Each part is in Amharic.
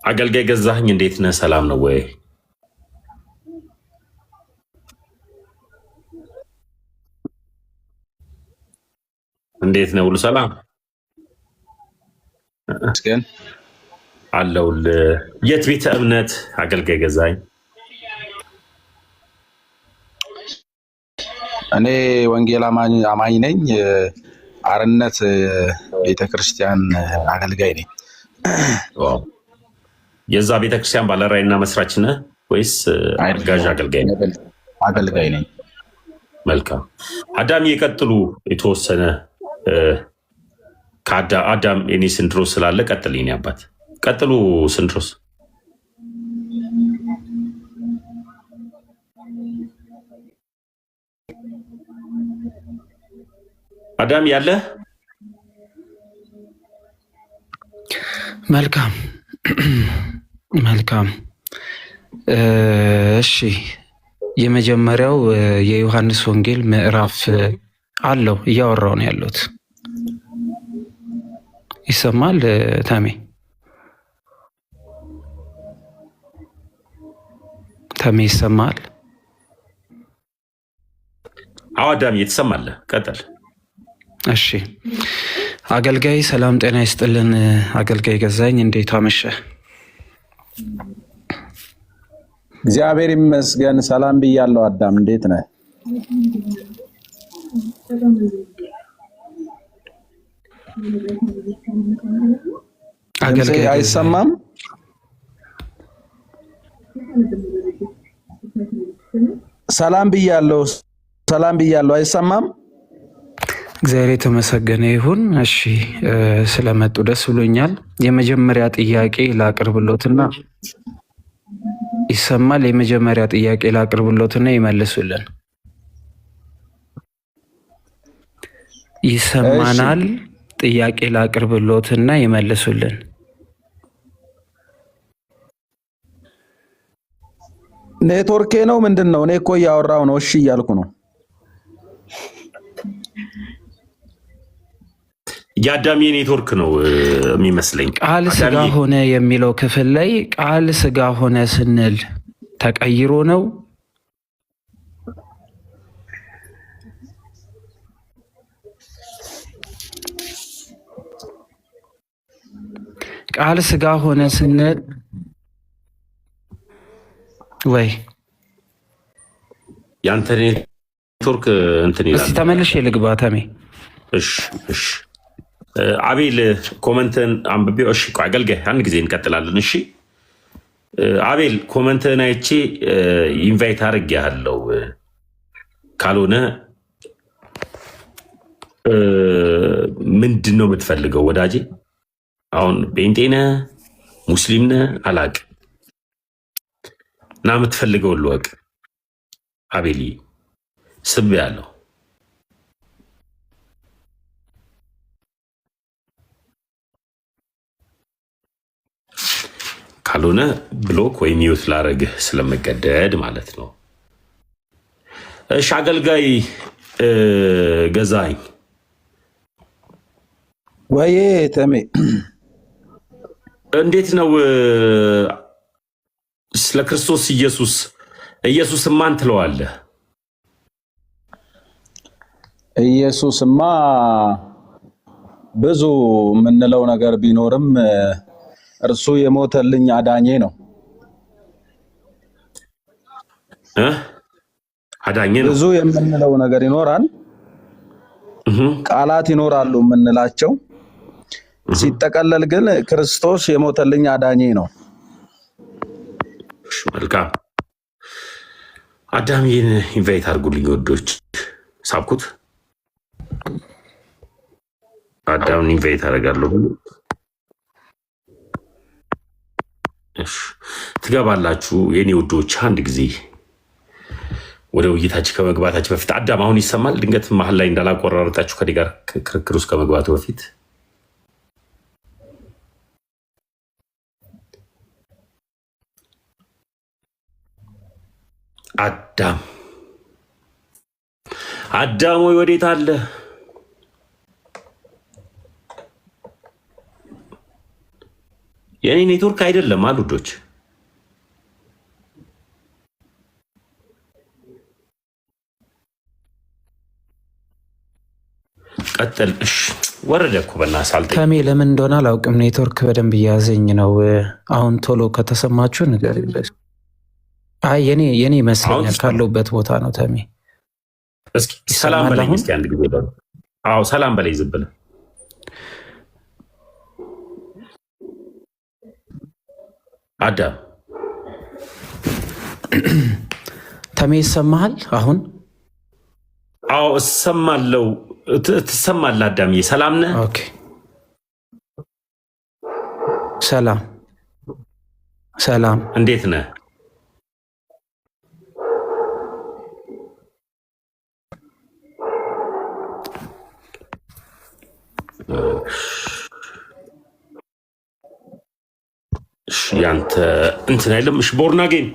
አገልጋይ ገዛኸኝ እንዴት ነህ? ሰላም ነው ወይ? እንዴት ነው? ሁሉ ሰላም መስገን አለሁልህ። የት ቤተ እምነት አገልጋይ ገዛኸኝ? እኔ ወንጌል አማኝ ነኝ። አርነት ቤተክርስቲያን አገልጋይ ነኝ። የዛ ቤተክርስቲያን ባለራዕይና መስራች ነህ ወይስ አጋዥ አገልጋይ ነህ? አገልጋይ ነኝ። መልካም አዳም የቀጥሉ የተወሰነ ከአዳም የኔ ስንድሮስ ስላለ ቀጥል። የኔ አባት ቀጥሉ። ስንድሮስ አዳም ያለ መልካም መልካም። እሺ የመጀመሪያው የዮሐንስ ወንጌል ምዕራፍ አለው እያወራው ነው ያለሁት። ይሰማል ታሜ? ታሜ ይሰማል? አዎ አዳም እየተሰማለህ፣ ቀጥል። እሺ አገልጋይ ሰላም ጤና ይስጥልን። አገልጋይ ገዛኸኝ እንዴት አመሸህ? እግዚአብሔር ይመስገን ሰላም ብያለሁ። አዳም እንዴት ነህ? አገልጋይ አይሰማም? ሰላም ብያለሁ አይሰማም? እግዚአብሔር የተመሰገነ ይሁን። እሺ ስለመጡ ደስ ብሎኛል። የመጀመሪያ ጥያቄ ላቅርብሎትና ይሰማል? የመጀመሪያ ጥያቄ ላቅርብሎትና ይመልሱልን። ይሰማናል? ጥያቄ ላቅርብሎትና ይመልሱልን። ኔትወርኬ ነው ምንድን ነው? እኔ እኮ እያወራሁ ነው። እሺ እያልኩ ነው። የአዳም ኔትወርክ ነው የሚመስለኝ። ቃል ስጋ ሆነ የሚለው ክፍል ላይ ቃል ስጋ ሆነ ስንል ተቀይሮ ነው? ቃል ስጋ ሆነ ስንል ወይ ያንተ ኔትወርክ እንትን ይላል። እስቲ ተመልሼ ልግባ ታሜ። እሺ አቤል ኮመንትን አንብቤው። እሺ አገልጋይ አንድ ጊዜ እንቀጥላለን። እሺ አቤል ኮመንትን አይቼ ኢንቫይት አድርጌሃለሁ። ካልሆነ ምንድን ነው የምትፈልገው ወዳጄ? አሁን ጴንጤ ነህ ሙስሊም ነህ አላቅም እና የምትፈልገው ልወቅ። አቤል ስብ ያለው ካልሆነ ብሎክ ወይ ሚውት ላረግህ ስለመገደድ ማለት ነው። እሺ አገልጋይ ገዛኸኝ ወይ ተሜ እንዴት ነው ስለ ክርስቶስ ኢየሱስ ማን ትለዋለህ? ኢየሱስማ ብዙ የምንለው ነገር ቢኖርም እርሱ የሞተልኝ አዳኜ ነው። አዳኜ ነው። ብዙ የምንለው ነገር ይኖራል፣ ቃላት ይኖራሉ የምንላቸው። ሲጠቀለል ግን ክርስቶስ የሞተልኝ አዳኜ ነው። መልካም አዳምዬን ኢንቫይት አድርጉልኝ ወዶች። ሳብኩት አዳምን ኢንቫይት አደርጋለሁ። ትገባላችሁ የኔ ውዶች። አንድ ጊዜ ወደ ውይይታችን ከመግባታችን በፊት አዳም አሁን ይሰማል? ድንገት መሀል ላይ እንዳላቆራረጣችሁ ከኔ ጋር ክርክር ውስጥ ከመግባቱ በፊት አዳም ወይ ወዴት አለ? የኔ ኔትወርክ አይደለም አሉዶች። ቀጥል። እሺ ወረደ እኮ በእናትህ ሳልጠይቅ። ተሜ ለምን እንደሆነ አላውቅም፣ ኔትወርክ በደንብ እያዘኝ ነው። አሁን ቶሎ ከተሰማችሁ ነገር የለሽ። አይ የኔ ይመስለኛል ካለሁበት ቦታ ነው። ተሜ እስኪ ሰላም በለኝ እስኪ አንድ ጊዜ በሉ። አዎ ሰላም በለኝ ዝም ብለህ። አዳም ተሜ ይሰማሃል አሁን? አዎ እሰማለሁ። ትሰማለህ አዳምዬ? ሰላም ነህ? ኦኬ ሰላም ሰላም፣ እንዴት ነህ? ያንተ እንትን አይደለም። እሺ ቦርናጌን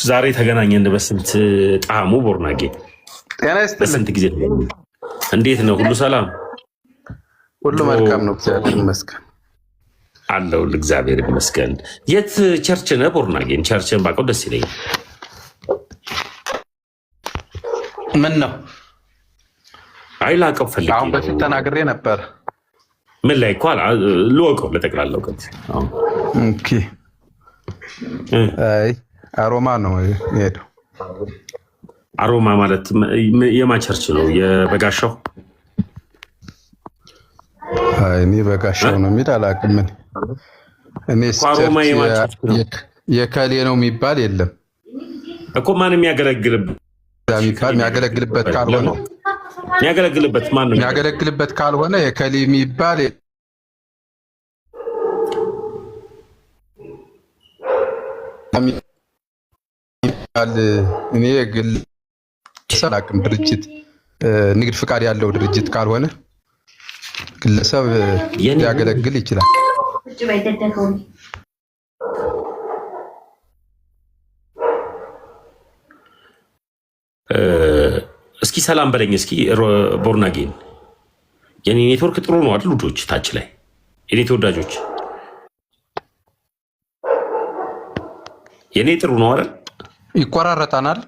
ዛሬ ተገናኘን በስንት ጣዕሙ። ቦርናጌን ጤና ይስጥልኝ። በስንት ጊዜ እንዴት ነው? ሁሉ ሰላም? ሁሉ መልካም ነው፣ እግዚአብሔር ይመስገን አለው። እግዚአብሔር ይመስገን። የት ቸርች ነህ ቦርናጌን? ቸርችን ባውቀው ደስ ይለኛል። ምን ነው? አይ ላውቀው ፈልጌ አሁን በፊት ተናግሬ ነበር። ምን ላይ እኮ ልወቀው ለጠቅላላ እውቀት። ኦኬ አይ አሮማ ነው የሄደው። አሮማ ማለት የማን ቸርች ነው? የበጋሻው? አይ እኔ በጋሻው ነው የሚል አላውቅም። እኔ የከሌ ነው የሚባል የለም እኮ። ማንም የሚያገለግልበት ካልሆነ የሚያገለግልበት ማን ነው? የሚያገለግልበት ካልሆነ የከሌ የሚባል እኔ ግል ሰላቅም ድርጅት ንግድ ፍቃድ ያለው ድርጅት ካልሆነ ግለሰብ ሊያገለግል ይችላል። እስኪ ሰላም በለኝ እስኪ ቦርናጌን። የኔ ኔትወርክ ጥሩ ነው አይደል? ልጆች ታች ላይ የኔ ተወዳጆች የኔ ጥሩ ነው አይደል? ይቆራረጣናል።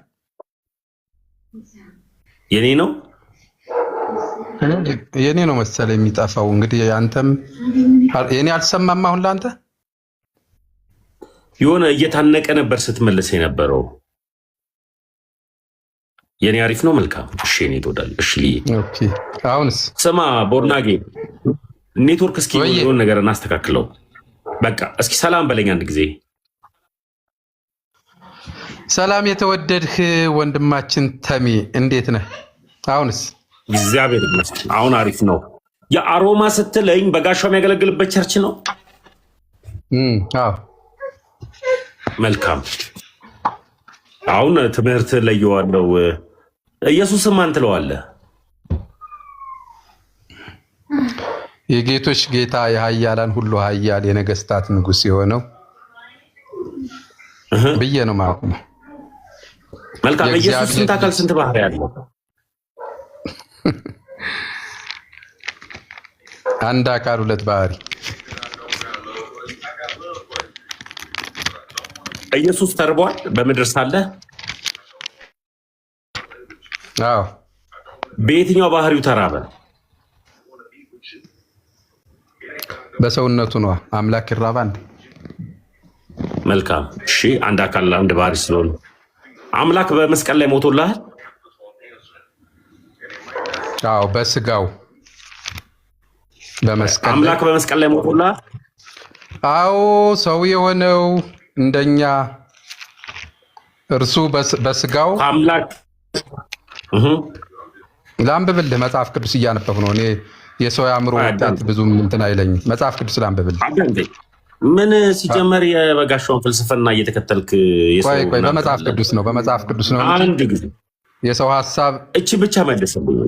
የኔ ነው መሰለኝ የሚጠፋው። እንግዲህ አንተም የኔ አልሰማም። አሁን ለአንተ የሆነ እየታነቀ ነበር ስትመለስ የነበረው። የኔ አሪፍ ነው። መልካም። እሺ የኔ ተወዳጅ። እሺ ልዬ አሁንስ ስማ ቦርናጌ፣ ኔትወርክ እስኪ የሆነ ነገር እናስተካክለው። በቃ እስኪ ሰላም በለኝ አንድ ጊዜ። ሰላም የተወደድህ ወንድማችን ተሜ እንዴት ነህ? አሁንስ? እግዚአብሔር ይመስገን አሁን አሪፍ ነው። የአሮማ ስትለኝ በጋሻው የሚያገለግልበት ቸርች ነው? አዎ መልካም። አሁን ትምህርት ለየዋለው። ኢየሱስም ማን ትለዋለህ? የጌቶች ጌታ የኃያላን ሁሉ ኃያል የነገስታት ንጉስ የሆነው ብዬ ነው ማለት ነው። መልካም። ኢየሱስ ስንት አካል ስንት ባህሪ ያለው? አንድ አካል ሁለት ባህሪ። ኢየሱስ ተርቧል በምድር ሳለ? አዎ። በየትኛው ባህሪው ተራበ? በሰውነቱ ነው። አምላክ ይራባል። መልካም። እሺ አንድ አካል አንድ ባህሪ ስለሆነ አምላክ በመስቀል ላይ ሞቶልሃል? አዎ በስጋው በመስቀል አምላክ በመስቀል ላይ ሞቶልሃል? አዎ ሰው የሆነው እንደኛ እርሱ በስጋው አምላክ ላንብብልህ። መጽሐፍ ቅዱስ እያነበብኩ ነው እኔ። የሰው አእምሮ ወጣት ብዙም እንትን አይለኝም። መጽሐፍ ቅዱስ ላንብብልህ። ምን ሲጀመር የበጋሻውን ፍልስፍና እየተከተልክ? ቆይ በመጽሐፍ ቅዱስ ነው አንድ ጊዜ የሰው ሐሳብ እቺ ብቻ መልስልኝ።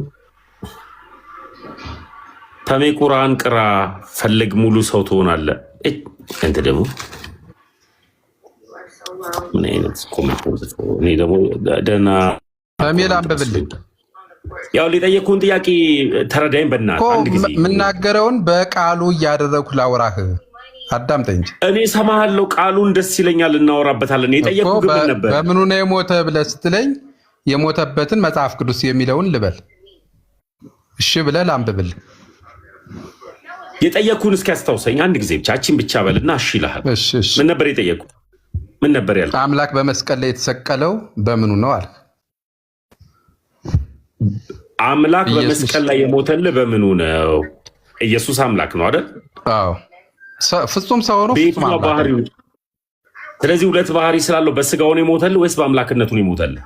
ተሜ ቁርአን ቅራ ፈልግ ሙሉ ሰው ትሆናለህ። አንተ ደግሞ ምን አይነት ኮሜንት ነው? እኔ ደግሞ ደህና ተሜ ላንብብልህ። ያው ሊጠየቁን ጥያቄ ተረዳኝ በእናትህ አንድ ጊዜ የምናገረውን በቃሉ እያደረኩ ላውራህ አዳምጠኝ እንጂ እኔ ሰማሃለሁ ቃሉን ደስ ይለኛል እናወራበታለን የጠየቁ ግን ነበር በምኑ ነው የሞተ ብለህ ስትለኝ የሞተበትን መጽሐፍ ቅዱስ የሚለውን ልበል እሺ ብለህ ላንብብል የጠየቁን እስኪ አስታውሰኝ አንድ ጊዜ ብቻችን ብቻ በልና እሺ ይልሃል ምን ነበር የጠየቁ ምን ነበር ያልከው አምላክ በመስቀል ላይ የተሰቀለው በምኑ ነው አልክ አምላክ በመስቀል ላይ የሞተልህ በምኑ ነው ኢየሱስ አምላክ ነው አይደል አዎ ፍጹም ሰው ነው ፍጹም አምላክ ነው ስለዚህ ሁለት ባህሪ ስላለው በስጋው ነው የሞተልህ ወይስ በአምላክነቱ ነው የሞተልህ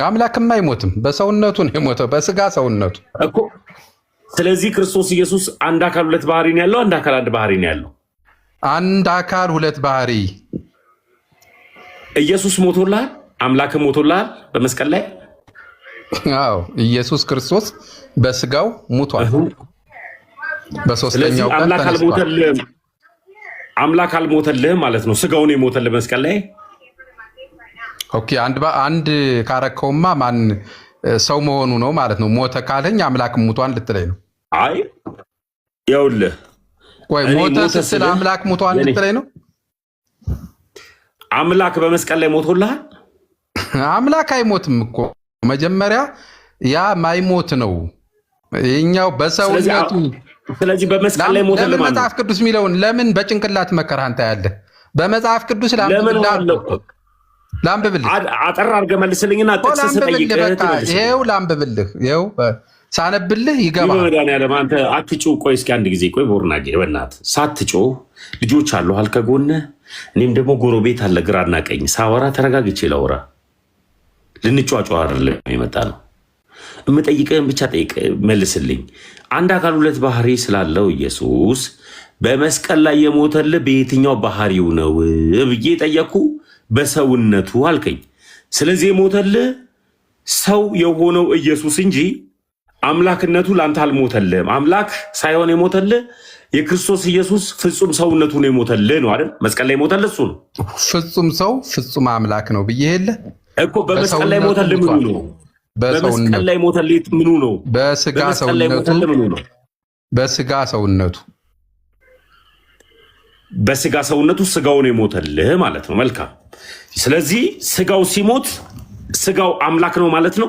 አምላክማ አይሞትም በሰውነቱ ነው የሞተው በስጋ ሰውነቱ እኮ ስለዚህ ክርስቶስ ኢየሱስ አንድ አካል ሁለት ባህሪ ነው ያለው አንድ አካል አንድ ባህሪ ነው ያለው አንድ አካል ሁለት ባህሪ ኢየሱስ ሞቶልሃል አምላክ ሞቶልሃል በመስቀል ላይ አዎ ኢየሱስ ክርስቶስ በስጋው ሞቷል በሶስተኛው ቀን አምላክ አልሞተልህም ማለት ነው ስጋው ነው የሞተልህ መስቀል ላይ ኦኬ አንድ ካረከውማ ማን ሰው መሆኑ ነው ማለት ነው ሞተ ካለኝ አምላክ ሞቷን ልትለኝ ነው አይ ይኸውልህ ወይ ሞተ ስትል አምላክ ሞቷን ልትለኝ ነው አምላክ በመስቀል ላይ ሞቶልሃል አምላክ አይሞትም እኮ መጀመሪያ ያ ማይሞት ነው የኛው በሰውነቱ ስለዚህ በመስቀል ላይ ሞተልህ ማለት መጽሐፍ ቅዱስ የሚለውን ለምን በጭንቅላት መከራ አንተ ያለ በመጽሐፍ ቅዱስ ላንብብልህ አጠር አድርገህ መልስልኝና ጥቅስ ስጠይቅህ ይኸው ላንብብልህ ይኸው ሳነብልህ ይገባል በመድኃኒዓለም አንተ አትጮህ ቆይ እስኪ አንድ ጊዜ ቆይ ቦርናጌ በእናትህ ሳትጮህ ልጆች አሉ አልከጎንህ እኔም ደግሞ ጎረቤት አለ ግራና ቀኝ ሳወራ ተረጋግቼ ላውራ ልንጫጫው አይደለም የመጣ ነው እምጠይቅህን ብቻ ጠይቅ መልስልኝ አንድ አካል ሁለት ባህሪ ስላለው ኢየሱስ በመስቀል ላይ የሞተልህ በየትኛው ባህሪው ነው ብዬ ጠየቅኩ በሰውነቱ አልከኝ ስለዚህ የሞተልህ ሰው የሆነው ኢየሱስ እንጂ አምላክነቱ ላንተ አልሞተልህም አምላክ ሳይሆን የሞተልህ የክርስቶስ ኢየሱስ ፍጹም ሰውነቱ ነው የሞተልህ ነው አይደል መስቀል ላይ የሞተልህ እሱ ነው ፍጹም ሰው ፍጹም አምላክ ነው ብዬ የለ እኮ በመስቀል ላይ ሞተልህ ምኑ ነው በመስቀል ላይ ሞተልህ ምኑ ነው በስጋ ሰውነቱ ስጋው ነው የሞተልህ ማለት ነው መልካም ስለዚህ ስጋው ሲሞት ስጋው አምላክ ነው ማለት ነው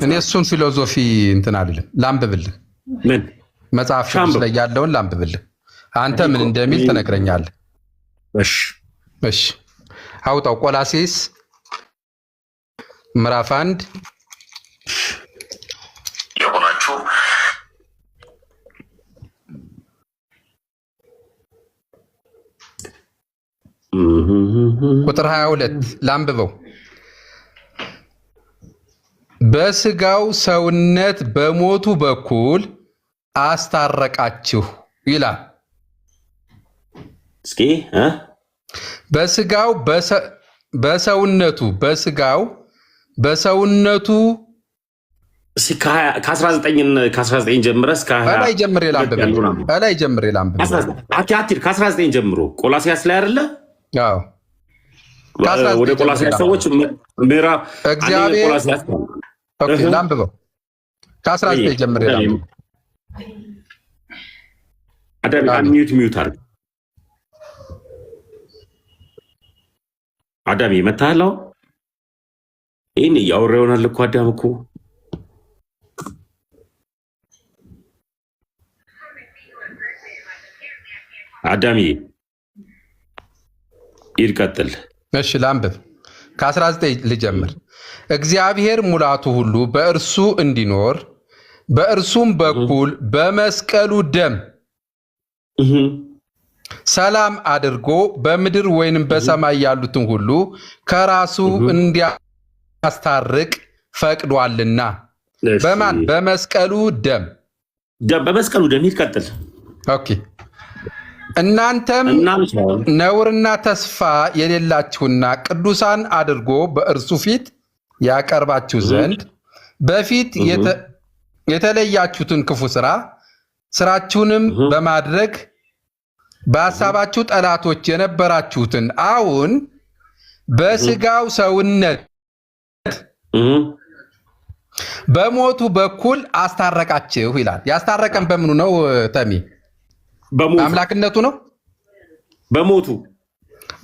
እኔ እሱን ፊሎዞፊ እንትን አይደለም ላንብብልህ ምን መጽሐፍ ቅዱስ ላይ ያለውን ላንብብልህ አንተ ምን እንደሚል ትነግረኛለህ እሺ አውጣው ቆላሴስ ምዕራፍ 1 የሆናችሁ ቁጥር 22 ላንብበው በስጋው ሰውነት በሞቱ በኩል አስታረቃችሁ ይላል እስኪ በስጋው በሰውነቱ ከ19 ጀምረህ እስከ 20 ላይ ጀምሬ ላንብብ ከ19 ጀምሮ ቆላስይስ ላይ አይደለ አዎ ወደ ቆላስይስ ሰዎች ምዕራፍ እግዚአብሔር ኦኬ ላንብበው ከ19 ጀምሬ ላንብብ አዳም ሚዩት አድርግ አዳም ይመታለው ይሄን ያወራው ይሆናል እኮ አዳም እኮ አዳም ይቀጥል እሺ ላንብብ ከ19 ልጀምር እግዚአብሔር ሙላቱ ሁሉ በእርሱ እንዲኖር በእርሱም በኩል በመስቀሉ ደም ሰላም አድርጎ በምድር ወይንም በሰማይ ያሉትን ሁሉ ከራሱ እንዲያስታርቅ ፈቅዷልና በማን በመስቀሉ ደም ይቀጥል ኦኬ እናንተም ነውርና ተስፋ የሌላችሁና ቅዱሳን አድርጎ በእርሱ ፊት ያቀርባችሁ ዘንድ በፊት የተለያችሁትን ክፉ ስራችሁንም በማድረግ በሐሳባችሁ ጠላቶች የነበራችሁትን አሁን በስጋው ሰውነት በሞቱ በኩል አስታረቃችሁ ይላል። ያስታረቀን በምኑ ነው ተሚ? በአምላክነቱ ነው። በሞቱ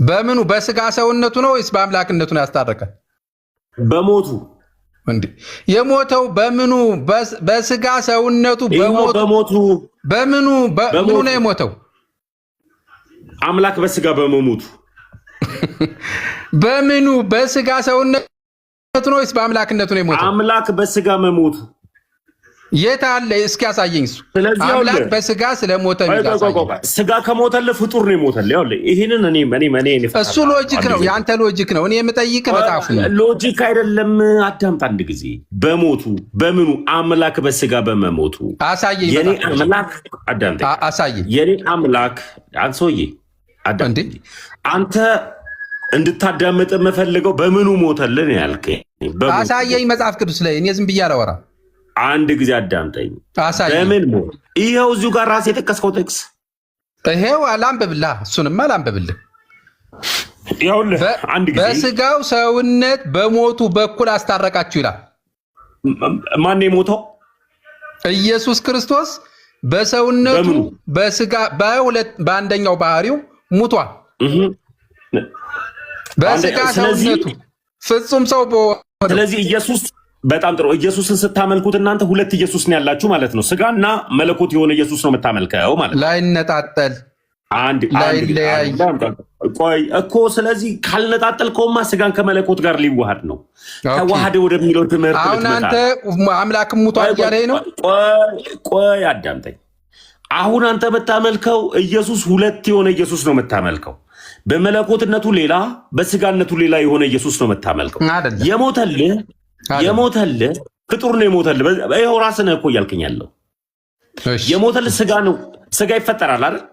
በምኑ? በስጋ ሰውነቱ ነው ወይስ በአምላክነቱ ነው ያስታረቀን? በሞቱ እንዴ የሞተው በምኑ? በስጋ ሰውነቱ በሞቱ በምኑ ነው የሞተው? አምላክ በስጋ በመሞቱ በምኑ? በስጋ ሰውነቱ ነው ወይስ በአምላክነቱ ነው የሞተው? አምላክ በስጋ መሞቱ የት አለ? እስኪ ያሳየኝ። እሱ ስለዚህ አምላክ በስጋ ስለሞተ ስጋ ከሞተልህ ፍጡር ነው የሞተልህ። ያው ይሄንን እኔ እሱ ሎጂክ ነው፣ ያንተ ሎጂክ ነው። እኔ የምጠይቅህ መጽሐፉ ነው። ሎጂክ አይደለም። አዳምጥ አንድ ጊዜ። በሞቱ በምኑ? አምላክ በስጋ በመሞቱ አሳየኝ። የኔ አምላክ አዳምጥ፣ አሳየኝ። የኔ አምላክ አንተ ሰውዬ አዳምጥ። አንተ እንድታዳምጥ የምፈልገው በምኑ ሞተልህ ነው ያልከኝ። አሳየኝ መጽሐፍ ቅዱስ ላይ። እኔ ዝም ብዬ አላወራም። አንድ ጊዜ አዳምጠኝ። በምን ሞት? ይኸው እዚሁ ጋር ራስ የጠቀስከው ጥቅስ ይሄው። አላንብብልህ፣ እሱንማ አላንብብልህ። ይኸውልህ አንድ ጊዜ በስጋው ሰውነት በሞቱ በኩል አስታረቃችሁ ይላል። ማን የሞተው? ኢየሱስ ክርስቶስ በሰውነቱ በስጋ በአንደኛው ባህሪው ሙቷል። በስጋ ሰውነቱ ፍጹም ሰው በሆነ። ስለዚህ ኢየሱስ በጣም ጥሩ። ኢየሱስን ስታመልኩት እናንተ ሁለት ኢየሱስ ነው ያላችሁ ማለት ነው። ስጋና መለኮት የሆነ ኢየሱስ ነው የምታመልከው ማለት ነው። ላይነጣጠል ላይለያይ ቆይ እኮ። ስለዚህ ካልነጣጠልከውማ ስጋን ከመለኮት ጋር ሊዋሃድ ነው። ተዋሃደ ወደሚለው ትምህርት አሁን አንተ አምላክ ሙቷል እያለኝ ነው። ቆይ አዳምጠኝ። አሁን አንተ የምታመልከው ኢየሱስ ሁለት የሆነ ኢየሱስ ነው የምታመልከው። በመለኮትነቱ ሌላ፣ በስጋነቱ ሌላ የሆነ ኢየሱስ ነው የምታመልከው። የሞተልህ ፍጡር ነው የሞተልህ። ይኸው ራስህ ነህ እኮ እያልከኝ ያለው። የሞተልህ ስጋ ነው። ስጋ ይፈጠራል አይደል?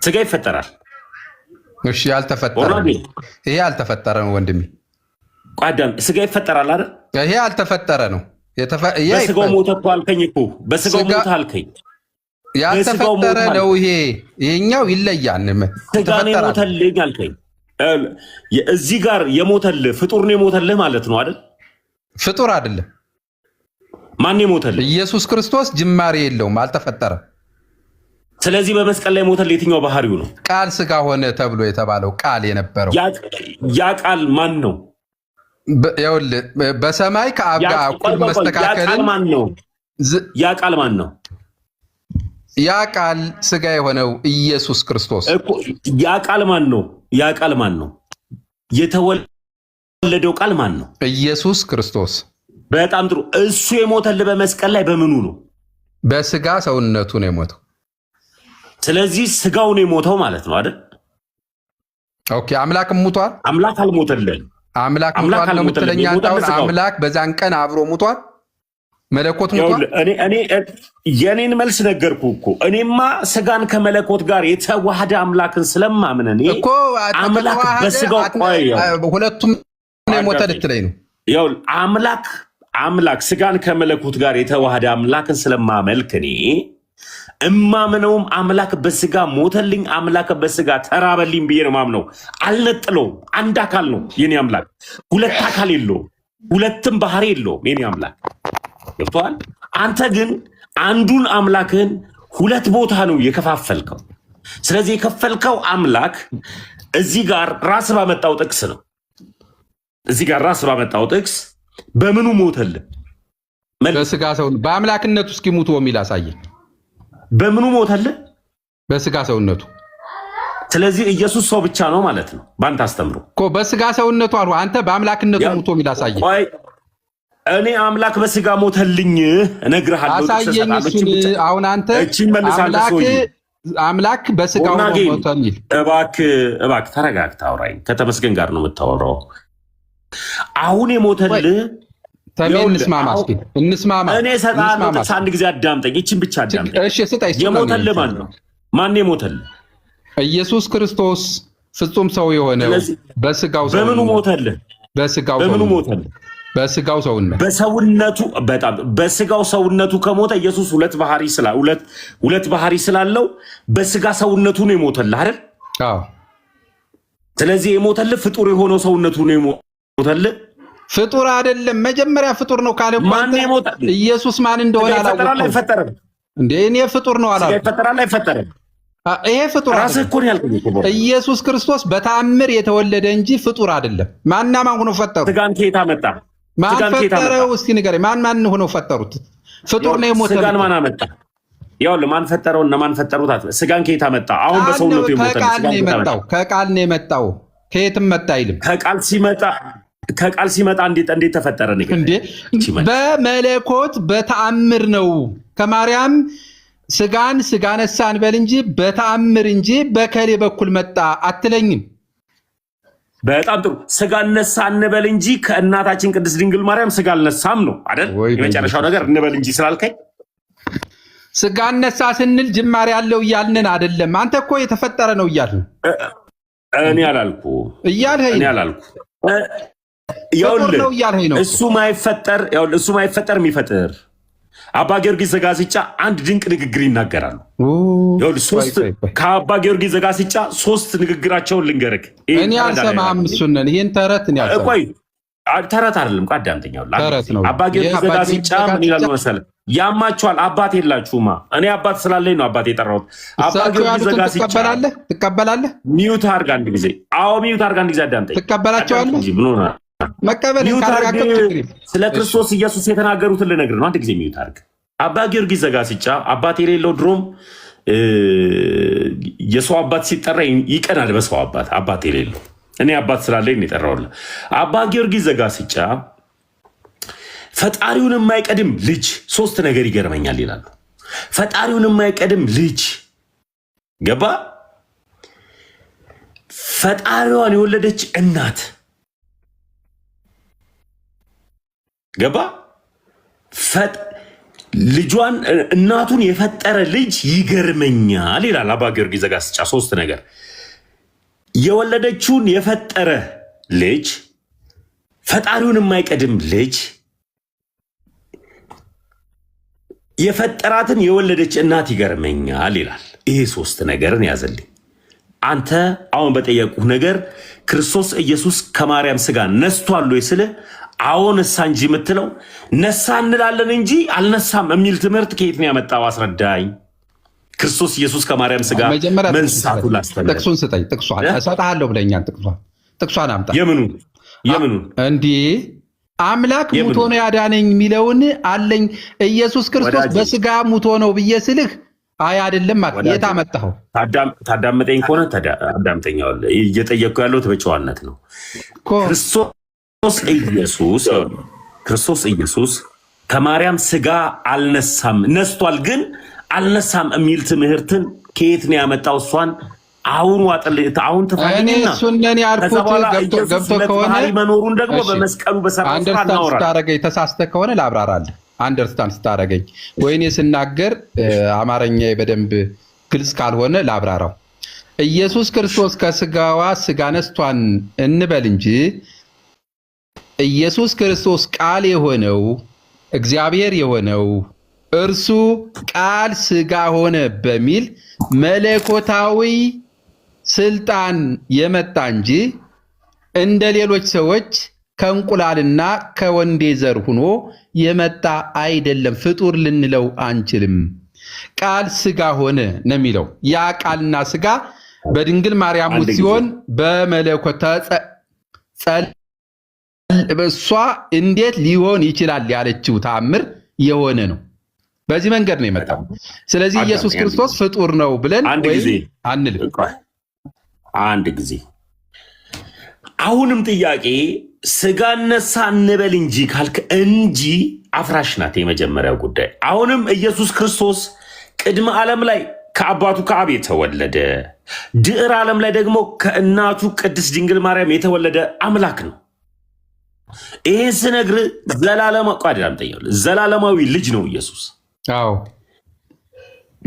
ስጋ ይፈጠራል። እሺ ያልተፈጠረ ይሄ ያልተፈጠረ ነው ወንድሜ። ቋዳም ስጋ ይፈጠራል አይደል? ይሄ ያልተፈጠረ ነው። በስጋው ሞተ እኮ አልከኝ እኮ። በስጋው ሞተ አልከኝ። ያልተፈጠረ ነው ይሄ። ይሄኛው ይለያል። ስጋ ነው የሞተልህ አልከኝ። እዚህ ጋር የሞተልህ ፍጡር ነው የሞተልህ ማለት ነው አይደል? ፍጡር አይደለም። ማን የሞተልህ? ኢየሱስ ክርስቶስ ጅማሬ የለውም፣ አልተፈጠረም። ስለዚህ በመስቀል ላይ የሞተልህ የትኛው ባህሪው ነው? ቃል ስጋ ሆነ ተብሎ የተባለው ቃል የነበረው ያ ቃል ማን ነው? ይኸውልህ በሰማይ ከአብ ጋር እኩል መስተካከልን ማን ነው? ያ ቃል ማን ነው? ያ ቃል ስጋ የሆነው ኢየሱስ ክርስቶስ። ያ ቃል ማን ነው? ያ ቃል ማን ነው? የተወለደው ቃል ማን ነው? ኢየሱስ ክርስቶስ። በጣም ጥሩ። እሱ የሞተልህ በመስቀል ላይ በምኑ ነው? በስጋ ሰውነቱ ነው የሞተው። ስለዚህ ስጋው ነው የሞተው ማለት ነው አይደል? ኦኬ። አምላክ ሙቷል? አምላክ አልሞተልህም። አምላክ ሙቷል ነው የምትለኝ አንተ? አምላክ በዛን ቀን አብሮ ሙቷል? መለኮት ሙቷል? እኔ የኔን መልስ ነገርኩ እኮ። እኔማ ስጋን ከመለኮት ጋር የተዋሃደ አምላክን ስለማምን እኔ እኮ አምላክ በስጋው ቆይ ሁለቱም የሞተ ልትለኝ ነው? ያው አምላክ ስጋን ከመለኮት ጋር የተዋሃደ አምላክን ስለማመልክ እኔ እማምነውም አምላክ በስጋ ሞተልኝ፣ አምላክ በስጋ ተራበልኝ ብዬ ነው ማምነው። አልነጥለውም። አንድ አካል ነው የኔ አምላክ። ሁለት አካል የለውም፣ ሁለትም ባህሪ የለውም የኔ አምላክ። ገብቶሃል? አንተ ግን አንዱን አምላክህን ሁለት ቦታ ነው የከፋፈልከው። ስለዚህ የከፈልከው አምላክ እዚህ ጋር ራስ ባመጣው ጥቅስ ነው። እዚህ ጋር ራስ ባመጣው ጥቅስ በምኑ ሞተልህ? በስጋ ሰው በአምላክነቱ እስኪ ሙቶ የሚል አሳየኝ። በምኑ ሞተልህ? በስጋ ሰውነቱ። ስለዚህ ኢየሱስ ሰው ብቻ ነው ማለት ነው በአንተ አስተምሮ እኮ። በስጋ ሰውነቱ አሉ። አንተ በአምላክነቱ ሙቶ የሚል አሳየኝ። እኔ አምላክ በስጋ ሞተልኝ እነግርሃለሁ። አሳየኝ እሱን። አሁን አንተ አምላክ በስጋው ሞተ የሚል እባክህ ተረጋግተህ አውራኝ። ከተመስገን ጋር ነው የምታወራው። አሁን የሞተልህ እንስማማ እስኪ እንስማማ። እኔ እሰጥሃለሁ ጥቅስ፣ አንድ ጊዜ አዳምጠኝ። ይችን ብቻ አዳምጠኝ። እሺ ስጠኝ። የሞተልህ ማን ነው? ማን የሞተልህ? ኢየሱስ ክርስቶስ ፍጹም ሰው የሆነው በስጋው ሰው። በምኑ ሞተልህ? በምኑ ሞተልህ? በስጋው ሰውነት። በሰውነቱ በጣም በስጋው ሰውነቱ ከሞተ ኢየሱስ ሁለት ባህሪ ስላለው በስጋ ሰውነቱ ነው የሞተልህ አይደል? አዎ። ስለዚህ የሞተልህ ፍጡር የሆነው ሰውነቱ ነው የሞተልህ። ፍጡር አይደለም። መጀመሪያ ፍጡር ነው ካለ ማን የሞተ ኢየሱስ ማን እንደሆነ አላወቀም እንዴ? እኔ ፍጡር ነው አላልኩም። ይፈጠራል አይፈጠርም? ይሄ ፍጡር ራስህ እኮ ነው ያልኩኝ። ኢየሱስ ክርስቶስ በተአምር የተወለደ እንጂ ፍጡር አይደለም። ማንና ማን ሆኖ ፈጠሩ? ስጋን ከየት አመጣ? ማን ፈጠረው? እስኪ ንገረኝ። ማን ሆኖ ፈጠሩት? ፍጡር ነው የሞተ። ስጋን ማን አመጣ? ይኸውልህ ማን ፈጠረው እና ማን ፈጠሩት? ስጋን ከየት አመጣ? አሁን በሰውነቱ የሞተ ከቃል ነው የመጣው። ከቃል ነው የመጣው። ከየትም መጣ አይልም። ከቃል ሲመጣ እንዴት ተፈጠረ? እንዴ በመለኮት በተአምር ነው። ከማርያም ስጋ ነሳ እንበል እንጂ በተአምር እንጂ በከሌ በኩል መጣ አትለኝም። በጣም ጥሩ። ስጋ ነሳ እንበል እንጂ ከእናታችን ቅድስት ድንግል ማርያም ስጋ አልነሳም ነው አይደል? የመጨረሻው ነገር እንበል እንጂ ስላልከኝ ስጋ ነሳ ስንል ጅማሬ ያለው እያልን አይደለም። አንተ እኮ የተፈጠረ ነው እያልን እኔ አላልኩ እሱ ማይፈጠር የሚፈጥር አባ ጊዮርጊስ ዘጋስጫ አንድ ድንቅ ንግግር ይናገራሉ። ከአባ ጊዮርጊስ ዘጋስጫ 3 ንግግራቸውን ልንገርህ። እኔ አልሰማህም እሱን። ይህን ተረት ተረት አይደለም፣ አዳምጠኛው። አባ ጊዮርጊስ ዘጋስጫ ምን ይላሉ መሰለህ? ያማችኋል፣ አባት የላችሁማ። እኔ አባት ስላለኝ ነው አባት የጠራሁት። አባ ጊዮርጊስ ዘጋስጫ ትቀበላለህ? ሚዩት አድርግ አንድ ጊዜ። አዎ ሚዩት አድርግ አንድ ጊዜ። አዳምጠኝ። ትቀበላቸዋለህ? መቀበል ስለ ክርስቶስ ኢየሱስ የተናገሩትን ልነግርህ ነው። አንድ ጊዜ ሚዩት አድርግ። አባ ጊዮርጊስ ዘጋስጫ አባት የሌለው ድሮም የሰው አባት ሲጠራ ይቀናል። በሰው አባት የሌለው እኔ አባት ስላለኝ የጠራሁልህ። አባ ጊዮርጊስ ዘጋስጫ ፈጣሪውን የማይቀድም ልጅ 3 ነገር ይገርመኛል ይላሉ። ፈጣሪውን የማይቀድም ልጅ ገባ። ፈጣሪዋን የወለደች እናት ገባ። ልጇን እናቱን የፈጠረ ልጅ ይገርመኛል ይላል አባ ጊዮርጊስ ዘጋስጫ። 3 ነገር የወለደችውን የፈጠረ ልጅ፣ ፈጣሪውን የማይቀድም ልጅ፣ የፈጠራትን የወለደች እናት ይገርመኛል ይላል። ይሄ 3 ነገርን ያዘልኝ። አንተ አሁን በጠየቁህ ነገር ክርስቶስ ኢየሱስ ከማርያም ስጋ ነስቷል ወይ ስልህ አዎ ነሳ እንጂ የምትለው ነሳ እንላለን እንጂ አልነሳም የሚል ትምህርት ከየት ነው ያመጣው? አስረዳኝ። ክርስቶስ ኢየሱስ ከማርያም ስጋ መንሳቱ ላስተምር። ጥቅሱን ስጠኝ። ጥቅሷን እሰጥሃለሁ ብለኛል። ጥቅሷን አምጣ። የምኑ እንዲህ አምላክ ሙቶ ነው ያዳነኝ የሚለውን አለኝ። ኢየሱስ ክርስቶስ በስጋ ሙቶ ነው ብዬ ስልህ አይ አይደለም ማለት የት አመጣኸው? ታዳምጠኝ ከሆነ አዳምጠኛል። እየጠየቅኩ ያለሁት በጨዋነት ነው። ክርስቶስ ኢየሱስ ከማርያም ስጋ አልነሳም፣ ነስቷል ግን አልነሳም የሚል ትምህርትን ከየት ነው ያመጣው? እሷን አሁን ትፈልግና ከዛ በኋላ ኢየሱስ ለተባህሪ መኖሩን ደግሞ በመስቀሉ በሰራው ስራ እናወራለን። ተሳስተህ ከሆነ ላብራራለህ። አንደርስታንድ ስታደርገኝ ወይኔ ስናገር አማርኛ በደንብ ግልጽ ካልሆነ ላብራራው። ኢየሱስ ክርስቶስ ከስጋዋ ስጋ ነስቷን እንበል እንጂ ኢየሱስ ክርስቶስ ቃል የሆነው እግዚአብሔር የሆነው እርሱ ቃል ስጋ ሆነ በሚል መለኮታዊ ስልጣን የመጣ እንጂ እንደ ሌሎች ሰዎች ከእንቁላልና ከወንዴ ዘር ሆኖ የመጣ አይደለም። ፍጡር ልንለው አንችልም። ቃል ስጋ ሆነ ነው የሚለው። ያ ቃልና ስጋ በድንግል ማርያም ውስጥ ሲሆን በመለኮት እሷ እንዴት ሊሆን ይችላል ያለችው ተአምር የሆነ ነው። በዚህ መንገድ ነው የመጣው። ስለዚህ ኢየሱስ ክርስቶስ ፍጡር ነው ብለን አንልም። አንድ ጊዜ አሁንም ጥያቄ ስጋ ነሳ እንበል እንጂ ካልክ እንጂ አፍራሽ ናት የመጀመሪያው ጉዳይ። አሁንም ኢየሱስ ክርስቶስ ቅድመ ዓለም ላይ ከአባቱ ከአብ የተወለደ ድዕር ዓለም ላይ ደግሞ ከእናቱ ቅድስት ድንግል ማርያም የተወለደ አምላክ ነው። ይህን ስነግርህ ዘላለማዊ ልጅ ነው ኢየሱስ። አዎ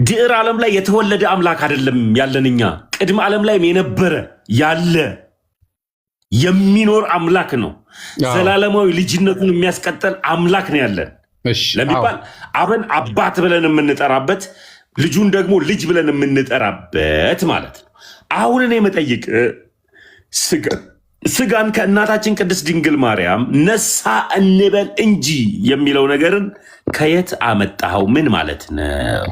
ድዕር ዓለም ላይ የተወለደ አምላክ አይደለም ያለን እኛ። ቅድመ ዓለም ላይም የነበረ ያለ የሚኖር አምላክ ነው። ዘላለማዊ ልጅነቱን የሚያስቀጥል አምላክ ነው ያለን ለሚባል አብን አባት ብለን የምንጠራበት ልጁን ደግሞ ልጅ ብለን የምንጠራበት ማለት ነው። አሁን እኔ መጠይቅ ስጋን ከእናታችን ቅድስት ድንግል ማርያም ነሳ እንበል እንጂ የሚለው ነገርን ከየት አመጣኸው? ምን ማለት ነው?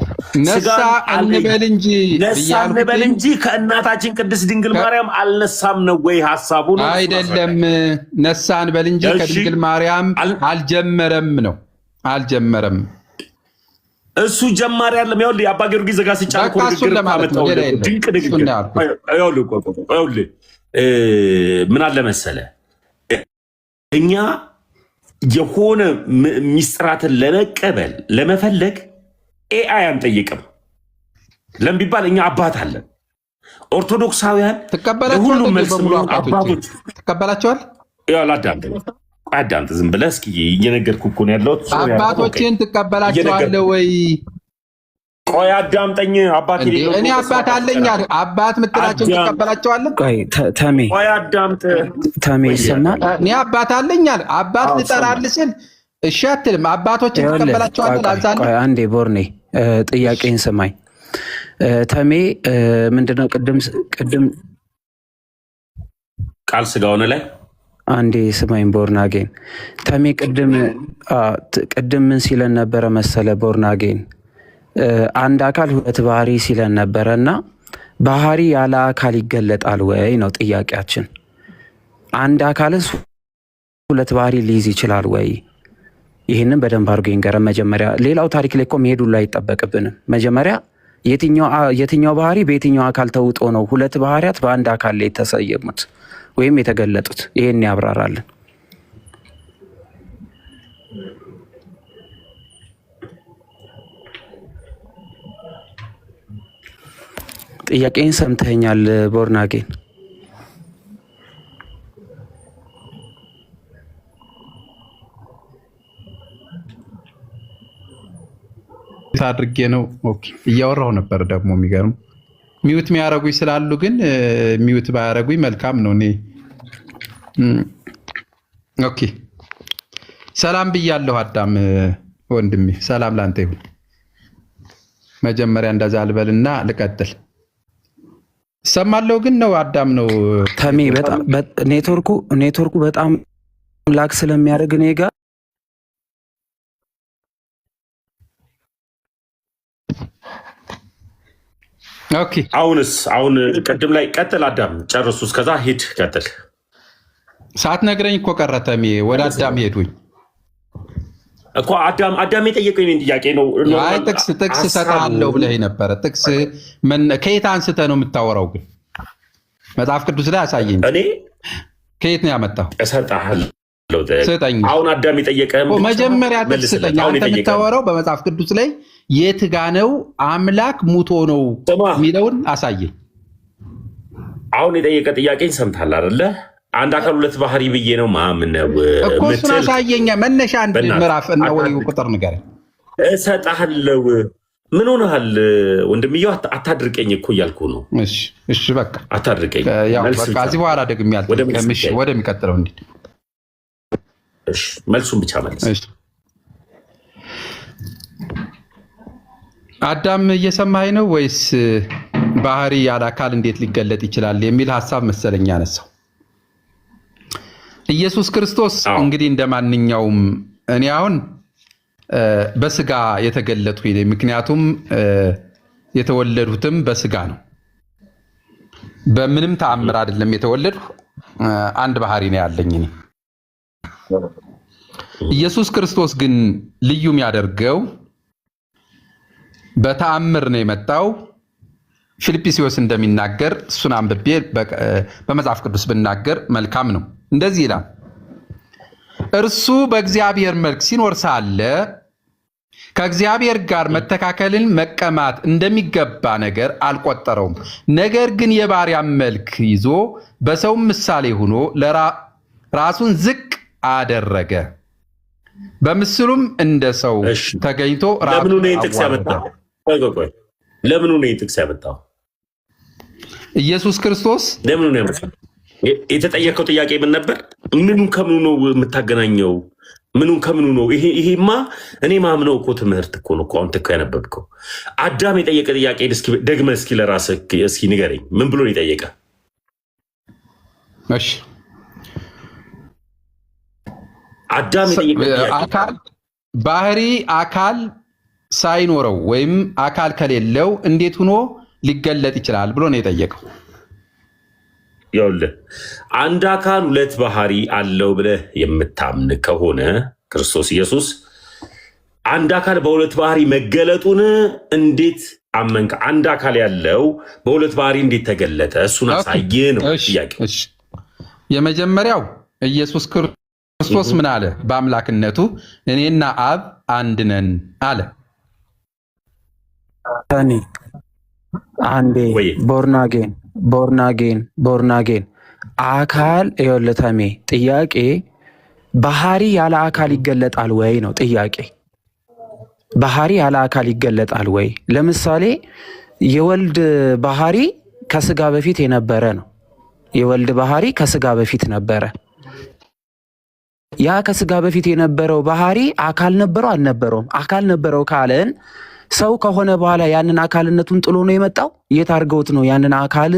ነሳ እንበል እንጂ ከእናታችን ቅድስት ድንግል ማርያም አልነሳም ነው ወይ ሐሳቡ? ነው አይደለም። ነሳ እንበል እንጂ ከድንግል ማርያም አልጀመረም ነው። አልጀመረም። እሱ ጀማሪ አይደለም። ይኸውልህ የአባ ጊዮርጊስ ዘጋስጫ እኮ ድንቅ ንግግር ይኸውልህ ምን አለ መሰለ፣ እኛ የሆነ ሚስጥራትን ለመቀበል ለመፈለግ ኤአይ አንጠይቅም። ለምን ቢባል እኛ አባት አለን። ኦርቶዶክሳውያን ሁሉም መልስ አባቶች ትቀበላቸዋል። አዳምጥ፣ ዝም ብለህ እስኪ እየነገርኩህ እኮ ነው ያለሁት። አባቶችን ትቀበላቸዋለህ ወይ? ቆይ አዳምጠኝ። አባት እኔ አባት አለኝ። አባት ምትላቸው ትቀበላቸዋለህ? ቆይ ተሜ፣ ቆይ አዳምጥ። ተሜ ይሰማል። እኔ አባት አለኝ። አባት ልጠራልህ ስል እሺ አትልም። አባቶችን ትቀበላቸዋለህ? አንሳለህ። ቆይ አንዴ ቦርኔ፣ ጥያቄን ስማኝ ተሜ። ምንድነው ቅድም ቃል ስጋ ሆነ ላይ አንዴ ስማኝ ቦርናጌን ተሜ፣ ቅድም ምን ሲለን ነበረ መሰለ ቦርናጌን አንድ አካል ሁለት ባህሪ ሲለን ነበረ እና ባህሪ ያለ አካል ይገለጣል ወይ ነው ጥያቄያችን። አንድ አካልስ ሁለት ባህሪ ሊይዝ ይችላል ወይ? ይህንን በደንብ አድርጎ ይንገረን መጀመሪያ። ሌላው ታሪክ ላይ እኮ መሄዱ ላይ አይጠበቅብንም። መጀመሪያ የትኛው ባህሪ በየትኛው አካል ተውጦ ነው ሁለት ባህሪያት በአንድ አካል ላይ የተሰየሙት ወይም የተገለጡት? ይሄን ያብራራልን። ጥያቄን ሰምተኛል ቦርናጌን? አድርጌ ነው እያወራሁ ነበር። ደግሞ የሚገርም ሚውት የሚያደርጉኝ ስላሉ ግን ሚውት ባያደርጉኝ መልካም ነው። እኔ ኦኬ ሰላም ብያለሁ። አዳም ወንድሜ ሰላም ላንተ ይሁን። መጀመሪያ እንደዛ አልበልና ልቀጥል። ሰማለው ግን ነው አዳም ነው ተሜ። በጣም ኔትወርኩ በጣም ላክ ስለሚያደርግ እኔ ጋር ኦኬ። አሁን ቅድም ላይ ቀጥል አዳም ጨርሱ። እስከዛ ሂድ ቀጥል። ሳትነግረኝ እኮ ቀረ ተሜ። ወደ አዳም ሄዱኝ እኮ አዳም የጠየቀኝ ጥያቄ ነው። አይ ጥቅስ እሰጥሃለሁ ብለህ ነበረ። ጥቅስ ከየት አንስተህ ነው የምታወራው? ግን መጽሐፍ ቅዱስ ላይ አሳየኝ። እኔ ከየት ነው ያመጣው? እሰጥሃለሁ። ስጠኝ። አሁን አዳም የጠየቀህ መጀመሪያ ጥቅስ ስጠኝ። አንተ የምታወራው በመጽሐፍ ቅዱስ ላይ የት ጋ ነው አምላክ ሙቶ ነው የሚለውን አሳየኝ። አሁን የጠየቀ ጥያቄን ሰምታል አይደለ? አንድ አካል ሁለት ባህሪ ብዬ ነው ማምነው እኮ እሱን አሳየኛ። መነሻ አንድ ምዕራፍ እና ወይ ቁጥር ንገረኝ። እሰጥሃለሁ። ምን ሆነሃል ወንድምየው? አታድርቀኝ እኮ እያልኩ ነው። እሺ በቃ አታድርቀኝ። በቃ እዚህ በኋላ ደግሜ ወደሚቀጥለው እንሂድ። መልሱን ብቻ መልስ። አዳም እየሰማኸኝ ነው ወይስ? ባህሪ ያለ አካል እንዴት ሊገለጥ ይችላል የሚል ሀሳብ መሰለኝ ያነሳው። ኢየሱስ ክርስቶስ እንግዲህ እንደማንኛውም እኔ አሁን በስጋ የተገለጡ ምክንያቱም የተወለዱትም በስጋ ነው። በምንም ተአምር አይደለም የተወለዱ። አንድ ባህሪ ነው ያለኝ እኔ። ኢየሱስ ክርስቶስ ግን ልዩ የሚያደርገው በተአምር ነው የመጣው። ፊልጵስዩስ እንደሚናገር እሱን አንብቤ በመጽሐፍ ቅዱስ ብናገር መልካም ነው። እንደዚህ ይላል፣ እርሱ በእግዚአብሔር መልክ ሲኖር ሳለ ከእግዚአብሔር ጋር መተካከልን መቀማት እንደሚገባ ነገር አልቆጠረውም። ነገር ግን የባሪያን መልክ ይዞ በሰውም ምሳሌ ሆኖ ራሱን ዝቅ አደረገ፣ በምስሉም እንደ ሰው ተገኝቶ ለምኑ ነው ጥቅስ ያመጣው? ለምኑ ነው ጥቅስ ያመጣው? ኢየሱስ ክርስቶስ ለምኑ ነው ያመጣው? የተጠየቀው ጥያቄ ምን ነበር? ምኑ ከምኑ ነው የምታገናኘው? ምኑ ከምኑ ነው? ይሄማ እኔ ማምነው እኮ ትምህርት እኮ ነው። አሁን ትክ ያነበብከው አዳም የጠየቀ ጥያቄ ደግመህ እስኪ ለራስህ እስኪ ንገረኝ። ምን ብሎ ነው የጠየቀ? እሺ አዳም አካል ባህሪ አካል ሳይኖረው ወይም አካል ከሌለው እንዴት ሆኖ ሊገለጥ ይችላል ብሎ ነው የጠየቀው። ይኸውልህ አንድ አካል ሁለት ባህሪ አለው ብለህ የምታምን ከሆነ ክርስቶስ ኢየሱስ አንድ አካል በሁለት ባህሪ መገለጡን እንዴት አመንክ? አንድ አካል ያለው በሁለት ባህሪ እንዴት ተገለጠ? እሱን አሳየ ነው ጥያቄ። የመጀመሪያው ኢየሱስ ክርስቶስ ምን አለ? በአምላክነቱ እኔና አብ አንድ ነን አለ። አንዴ ቦርናጌን አካል የወለተሜ ጥያቄ ባህሪ ያለ አካል ይገለጣል ወይ ነው ጥያቄ። ባህሪ ያለ አካል ይገለጣል ወይ? ለምሳሌ የወልድ ባህሪ ከስጋ በፊት የነበረ ነው። የወልድ ባህሪ ከስጋ በፊት ነበረ። ያ ከስጋ በፊት የነበረው ባህሪ አካል ነበረው አልነበረውም? አካል ነበረው ካለን ሰው ከሆነ በኋላ ያንን አካልነቱን ጥሎ ነው የመጣው? የት አድርገውት ነው ያንን አካል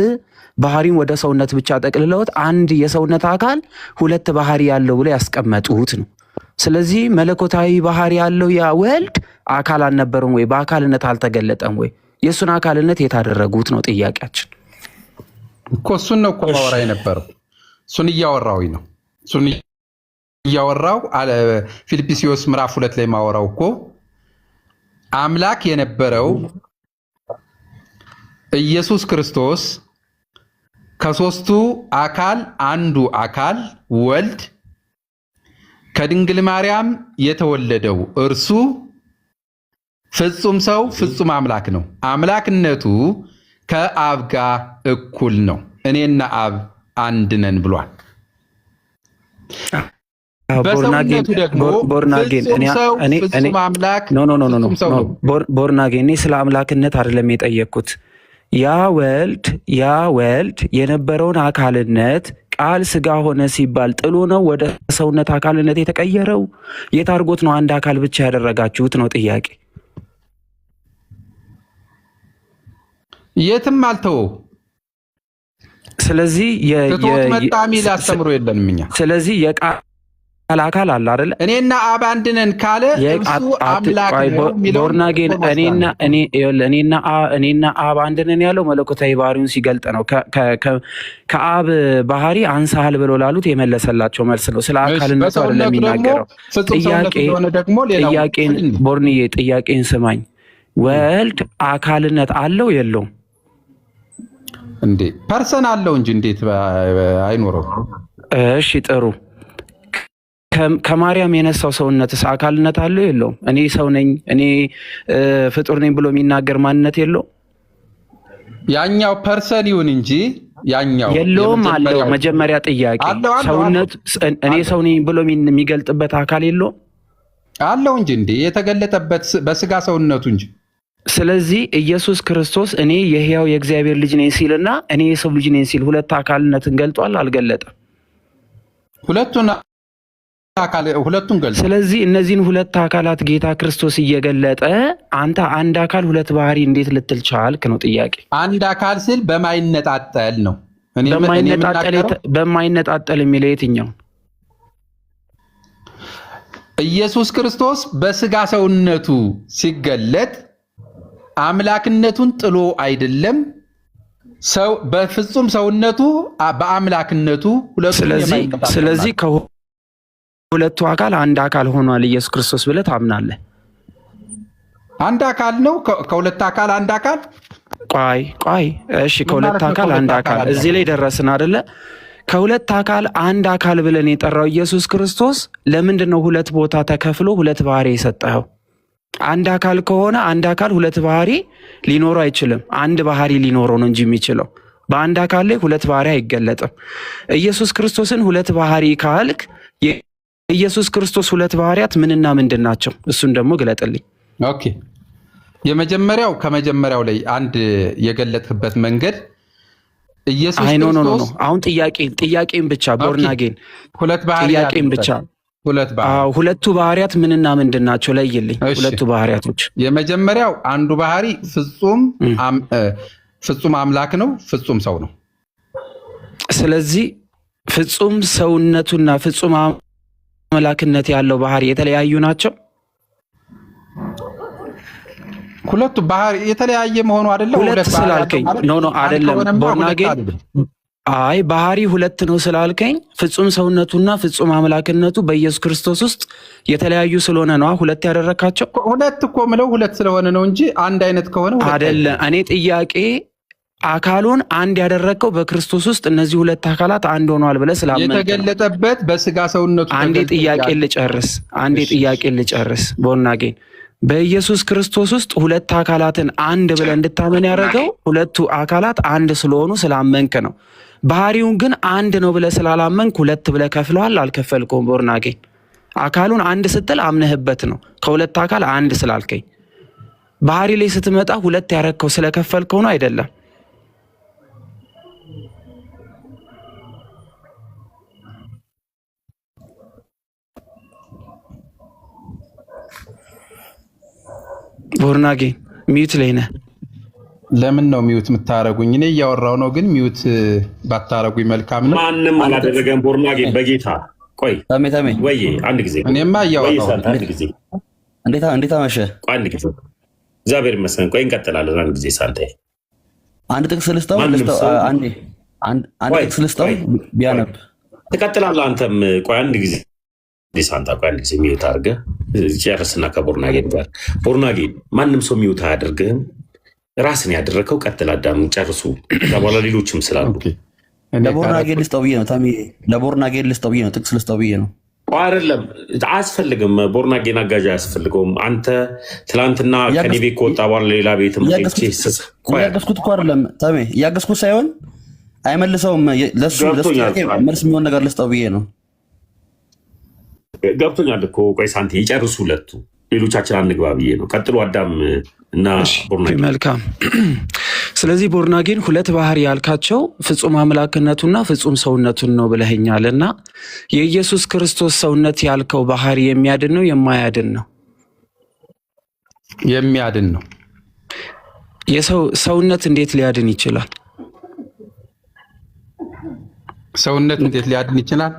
ባህሪን ወደ ሰውነት ብቻ ጠቅልለውት አንድ የሰውነት አካል ሁለት ባህሪ ያለው ብለው ያስቀመጡት ነው። ስለዚህ መለኮታዊ ባህሪ ያለው ያ ወልድ አካል አልነበረም ወይ? በአካልነት አልተገለጠም ወይ? የእሱን አካልነት የታደረጉት ነው ጥያቄያችን እኮ። እሱን ነው እኮ ማወራ የነበረው። እሱን እያወራዊ ነው። እሱን እያወራው ፊልጵስዩስ ምዕራፍ 2 ላይ ማወራው እኮ አምላክ የነበረው ኢየሱስ ክርስቶስ ከሶስቱ አካል አንዱ አካል ወልድ ከድንግል ማርያም የተወለደው እርሱ ፍጹም ሰው ፍጹም አምላክ ነው። አምላክነቱ ከአብ ጋር እኩል ነው። እኔና አብ አንድ ነን ብሏል። በሰውነቱ ደግሞ ፍጹም ሰው ፍጹም አምላክ ነው። ቦርናጌን እኔ ስለ አምላክነት አይደለም የጠየቅኩት። ያ ወልድ የነበረውን አካልነት ቃል ስጋ ሆነ ሲባል ጥሎ ነው ወደ ሰውነት አካልነት የተቀየረው? የት አድርጎት ነው አንድ አካል ብቻ ያደረጋችሁት ነው ጥያቄ። የትም አልተወው። ስለዚህ መጣ ሚል አስተምሮ የለንም እኛ። ስለዚህ የቃል አካል አለ አይደለ? እኔና አብ አንድ ነን ካለ እሱ አምላክ ነው የሚለው ቦርናጌን እኔና አብ አንድ ነን ያለው መለኮታዊ ባህሪውን ሲገልጥ ነው። ከአብ ባህሪ አንሳሃል ብሎ ላሉት የመለሰላቸው መልስ ነው። ስለ አካልነቱ አይደለም የሚናገረው። ጥያቄን ቦርንዬ ጥያቄን ስማኝ። ወልድ አካልነት አለው የለውም እንዴ? ፐርሰን አለው እንጂ እንዴት አይኖረው? እሺ ጥሩ። ከማርያም የነሳው ሰውነትስ አካልነት አለው የለውም? እኔ ሰው ነኝ እኔ ፍጡር ነኝ ብሎ የሚናገር ማንነት የለውም? ያኛው ፐርሰን ይሁን እንጂ ያኛው የለውም አለው። መጀመሪያ ጥያቄ ሰውነት እኔ ሰው ነኝ ብሎ የሚገልጥበት አካል የለውም? አለው እንጂ እንዴ የተገለጠበት በስጋ ሰውነቱ እንጂ። ስለዚህ ኢየሱስ ክርስቶስ እኔ የሕያው የእግዚአብሔር ልጅ ነኝ ሲልና እኔ የሰው ልጅ ነኝ ሲል ሁለት አካልነትን ገልጧል አልገለጠም? ሁለቱን ገልጧል። ስለዚህ እነዚህን ሁለት አካላት ጌታ ክርስቶስ እየገለጠ አንተ አንድ አካል ሁለት ባህሪ እንዴት ልትል ቻልክ ነው ጥያቄ። አንድ አካል ስል በማይነጣጠል ነው። በማይነጣጠል የሚለው የትኛው? ኢየሱስ ክርስቶስ በስጋ ሰውነቱ ሲገለጥ አምላክነቱን ጥሎ አይደለም። ሰው በፍጹም ሰውነቱ በአምላክነቱ ስለዚህ ከሁለቱ አካል አንድ አካል ሆኗል ኢየሱስ ክርስቶስ ብለህ ታምናለህ? አንድ አካል ነው። ከሁለት አካል አንድ አካል። ቆይ እሺ፣ ከሁለት አካል አንድ አካል እዚህ ላይ ደረስን አይደለ? ከሁለት አካል አንድ አካል ብለን የጠራው ኢየሱስ ክርስቶስ ለምንድን ነው ሁለት ቦታ ተከፍሎ ሁለት ባህሪ የሰጠኸው? አንድ አካል ከሆነ አንድ አካል ሁለት ባህሪ ሊኖረው አይችልም። አንድ ባህሪ ሊኖረው ነው እንጂ የሚችለው በአንድ አካል ላይ ሁለት ባህሪ አይገለጥም። ኢየሱስ ክርስቶስን ሁለት ባህሪ ካልክ የኢየሱስ ክርስቶስ ሁለት ባህሪያት ምንና ምንድን ናቸው? እሱን ደግሞ ግለጥልኝ። ኦኬ፣ የመጀመሪያው ከመጀመሪያው ላይ አንድ የገለጥክበት መንገድ ኢየሱስ ክርስቶስ አሁን ጥያቄን ብቻ ቦርናጌን ጥያቄን ብቻ ሁለቱ ባህሪያት ምንና ምንድን ናቸው? ለይልኝ ሁለቱ ባህሪያቶች። የመጀመሪያው አንዱ ባህሪ ፍጹም አምላክ ነው፣ ፍጹም ሰው ነው። ስለዚህ ፍጹም ሰውነቱና ፍጹም አምላክነት ያለው ባህሪ የተለያዩ ናቸው? ሁለቱ ባህሪ የተለያየ መሆኑ አይደለም። ሁለት ስላልከኝ ኖ አይደለም። ቦርናጌን አይ ባህሪ ሁለት ነው ስላልከኝ ፍጹም ሰውነቱና ፍጹም አምላክነቱ በኢየሱስ ክርስቶስ ውስጥ የተለያዩ ስለሆነ ነው ሁለት ያደረካቸው። ሁለት እኮ ምለው ሁለት ስለሆነ ነው እንጂ አንድ አይነት ከሆነ አይደለም። እኔ ጥያቄ አካሉን አንድ ያደረከው በክርስቶስ ውስጥ እነዚህ ሁለት አካላት አንድ ሆኗል ብለህ ስላመንክ የተገለጠበት በስጋ ሰውነቱ። አንዴ ጥያቄ ልጨርስ ቦርናጌን በኢየሱስ ክርስቶስ ውስጥ ሁለት አካላትን አንድ ብለህ እንድታመን ያደረገው ሁለቱ አካላት አንድ ስለሆኑ ስላመንክ ነው። ባህሪውን ግን አንድ ነው ብለህ ስላላመንክ ሁለት ብለህ ከፍለዋል። አልከፈልከውም። ቦርናጌን አካሉን አንድ ስትል አምነህበት ነው ከሁለት አካል አንድ ስላልከኝ። ባህሪ ላይ ስትመጣ ሁለት ያረከው ስለከፈልከው ነው አይደለም። ቦርናጌን ሚዩት ላይ ነህ። ለምን ነው ሚዩት የምታረጉኝ? እኔ እያወራው ነው፣ ግን ሚዩት ባታረጉኝ መልካም ነው። ማንም አላደረገም። ቦርናጌን በጌታ ቆይ ታሜ ወይ አንድ ጊዜ እኔማ እያወራው አንድ ጊዜ እንዴት አመሸ? ቆይ አንድ ጊዜ እግዚአብሔር ይመስገን። ቆይ እንቀጥላለን። አንድ ጊዜ ሳንተ አንድ ጥቅስ ልስጠው አንድ ጥቅስ ልስጠው ቢያነብ ትቀጥላለህ አንተም። ቆይ አንድ ጊዜ ሳንታ ቆይ አንድ ጊዜ ሚዩት አድርገህ ጨርስና ከቦርናጌን ጋር ቦርናጌን ማንም ሰው ሚዩት አያደርግህም። ራስን ያደረከው ቀጥል። አዳም ጨርሱ። በኋላ ሌሎችም ስላሉ ለቦርናጌን ልስጠው ብዬ ነው ታሚ። ለቦርናጌን ልስጠው ብዬ ነው ጥቅስ ልስጠው ብዬ ነው። አይደለም አያስፈልግም። ቦርናጌን አጋዥ አያስፈልገውም። አንተ ትላንትና ከኔ ቤት ከወጣ በኋላ ሌላ ቤት እያገዝኩት እኮ አይደለም ታሚ፣ እያገዝኩት ሳይሆን አይመልሰውም። ለሱ መልስ የሚሆን ነገር ልስጠው ብዬ ነው። ገብቶኛል እኮ። ቆይ ሳንቲ ይጨርሱ ሁለቱ፣ ሌሎቻችን አንግባ ብዬ ነው። ቀጥሎ አዳም እና ቦርናጌን። መልካም። ስለዚህ ቦርናጌን ሁለት ባህሪ ያልካቸው ፍጹም አምላክነቱና ፍጹም ሰውነቱን ነው ብለኸኛል። እና የኢየሱስ ክርስቶስ ሰውነት ያልከው ባህሪ የሚያድን ነው የማያድን ነው? የሚያድን ነው። ሰውነት እንዴት ሊያድን ይችላል? ሰውነት እንዴት ሊያድን ይችላል?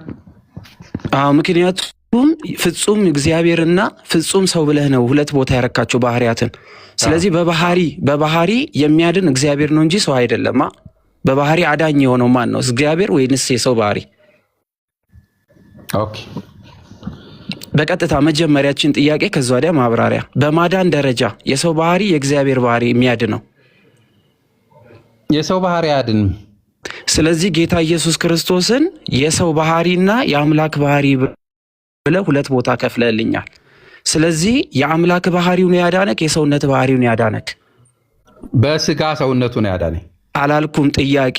ምክንያቱም ፍጹም እግዚአብሔርና ፍጹም ሰው ብለህ ነው ሁለት ቦታ ያረካቸው ባህሪያትን። ስለዚህ በባህሪ የሚያድን እግዚአብሔር ነው እንጂ ሰው አይደለም። በባህሪ አዳኝ የሆነው ማን ነው? እግዚአብሔር ወይንስ የሰው ባህሪ? ኦኬ፣ በቀጥታ መጀመሪያችን ጥያቄ ከዛ ወዲያ ማብራሪያ። በማዳን ደረጃ የሰው ባህሪ የእግዚአብሔር ባህሪ የሚያድነው? የሰው ባህሪ አያድንም። ስለዚህ ጌታ ኢየሱስ ክርስቶስን የሰው ባህሪና የአምላክ ባህሪ ብለህ ሁለት ቦታ ከፍለልኛል። ስለዚህ የአምላክ ባህሪውን ያዳነክ የሰውነት ባህሪውን ያዳነክ? በስጋ ሰውነቱን ያዳነ አላልኩም። ጥያቄ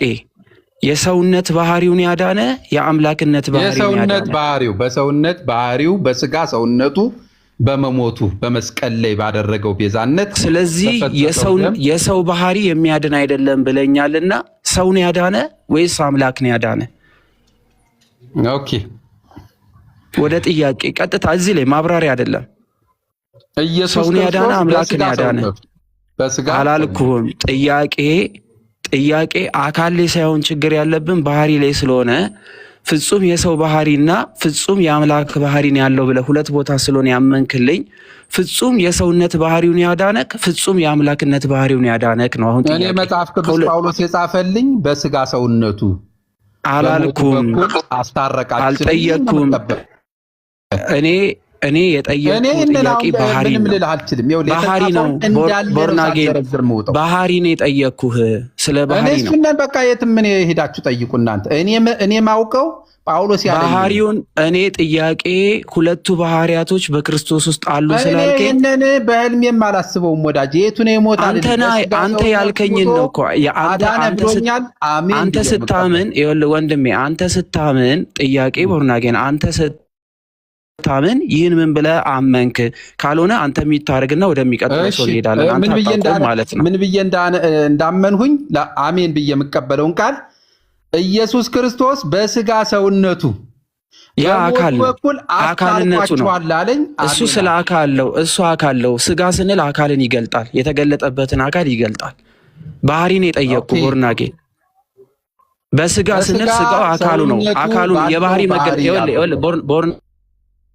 የሰውነት ባህሪውን ያዳነ የአምላክነት ባህሪውን ያዳነ? በሰውነት ባህሪው በስጋ ሰውነቱ በመሞቱ በመስቀል ላይ ባደረገው ቤዛነት። ስለዚህ የሰው ባህሪ የሚያድን አይደለም ብለኛልና ሰውን ያዳነ ወይስ አምላክን ያዳነ? ኦኬ፣ ወደ ጥያቄ ቀጥታ እዚህ ላይ ማብራሪያ አይደለም። ሰውን ያዳነ አምላክን ያዳነ አላልኩም። ጥያቄ አካል ላይ ሳይሆን ችግር ያለብን ባህሪ ላይ ስለሆነ ፍጹም የሰው ባህሪና ፍጹም የአምላክ ባህሪን ያለው ብለህ ሁለት ቦታ ስለሆነ ያመንክልኝ ፍጹም የሰውነት ባህሪውን ያዳነክ ፍጹም የአምላክነት ባህሪውን ያዳነክ ነው። አሁን እኔ መጽሐፍ ቅዱስ ጳውሎስ የጻፈልኝ በስጋ ሰውነቱ አላልኩም፣ አልጠየቅኩም። እኔ የጠየቅኩት ጥያቄ ባህሪ ነው። ቦርናጌን ባህሪ ነው የጠየቅኩህ፣ ስለ ባህሪ ነው። እሱን በቃ የትም ምን ሄዳችሁ ጠይቁ እናንተ። እኔ ማውቀው ጳውሎስ ያለኝ ባህሪውን። እኔ ጥያቄ ሁለቱ ባህሪያቶች በክርስቶስ ውስጥ አሉ ስላልከኝ እኔ በህልሜም አላስበውም ወዳጅ። የቱ ነው ይሞታል? አንተ ያልከኝን ነው እኮ አንተ ስታምን፣ ይኸውልህ ወንድሜ፣ አንተ ስታምን ጥያቄ ቦርናጌን አንተ ታምን ይህን ምን ብለህ አመንክ? ካልሆነ አንተ የሚታረግና ወደሚቀጥለው ሰው እንሄዳለን። አንተ አጣቆም ማለት ነው። ምን ብዬ እንዳመንሁኝ አሜን ብዬ የምቀበለውን ቃል ኢየሱስ ክርስቶስ በስጋ ሰውነቱ ያ አካልነቱ ነው አለኝ። እሱ ስለ አካል ነው። ስጋ ስንል አካልን ይገልጣል፣ የተገለጠበትን አካል ይገልጣል። ባህሪን የጠየቅኩ ቦርናጌን በስጋ ስንል ስጋው አካሉ ነው። የባህሪ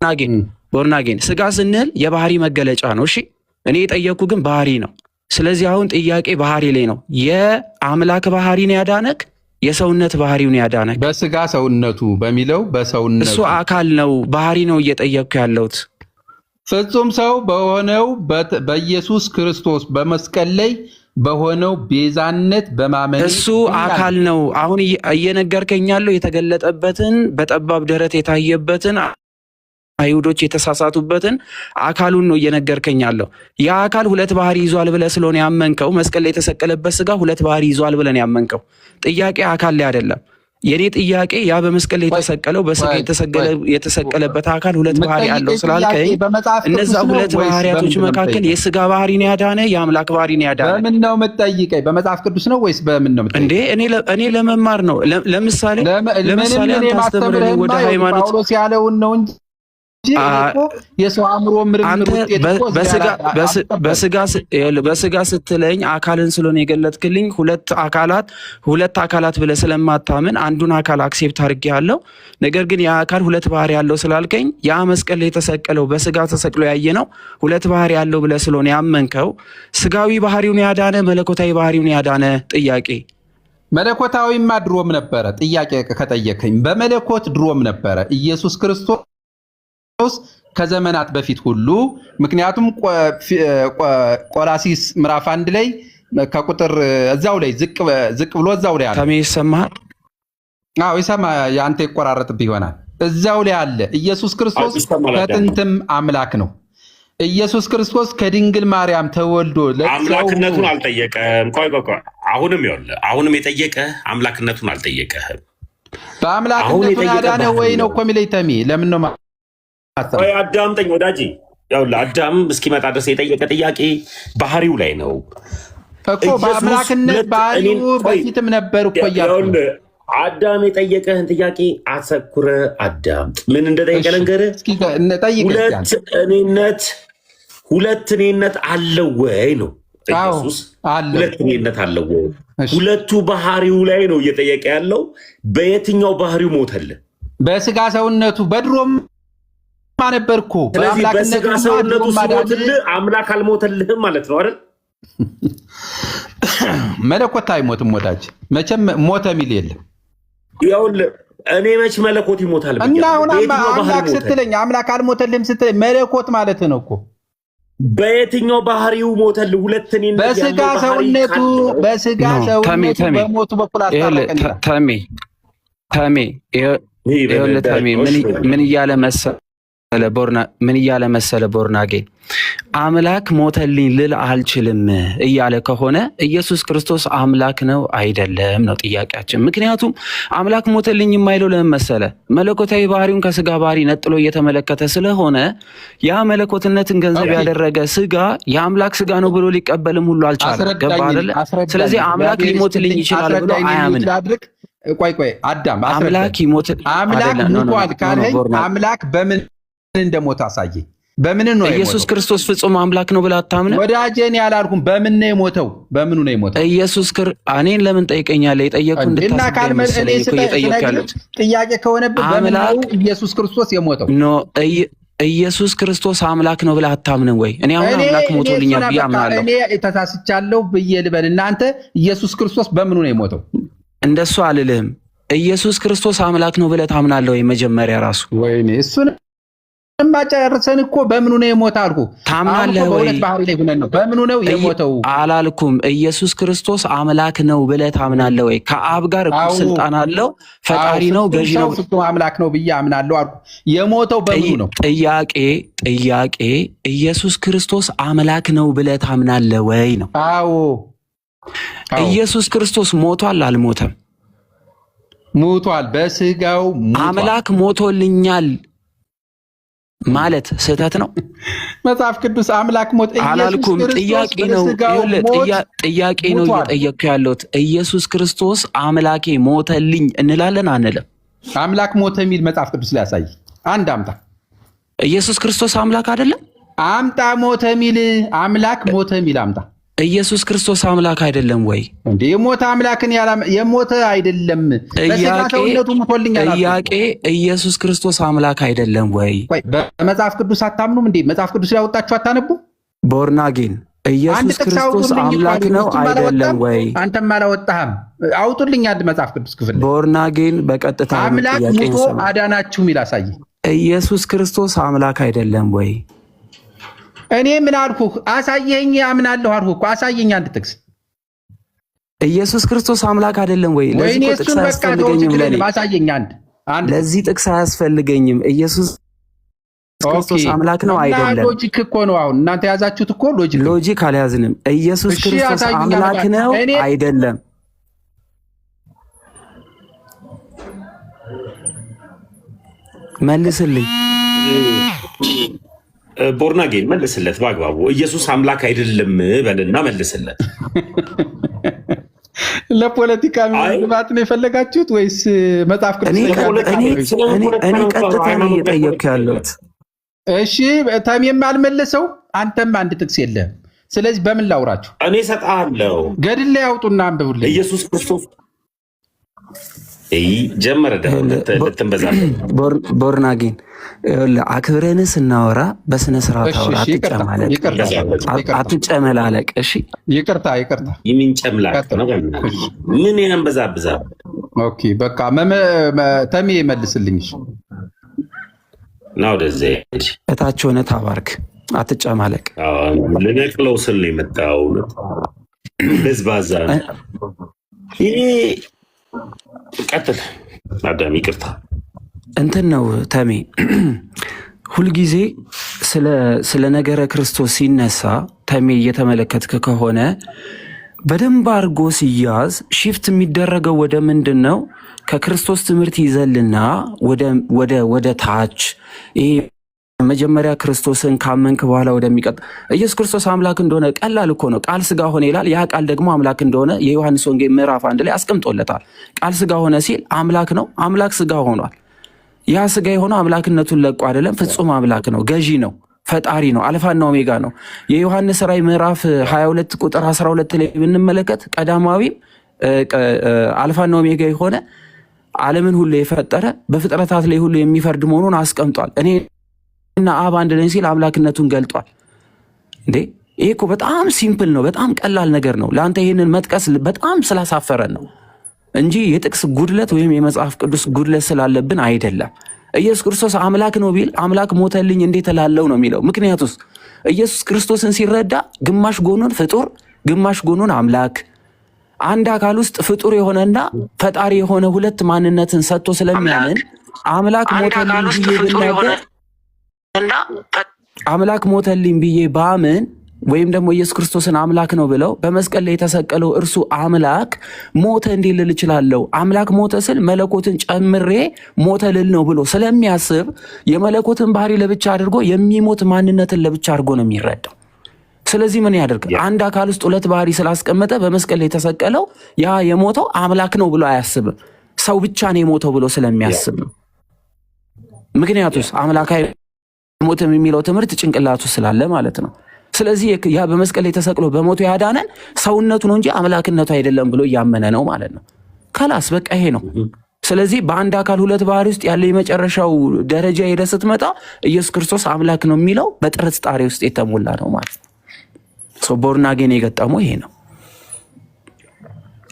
ቦርናጌን ስጋ ስንል የባህሪ መገለጫ ነው። እሺ እኔ የጠየቅኩ ግን ባህሪ ነው። ስለዚህ አሁን ጥያቄ ባህሪ ላይ ነው። የአምላክ ባህሪን ያዳነክ የሰውነት ባህሪውን ያዳነክ በስጋ ሰውነቱ በሚለው በሰውነቱ እሱ አካል ነው ባህሪ ነው እየጠየቅኩ ያለሁት። ፍጹም ሰው በሆነው በኢየሱስ ክርስቶስ በመስቀል ላይ በሆነው ቤዛነት በማመን እሱ አካል ነው። አሁን እየነገርከኝ ያለው የተገለጠበትን በጠባብ ደረት የታየበትን አይሁዶች የተሳሳቱበትን አካሉን ነው እየነገርከኝ ያለው። ያ አካል ሁለት ባህሪ ይዟል ብለህ ስለሆነ ያመንከው መስቀል ላይ የተሰቀለበት ስጋ ሁለት ባህሪ ይዟል ብለን ያመንከው ጥያቄ አካል ላይ አይደለም። የኔ ጥያቄ ያ በመስቀል ላይ የተሰቀለው በስጋ የተሰቀለበት አካል ሁለት ባህሪ አለው ስላልከኝ እነዛ ሁለት ባህሪያቶች መካከል የስጋ ባህሪን ያዳነ የአምላክ ባህሪን ያዳነ በምን ነው የምትጠይቀኝ? በመጽሐፍ ቅዱስ ነው ወይስ በምን ነው የምትጠይቀኝ? እንዴ እኔ ለመማር ነው። ለምሳሌ አንተ አስተምረኝ ወደ ሃይማኖት ጳውሎስ ያለውን ነው እንጂ የሰው አእምሮ ምርምር በስጋ ስትለኝ አካልን ስለሆነ የገለጥክልኝ ሁለት አካላት ብለህ ስለማታምን አንዱን አካል አክሴፕት አድርጌያለሁ። ነገር ግን ያ አካል ሁለት ባህሪ ያለው ስላልከኝ ያ መስቀል ላይ የተሰቀለው በስጋ ተሰቅሎ ያየነው ሁለት ባህሪ ያለው ብለህ ስለሆነ ያመንከው ስጋዊ ባህሪውን ያዳነ መለኮታዊ ባህሪውን ያዳነ ጥያቄ መለኮታዊማ ድሮም ነበረ። ጥያቄ ከጠየቀኝ በመለኮት ድሮም ነበረ ኢየሱስ ክርስቶስ ከዘመናት በፊት ሁሉ። ምክንያቱም ቆላሲስ ምዕራፍ 1 ላይ ከቁጥር እዛው ላይ ዝቅ ብሎ እዛው ላይ አለ። ተሜ ይሰማል? አዎ ይሰማ። ያንተ ይቆራረጥብህ ይሆናል። እዛው ላይ አለ ኢየሱስ ክርስቶስ ከጥንትም አምላክ ነው። ኢየሱስ ክርስቶስ ከድንግል ማርያም ተወልዶ አምላክነቱን አልጠየቀም። ቆይ አሁንም የጠየቀ አምላክነቱን አልጠየቀህም። በአምላክነቱ ያዳነ ወይ ነው እኮ የሚለኝ ተሜ። ለምን ነው አዳምጠኝ ወዳጄ። አዳም እስኪመጣ ድረስ የጠየቀ ጥያቄ ባህሪው ላይ ነው እኮ። በአምላክነት ባህሪው በፊትም ነበር እኮ እያልኩ አዳም የጠየቀህን ጥያቄ አተኩረ አዳምጥ። ምን እንደጠየቀ ልንገርህ። ሁለት እኔነት አለው ወይ ነው ኢየሱስ። ሁለት እኔነት አለው ወይ? ሁለቱ ባህሪው ላይ ነው እየጠየቀ ያለው። በየትኛው ባህሪው ሞተልህ? በስጋ ሰውነቱ በድሮም ነበርኩ። ስለዚህ በስጋ ሰውነቱ ሲሞትልህ አምላክ አልሞተልህም ማለት ነው አይደል? መለኮት አይሞትም ወዳጅ። መቼም ሞተ የሚል የለም። ይኸውልህ እኔ መች መለኮት ይሞታል እና አሁን አምላክ ስትለኝ አምላክ አልሞተልህም ስትለኝ መለኮት ማለት ነው እኮ። በየትኛው ባህሪው ሞተልህ? ሁለት እኔ በስጋ ሰውነቱ በሞቱ በኩል አስታረቀኝ። ተሜ ምን እያለ መሰለ ቦርናጌ አምላክ ሞተልኝ ልል አልችልም እያለ ከሆነ ኢየሱስ ክርስቶስ አምላክ ነው አይደለም ነው ጥያቄያችን። ምክንያቱም አምላክ ሞተልኝ የማይለው ለምን መሰለ? መለኮታዊ ባህሪውን ከስጋ ባህሪ ነጥሎ እየተመለከተ ስለሆነ ያ መለኮትነትን ገንዘብ ያደረገ ስጋ የአምላክ ስጋ ነው ብሎ ሊቀበልም ሁሉ አልቻለም። ገባ አይደለ? ስለዚህ አምላክ ሊሞትልኝ ይችላል ብሎ አያምን። ቆይ አዳም አምላክ ሞቷል ካለኝ አምላክ በምን እንደሞተ አሳየኝ። በምን ነው ኢየሱስ ክርስቶስ ፍጹም አምላክ ነው ብለህ አታምነህ? ወዳጄን ያላልኩም። በምን ነው የሞተው? በምኑ ነው የሞተው? ኢየሱስ እኔን ለምን ጠይቀኛለህ? የጠየቅኩህ ጥያቄ ከሆነብህ በምን ነው ኢየሱስ ክርስቶስ የሞተው? ኢየሱስ ክርስቶስ አምላክ ነው ብለህ አታምንም ወይ? እኔ አሁን አምላክ ሞቶልኛል ብዬ አምናለሁ። እኔ ተሳስቻለሁ ብዬ ልበል። እናንተ ኢየሱስ ክርስቶስ በምኑ ነው የሞተው? እንደሱ አልልህም። ኢየሱስ ክርስቶስ አምላክ ነው ብለህ ታምናለህ ወይ? መጀመሪያ ራሱ ወይኔ እሱን ማጨረሰን እኮ በምኑ ነው የሞተው አልኩ። ታምናለህ ወይ? በሁለት ባህሪ ላይ ሆነን ነው። በምኑ ነው የሞተው አላልኩም። ኢየሱስ ክርስቶስ አምላክ ነው ብለህ ታምናለህ ወይ? ከአብ ጋር እኩል ስልጣን አለው፣ ፈጣሪ ነው፣ ገዢ ነው፣ ፍጹም አምላክ ነው ብዬ አምናለሁ አልኩ። የሞተው በምኑ ነው? ጥያቄ ኢየሱስ ክርስቶስ አምላክ ነው ብለህ ታምናለህ ወይ ነው። አዎ ኢየሱስ ክርስቶስ ሞቷል አልሞተም? ሞቷል። በስጋው ሞቷል። አምላክ ሞቶልኛል ማለት ስህተት ነው? መጽሐፍ ቅዱስ አምላክ ሞት አላልኩም። ጥያቄ ነው እየጠየቅኩ ያለሁት። ኢየሱስ ክርስቶስ አምላኬ ሞተልኝ እንላለን አንልም? አምላክ ሞተ የሚል መጽሐፍ ቅዱስ ላይ ያሳይ። አንድ አምጣ። ኢየሱስ ክርስቶስ አምላክ አይደለም? አምጣ። ሞተ የሚል አምላክ ሞተ የሚል አምጣ። ኢየሱስ ክርስቶስ አምላክ አይደለም ወይ? እንዴ የሞተ አምላክን የሞተ አይደለም። በስጋ ሰውነቱ ሞቶልኛል። ጥያቄ ኢየሱስ ክርስቶስ አምላክ አይደለም ወይ? በመጽሐፍ ቅዱስ አታምኑም እንዴ? መጽሐፍ ቅዱስ ያወጣችሁ አታነቡ? ቦርናጌን ኢየሱስ ክርስቶስ አምላክ ነው አይደለም ወይ? አንተም አላወጣህም። አውጡልኝ አንድ መጽሐፍ ቅዱስ ክፍል። ቦርናጌን በቀጥታ አምላክ ሞቶ አዳናችሁ ሚል አሳይ። ኢየሱስ ክርስቶስ አምላክ አይደለም ወይ? እኔ ምን አልኩህ? አሳየኝ። አምናለሁ አልኩህ እኮ። አሳየኝ አንድ ጥቅስ። ኢየሱስ ክርስቶስ አምላክ አይደለም ወይ? ለዚህ ጥቅስ አያስፈልገኝም። አሳየኝ አንድ። ለዚህ ጥቅስ አያስፈልገኝም። ኢየሱስ ክርስቶስ አምላክ ነው አይደለም? ሎጂክ እኮ ነው። አሁን እናንተ ያዛችሁት እኮ ሎጂክ አልያዝንም። ኢየሱስ ክርስቶስ አምላክ ነው አይደለም? መልስልኝ። ቦርናጌን መልስለት በአግባቡ። ኢየሱስ አምላክ አይደለም በልና መልስለት። ለፖለቲካ ልባት ነው የፈለጋችሁት ወይስ መጽሐፍ ቅዱስ? እኔ ቀጥታ ነው እየጠየቅኩ ያለሁት። እሺ ተሜም አልመለሰው፣ አንተም አንድ ጥቅስ የለህም። ስለዚህ በምን ላውራችሁ? እኔ እሰጥሃለሁ። ገድል ላይ ያውጡና አንብቡልኝ። ኢየሱስ ክርስቶስ ጀመረ ልትንበዛ ቦርናጌን አክብረን ስናወራ በስነ ስርዓት አውራ። አትጨመላለቅ። እሺ ይቅርታ። የሚንጨምላቅ ነው። ምን ያንበዛብዛ? ኦኬ በቃ ተሜ መልስልኝ። ና ወደዚያ እታች ሆነ ታባርክ። አትጨማለቅ። ልነቅለው ስል ነው የመጣው። በዝባዛ ይሄ ቀጥል። አዳም ይቅርታ። እንትን ነው ተሜ፣ ሁልጊዜ ስለ ነገረ ክርስቶስ ሲነሳ ተሜ እየተመለከትክ ከሆነ በደንብ አድርጎ ሲያዝ ሺፍት የሚደረገው ወደ ምንድን ነው? ከክርስቶስ ትምህርት ይዘልና ወደ ታች ይሄ መጀመሪያ ክርስቶስን ካመንክ በኋላ ወደሚቀጥ ኢየሱስ ክርስቶስ አምላክ እንደሆነ ቀላል እኮ ነው። ቃል ስጋ ሆነ ይላል። ያ ቃል ደግሞ አምላክ እንደሆነ የዮሐንስ ወንጌል ምዕራፍ 1 ላይ አስቀምጦለታል። ቃል ስጋ ሆነ ሲል አምላክ ነው። አምላክ ስጋ ሆኗል። ያ ስጋ የሆነው አምላክነቱን ለቆ አይደለም። ፍጹም አምላክ ነው። ገዢ ነው። ፈጣሪ ነው። አልፋና ኦሜጋ ነው። የዮሐንስ ራዕይ ምዕራፍ 22 ቁጥር 12 ላይ ብንመለከት ቀዳማዊ አልፋና ኦሜጋ የሆነ ዓለምን ሁሉ የፈጠረ በፍጥረታት ላይ ሁሉ የሚፈርድ መሆኑን አስቀምጧል። እኔና አብ አንድ ነን ሲል አምላክነቱን ገልጧል። እንዴ ይሄ እኮ በጣም ሲምፕል ነው። በጣም ቀላል ነገር ነው። ለአንተ ይህንን መጥቀስ በጣም ስላሳፈረን ነው እንጂ የጥቅስ ጉድለት ወይም የመጽሐፍ ቅዱስ ጉድለት ስላለብን አይደለም። ኢየሱስ ክርስቶስ አምላክ ነው ቢል አምላክ ሞተልኝ እንዴት እላለሁ ነው የሚለው። ምክንያቱስ ኢየሱስ ክርስቶስን ሲረዳ ግማሽ ጎኑን ፍጡር ግማሽ ጎኑን አምላክ፣ አንድ አካል ውስጥ ፍጡር የሆነና ፈጣሪ የሆነ ሁለት ማንነትን ሰጥቶ ስለሚያምን አምላክ ሞተልኝ ብዬ ብናገር አምላክ ሞተልኝ ብዬ ባምን ወይም ደግሞ ኢየሱስ ክርስቶስን አምላክ ነው ብለው በመስቀል ላይ የተሰቀለው እርሱ አምላክ ሞተ እንዴት ልል እችላለሁ? አምላክ ሞተ ስል መለኮትን ጨምሬ ሞተ ልል ነው ብሎ ስለሚያስብ የመለኮትን ባህሪ ለብቻ አድርጎ የሚሞት ማንነትን ለብቻ አድርጎ ነው የሚረዳው። ስለዚህ ምን ያደርግ? አንድ አካል ውስጥ ሁለት ባህሪ ስላስቀመጠ በመስቀል ላይ የተሰቀለው ያ የሞተው አምላክ ነው ብሎ አያስብም። ሰው ብቻ ነው የሞተው ብሎ ስለሚያስብ ነው። ምክንያቱስ አምላክ አይሞትም የሚለው ትምህርት ጭንቅላቱ ስላለ ማለት ነው። ስለዚህ ያ በመስቀል ላይ ተሰቅሎ በሞቱ ያዳነን ሰውነቱ ነው እንጂ አምላክነቱ አይደለም ብሎ እያመነ ነው ማለት ነው። ከላስ በቃ ይሄ ነው። ስለዚህ በአንድ አካል ሁለት ባህሪ ውስጥ ያለ የመጨረሻው ደረጃ ሄደ ስትመጣ ኢየሱስ ክርስቶስ አምላክ ነው የሚለው በጥርጣሬ ውስጥ የተሞላ ነው ማለት ነው። ቦርናጌን የገጠመው ይሄ ነው።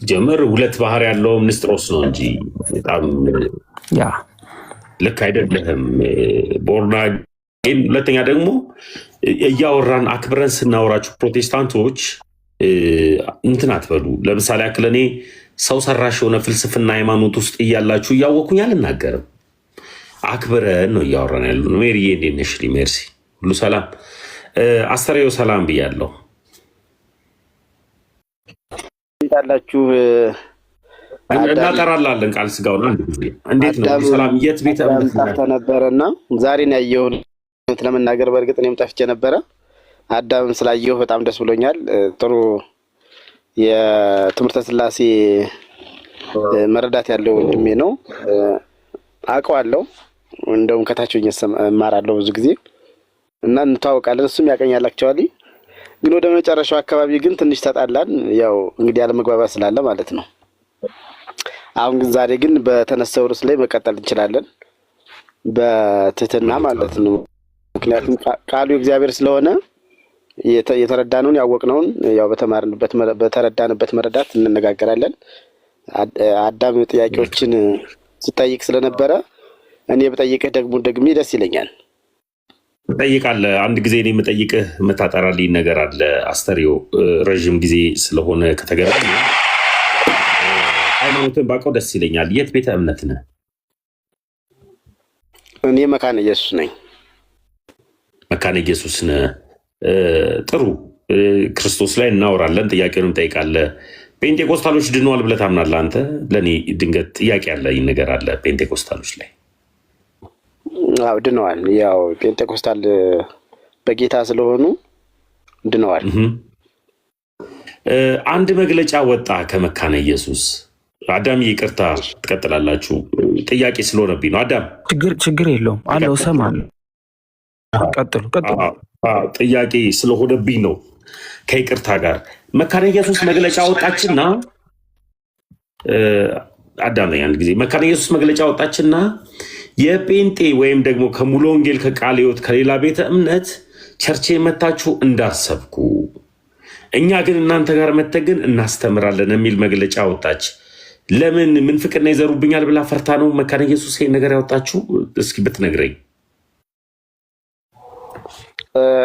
ጀምር ሁለት ባህሪ ያለው ንስጥሮስ ነው እንጂ በጣም ያ ልክ አይደለም ቦርናጌን። ሁለተኛ ደግሞ እያወራን አክብረን ስናወራችሁ ፕሮቴስታንቶች እንትን አትበሉ። ለምሳሌ ያክል እኔ ሰው ሰራሽ የሆነ ፍልስፍና ሃይማኖት ውስጥ እያላችሁ እያወኩኝ አልናገርም። አክብረን ነው እያወራን ያሉ ነው። ሜሪዬ እንዴት ነሽ? ሜርሲ ሁሉ ሰላም። አስተሬዮ ሰላም ብያለሁ። ታላችሁ እናጠራላለን ቃል ስጋውና እንዴት ነው ሰላም? የት ቤተ እምነት ነበረና ዛሬ ነው ያየሁት ለመናገር። በእርግጥ እኔም ጠፍቼ ነበረ። አዳምም ስላየሁ በጣም ደስ ብሎኛል። ጥሩ የትምህርተ ሥላሴ መረዳት ያለው ወንድሜ ነው። አውቀዋለሁ። እንደውም ከታችኝ እማራለሁ ብዙ ጊዜ እና እንታወቃለን። እሱም ያቀኛል። አክቹዋሊ ግን ወደ መጨረሻው አካባቢ ግን ትንሽ ተጣላን። ያው እንግዲህ አለመግባባት ስላለ ማለት ነው። አሁን ግን ዛሬ ግን በተነሳው ርዕስ ላይ መቀጠል እንችላለን በትህትና ማለት ነው። ምክንያቱም ቃሉ እግዚአብሔር ስለሆነ የተረዳነውን ያወቅነውን ያው በተረዳንበት መረዳት እንነጋገራለን። አዳም ጥያቄዎችን ስጠይቅ ስለነበረ እኔ በጠይቅህ ደግሜ ደስ ይለኛል። ትጠይቃለህ። አንድ ጊዜ እኔ የምጠይቅህ የምታጠራልኝ ነገር አለ። አስተሪዮ ረዥም ጊዜ ስለሆነ ከተገናኘ ሃይማኖትን ባውቀው ደስ ይለኛል። የት ቤተ እምነት ነህ? እኔ መካነ ኢየሱስ ነኝ። መካነ ኢየሱስ ነህ? ጥሩ። ክርስቶስ ላይ እናወራለን። ጥያቄውንም ጠይቃለህ። ፔንቴኮስታሎች ድነዋል ብለህ ታምናለህ አንተ? ለእኔ ድንገት ጥያቄ ያለኝ ነገር አለ ፔንቴኮስታሎች ላይ። አዎ ድነዋል። ያው ፔንቴኮስታል በጌታ ስለሆኑ ድነዋል። አንድ መግለጫ ወጣ ከመካነ ኢየሱስ። አዳም ይቅርታ ትቀጥላላችሁ። ጥያቄ ስለሆነብኝ ነው። አዳም ችግር የለውም አለው። እሰማለሁ። ቀጥሉ። ጥያቄ ስለሆነብኝ ነው ከይቅርታ ጋር። መካነ ኢየሱስ መግለጫ ወጣችና አዳም አንድ ጊዜ መካነ ኢየሱስ መግለጫ ወጣችና የጴንጤ ወይም ደግሞ ከሙሉ ወንጌል ከቃለ ሕይወት ከሌላ ቤተ እምነት ቸርቼ መታችሁ እንዳሰብኩ እኛ ግን እናንተ ጋር መተግን እናስተምራለን የሚል መግለጫ ወጣች። ለምን ምንፍቅና ይዘሩብኛል ብላ ፈርታ ነው መካነ ኢየሱስ ይሄን ነገር ያወጣችሁ? እስኪ ብትነግረኝ።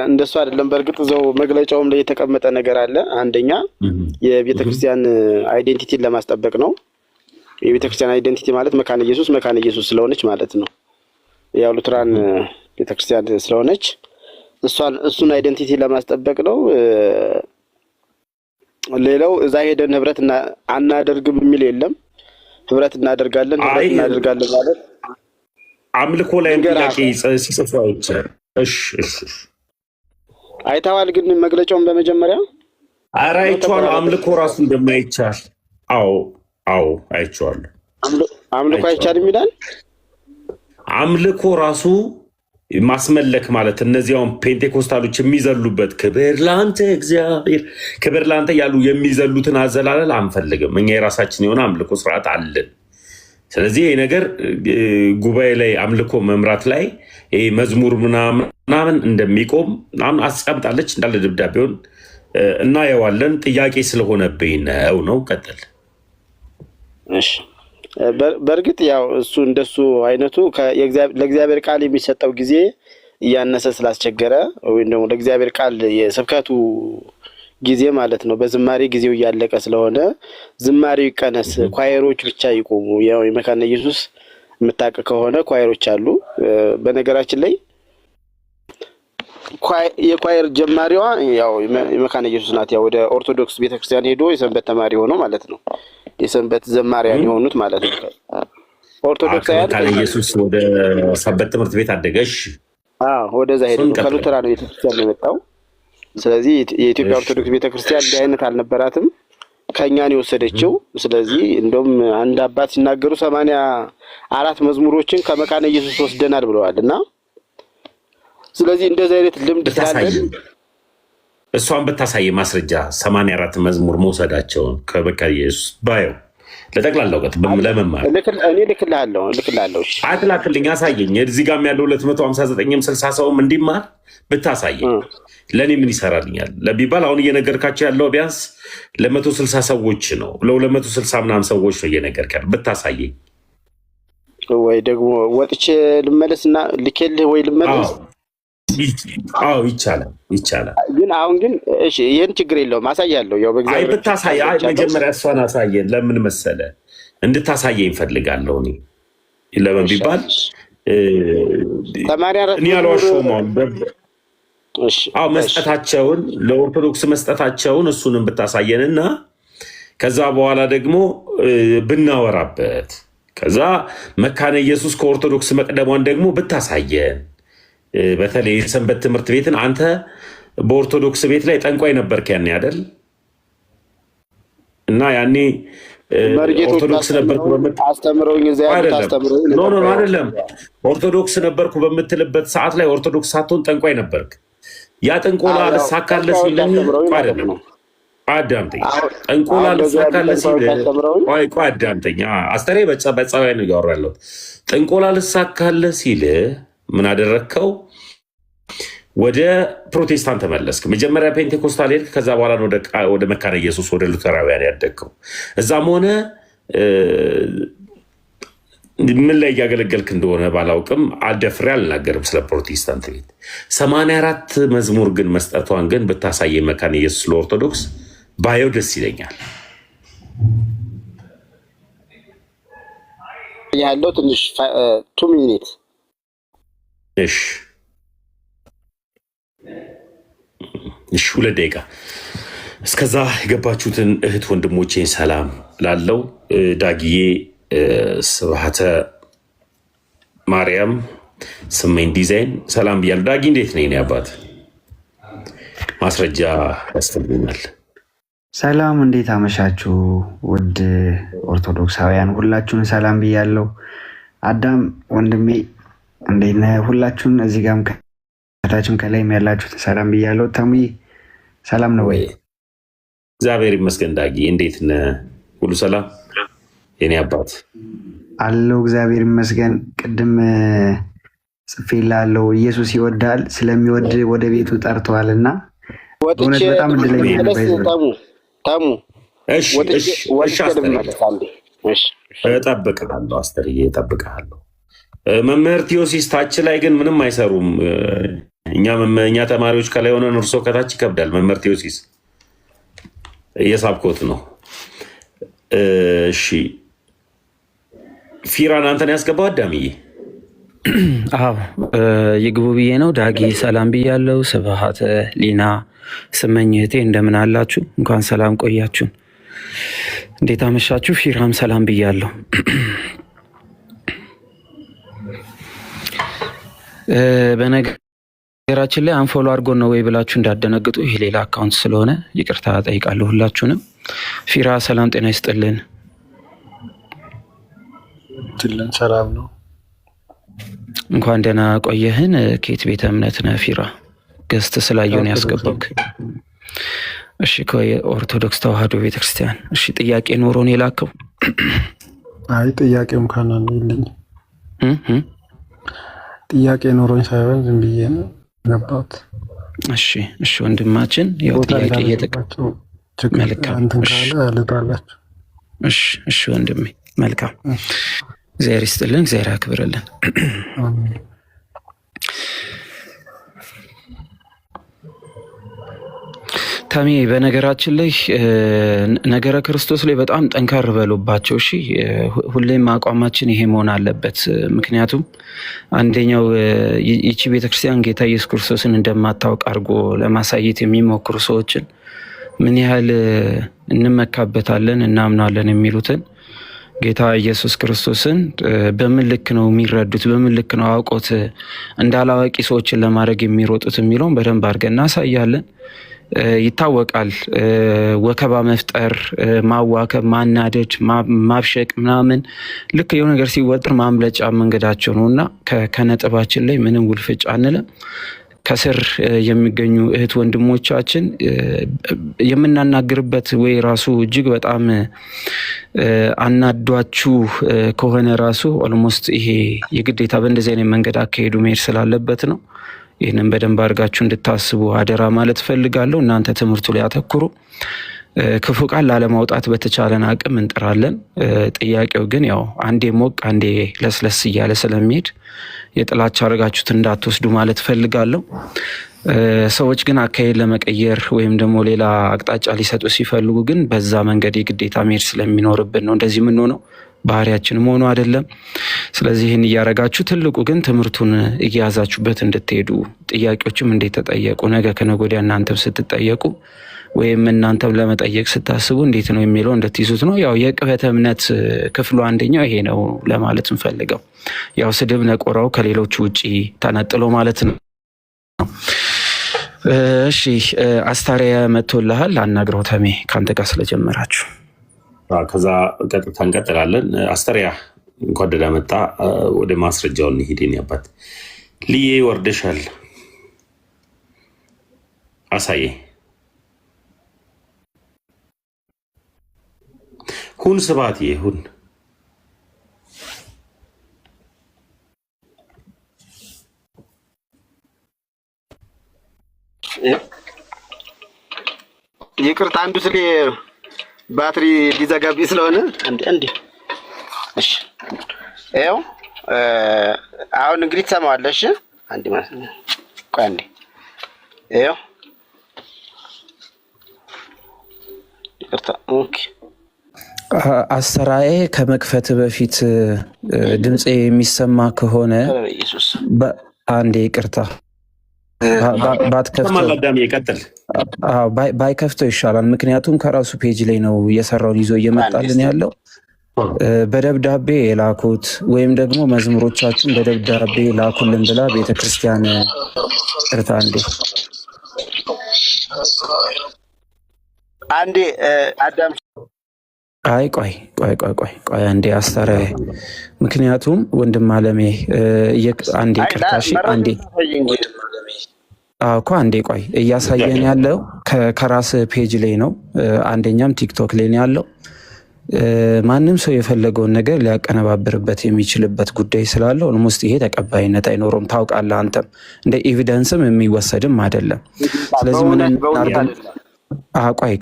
እንደሱ አይደለም። በእርግጥ እዛው መግለጫውም ላይ የተቀመጠ ነገር አለ። አንደኛ የቤተክርስቲያን አይዴንቲቲን ለማስጠበቅ ነው። የቤተክርስቲያን አይዴንቲቲ ማለት መካነ ኢየሱስ ስለሆነች ማለት ነው። ያው ሉትራን ቤተክርስቲያን ስለሆነች እሱን አይዴንቲቲ ለማስጠበቅ ነው። ሌላው እዛ ሄደን ህብረት አናደርግም የሚል የለም። ህብረት እናደርጋለን ማለት አምልኮ ላይ ጥያቄ ሲጽፉ አይቻል። እሺ አይተዋል። ግን መግለጫውን በመጀመሪያ ኧረ አይቼዋለሁ። አምልኮ ራሱ እንደማይቻል አዎ አይቼዋለሁ። አምልኮ አይቻልም ይላል። አምልኮ ራሱ ማስመለክ ማለት እነዚያውን ፔንቴኮስታሎች የሚዘሉበት ክብር ለአንተ እግዚአብሔር፣ ክብር ለአንተ ያሉ የሚዘሉትን አዘላለል አንፈልግም። እኛ የራሳችን የሆነ አምልኮ ስርዓት አለን። ስለዚህ ይህ ነገር ጉባኤ ላይ አምልኮ መምራት ላይ ይህ መዝሙር ምናምን እንደሚቆም ምናምን አስቀምጣለች እንዳለ ደብዳቤውን እናየዋለን። ጥያቄ ስለሆነብኝ ነው። ቀጥል። እሺ በእርግጥ ያው እሱ እንደሱ አይነቱ ለእግዚአብሔር ቃል የሚሰጠው ጊዜ እያነሰ ስላስቸገረ ወይም ደግሞ ለእግዚአብሔር ቃል የስብከቱ ጊዜ ማለት ነው በዝማሬ ጊዜው እያለቀ ስለሆነ ዝማሬው ይቀነስ፣ ኳየሮች ብቻ ይቆሙ። ያው የመካነ ኢየሱስ የምታውቅ ከሆነ ኳየሮች አሉ። በነገራችን ላይ የኳየር ጀማሪዋ ያው የመካነ ኢየሱስ ናት። ያው ወደ ኦርቶዶክስ ቤተክርስቲያን ሄዶ የሰንበት ተማሪ ሆኖ ማለት ነው የሰንበት ዘማሪያን የሆኑት ማለት ነው። ኦርቶዶክሳውያን መካነ ኢየሱስ ወደ ሰንበት ትምህርት ቤት አደገሽ። ወደዛ ሄዶ ከሉተራን ቤተክርስቲያን ነው የመጣው። ስለዚህ የኢትዮጵያ ኦርቶዶክስ ቤተክርስቲያን እንዲህ አይነት አልነበራትም፣ ከእኛን የወሰደችው። ስለዚህ እንደውም አንድ አባት ሲናገሩ 84 መዝሙሮችን ከመካነ ኢየሱስ ወስደናል ብለዋል። እና ስለዚህ እንደዚህ አይነት ልምድ ስላለን እሷን ብታሳየ ማስረጃ 84 መዝሙር መውሰዳቸውን ከመካነ ኢየሱስ ባየው ለጠቅላላ እውቀት ለመማር እኔ ልክልሃለሁ። አትላክልኝ፣ አሳየኝ። እዚህ ጋርም ያለው 259ም 60 ሰውም እንዲማር ብታሳየኝ ለእኔ ምን ይሰራልኛል ለቢባል አሁን እየነገርካቸው ያለው ቢያንስ ለ160 ሰዎች ነው፣ ለ260 ምናምን ሰዎች ነው እየነገርካቸው። ብታሳየኝ ወይ ደግሞ ወጥቼ ልመለስና ልኬልህ ወይ ልመለስ። ይቻላል። ግን አሁን ግን እሺ ይሄን ችግር የለውም አሳያለሁ። ያው በእግዚአብሔር ብታሳይ መጀመሪያ እሷን አሳየን። ለምን መሰለ እንድታሳየኝ እፈልጋለሁ። እኔ ለምን ቢባል እኔ አልዋሸሁም። መስጠታቸውን ለኦርቶዶክስ መስጠታቸውን እሱንም ብታሳየንና ከዛ በኋላ ደግሞ ብናወራበት፣ ከዛ መካነ ኢየሱስ ከኦርቶዶክስ መቅደሟን ደግሞ ብታሳየን። በተለይ የሰንበት ትምህርት ቤትን አንተ በኦርቶዶክስ ቤት ላይ ጠንቋይ ነበርክ ያኔ አይደል? እና ያኔ ኦርቶዶክስ ነበርኩ አይደለም፣ ኦርቶዶክስ ነበርኩ በምትልበት ሰዓት ላይ ኦርቶዶክስ ሳትሆን ጠንቋይ ነበርክ። ያ ጥንቆላ ልሳካለ ሲል አይደለም አዳምጠኝ። ጥንቆላ ልሳካለ ሲል ቆይ አዳምጠኝ። አስተሬ በጸባይ ነው እያወራ ያለሁት። ጥንቆላ ልሳካለ ሲል ምን አደረግከው? ወደ ፕሮቴስታንት ተመለስክ። መጀመሪያ ፔንቴኮስታል ሄድክ፣ ከዛ በኋላ ወደ መካነ ኢየሱስ ወደ ሉተራውያን ያደግከው። እዛም ሆነ ምን ላይ እያገለገልክ እንደሆነ ባላውቅም አልደፍሬ አልናገርም ስለ ፕሮቴስታንት ቤት። 84 መዝሙር ግን መስጠቷን ግን ብታሳየ መካነ ኢየሱስ ለኦርቶዶክስ ባየው ደስ ይለኛል። ያለው ትንሽ 2 ሚኒት እሺ 2 ደቂቃ። እስከዛ የገባችሁትን እህት ወንድሞቼን ሰላም ላለው ዳግዬ ስብሐተ ማርያም ስመኝ ዲዛይን ሰላም ብያለሁ። ዳጊ እንዴት ነኝ? አባት ማስረጃ ያስፈልጉናል። ሰላም እንዴት አመሻችሁ? ውድ ኦርቶዶክሳውያን ሁላችሁን ሰላም ብያለሁ። አዳም ወንድሜ እንዴት ነህ? ሁላችሁን እዚህ ጋርም ከታችም ከላይም ያላችሁት ሰላም ብያለሁ። ተሙዬ ሰላም ነው ወይ? እግዚአብሔር ይመስገን። ዳጊ እንዴት ነህ? ሁሉ ሰላም? የኔ አባት አለው እግዚአብሔር ይመስገን። ቅድም ጽፌልሃለሁ ኢየሱስ ይወዳል፣ ስለሚወድ ወደ ቤቱ ጠርተዋል እና በእውነት በጣም እድለኛ ነው። ታሙ እጠብቅሃለሁ፣ አስተርዬ እጠብቅሃለሁ። መምህር ቴዎሲስ ታች ላይ ግን ምንም አይሰሩም። እኛ ተማሪዎች ከላይ ሆነን እርሶ ከታች ይከብዳል። መምህር ቴዎሲስ እየሳብኮት ነው። እሺ ፊራን አንተን ያስገባው አዳምዬ? አዎ ይግቡ ብዬ ነው። ዳጊ ሰላም ብያለሁ። ስብሐት ሊና ስመኝ እህቴ እንደምን አላችሁ? እንኳን ሰላም ቆያችሁን። እንዴት አመሻችሁ? ፊራም ሰላም ብያለሁ። በነገራችን ላይ አንፎሎ አድርጎን ነው ወይ ብላችሁ እንዳደነግጡ፣ ይሄ ሌላ አካውንት ስለሆነ ይቅርታ ጠይቃለሁ ሁላችሁንም። ፊራ ሰላም ጤና ይስጥልን። ሰላም ነው። እንኳን ደህና ቆየህን። ከየት ቤተ እምነት ነህ ፊራ? ገስት ስላየውን ያስገባክ? እሺ ከኦርቶዶክስ ተዋህዶ ቤተክርስቲያን። እሺ ጥያቄ ኖሮን የላከው? አይ ጥያቄው እንኳን የለኝም። ጥያቄ ኖሮኝ ሳይሆን ዝም ብዬ ነው ገባሁት። እሺ ወንድማችን ያው ጥያቄ እየተቀበሉ መልካም። እሺ ወንድሜ መልካም። እግዚአብሔር ይስጥልን፣ እግዚአብሔር ያክብርልን። ታሜ በነገራችን ላይ ነገረ ክርስቶስ ላይ በጣም ጠንካር በሉባቸው። እሺ ሁሌም አቋማችን ይሄ መሆን አለበት። ምክንያቱም አንደኛው ይቺ ቤተክርስቲያን ጌታ ኢየሱስ ክርስቶስን እንደማታውቅ አድርጎ ለማሳየት የሚሞክሩ ሰዎችን ምን ያህል እንመካበታለን እናምናለን የሚሉትን ጌታ ኢየሱስ ክርስቶስን በምን ልክ ነው የሚረዱት፣ በምን ልክ ነው አውቆት እንዳላዋቂ ሰዎችን ለማድረግ የሚሮጡት የሚለውን በደንብ አድርገን እናሳያለን። ይታወቃል። ወከባ መፍጠር፣ ማዋከብ፣ ማናደድ፣ ማብሸቅ ምናምን ልክ የሆነ ነገር ሲወጥር ማምለጫ መንገዳቸው ነው እና ከነጥባችን ላይ ምንም ውልፍጭ አንልም። ከስር የሚገኙ እህት ወንድሞቻችን የምናናግርበት ወይ ራሱ እጅግ በጣም አናዷችሁ ከሆነ ራሱ ኦልሞስት ይሄ የግዴታ በእንደዚህ አይነት መንገድ አካሄዱ መሄድ ስላለበት ነው። ይህንን በደንብ አድርጋችሁ እንድታስቡ አደራ ማለት ፈልጋለሁ። እናንተ ትምህርቱ ላይ አተኩሩ። ክፉ ቃል ላለማውጣት በተቻለን አቅም እንጥራለን። ጥያቄው ግን ያው አንዴ ሞቅ አንዴ ለስለስ እያለ ስለሚሄድ የጥላቻ አድርጋችሁት እንዳትወስዱ ማለት ፈልጋለሁ። ሰዎች ግን አካሄድ ለመቀየር ወይም ደግሞ ሌላ አቅጣጫ ሊሰጡ ሲፈልጉ ግን በዛ መንገድ የግዴታ መሄድ ስለሚኖርብን ነው እንደዚህ የምንሆነው። ባህሪያችን መሆኑ አይደለም። ስለዚህ ይህን እያረጋችሁ ትልቁ ግን ትምህርቱን እየያዛችሁበት እንድትሄዱ፣ ጥያቄዎችም እንዴት ተጠየቁ፣ ነገ ከነገ ወዲያ እናንተም ስትጠየቁ ወይም እናንተም ለመጠየቅ ስታስቡ እንዴት ነው የሚለው እንድትይዙት ነው። ያው የቅበተ እምነት ክፍሉ አንደኛው ይሄ ነው ለማለት እንፈልገው። ያው ስድብ ነቆራው ከሌሎቹ ውጪ ተነጥሎ ማለት ነው። እሺ አስታሪያ መጥቶልሃል፣ አናግረው ተሜ ከአንተ ጋር ስለጀመራችሁ ከዛ ቀጥታ እንቀጥላለን። አስተሪያ እንኳን ደህና መጣ። ወደ ማስረጃውን ሄደን ያባት ልዬ ወርደሻል። አሳየ ሁን ስባት ይሁን ይቅርታ አንዱ ስለ ባትሪ ሊዘጋብኝ ስለሆነ እንዴ እሺ ይኸው አሁን እንግዲህ ትሰማዋለሽ አንዴ ማለት ነው ቆይ አንዴ ይኸው ይቅርታ ኦኬ አሰራዬ ከመክፈት በፊት ድምጼ የሚሰማ ከሆነ አንዴ ይቅርታ ባይከፍተው ይሻላል። ምክንያቱም ከራሱ ፔጅ ላይ ነው እየሰራውን ይዞ እየመጣልን ያለው። በደብዳቤ የላኩት ወይም ደግሞ መዝሙሮቻችን በደብዳቤ ላኩልን ብላ ቤተክርስቲያን ቅርታ አንዴ አዳም አይ ቆይ አንዴ አስተራዬ ምክንያቱም ወንድም አለሜ አንዴ ቅርታሽ አንዴ እኮ አንዴ ቆይ እያሳየን ያለው ከራስ ፔጅ ላይ ነው። አንደኛም ቲክቶክ ላይ ነው ያለው። ማንም ሰው የፈለገውን ነገር ሊያቀነባብርበት የሚችልበት ጉዳይ ስላለው ኦልሞስት ይሄ ተቀባይነት አይኖረውም። ታውቃለህ፣ አንተም እንደ ኤቪደንስም የሚወሰድም አይደለም። ስለዚህ ምን እናርጋለን? ቆይ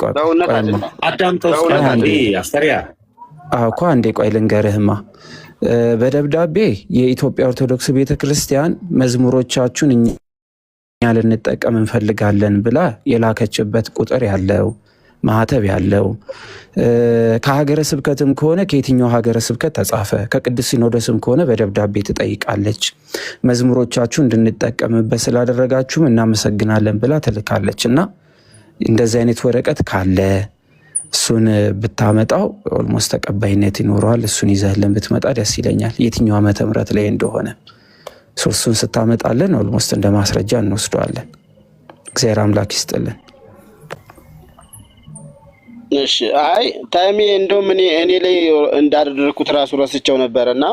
እኮ አንዴ ቆይ ልንገርህማ። በደብዳቤ የኢትዮጵያ ኦርቶዶክስ ቤተክርስቲያን መዝሙሮቻችሁን እኛ ልንጠቀም እንፈልጋለን ብላ የላከችበት ቁጥር ያለው ማህተብ ያለው ከሀገረ ስብከትም ከሆነ ከየትኛው ሀገረ ስብከት ተጻፈ፣ ከቅዱስ ሲኖዶስም ከሆነ በደብዳቤ ትጠይቃለች። መዝሙሮቻችሁ እንድንጠቀምበት ስላደረጋችሁም እናመሰግናለን ብላ ትልካለች። እና እንደዚህ አይነት ወረቀት ካለ እሱን ብታመጣው ኦልሞስት ተቀባይነት ይኖረዋል። እሱን ይዘህልን ብትመጣ ደስ ይለኛል። የትኛው ዓመተ ምህረት ላይ እንደሆነ እሱን ስታመጣለን ኦልሞስት እንደ ማስረጃ እንወስደዋለን። እግዚአብሔር አምላክ ይስጥልን። እሺ አይ ታይሜ እንደውም እኔ ላይ እንዳደረኩት ራሱ ረስቸው ነበርና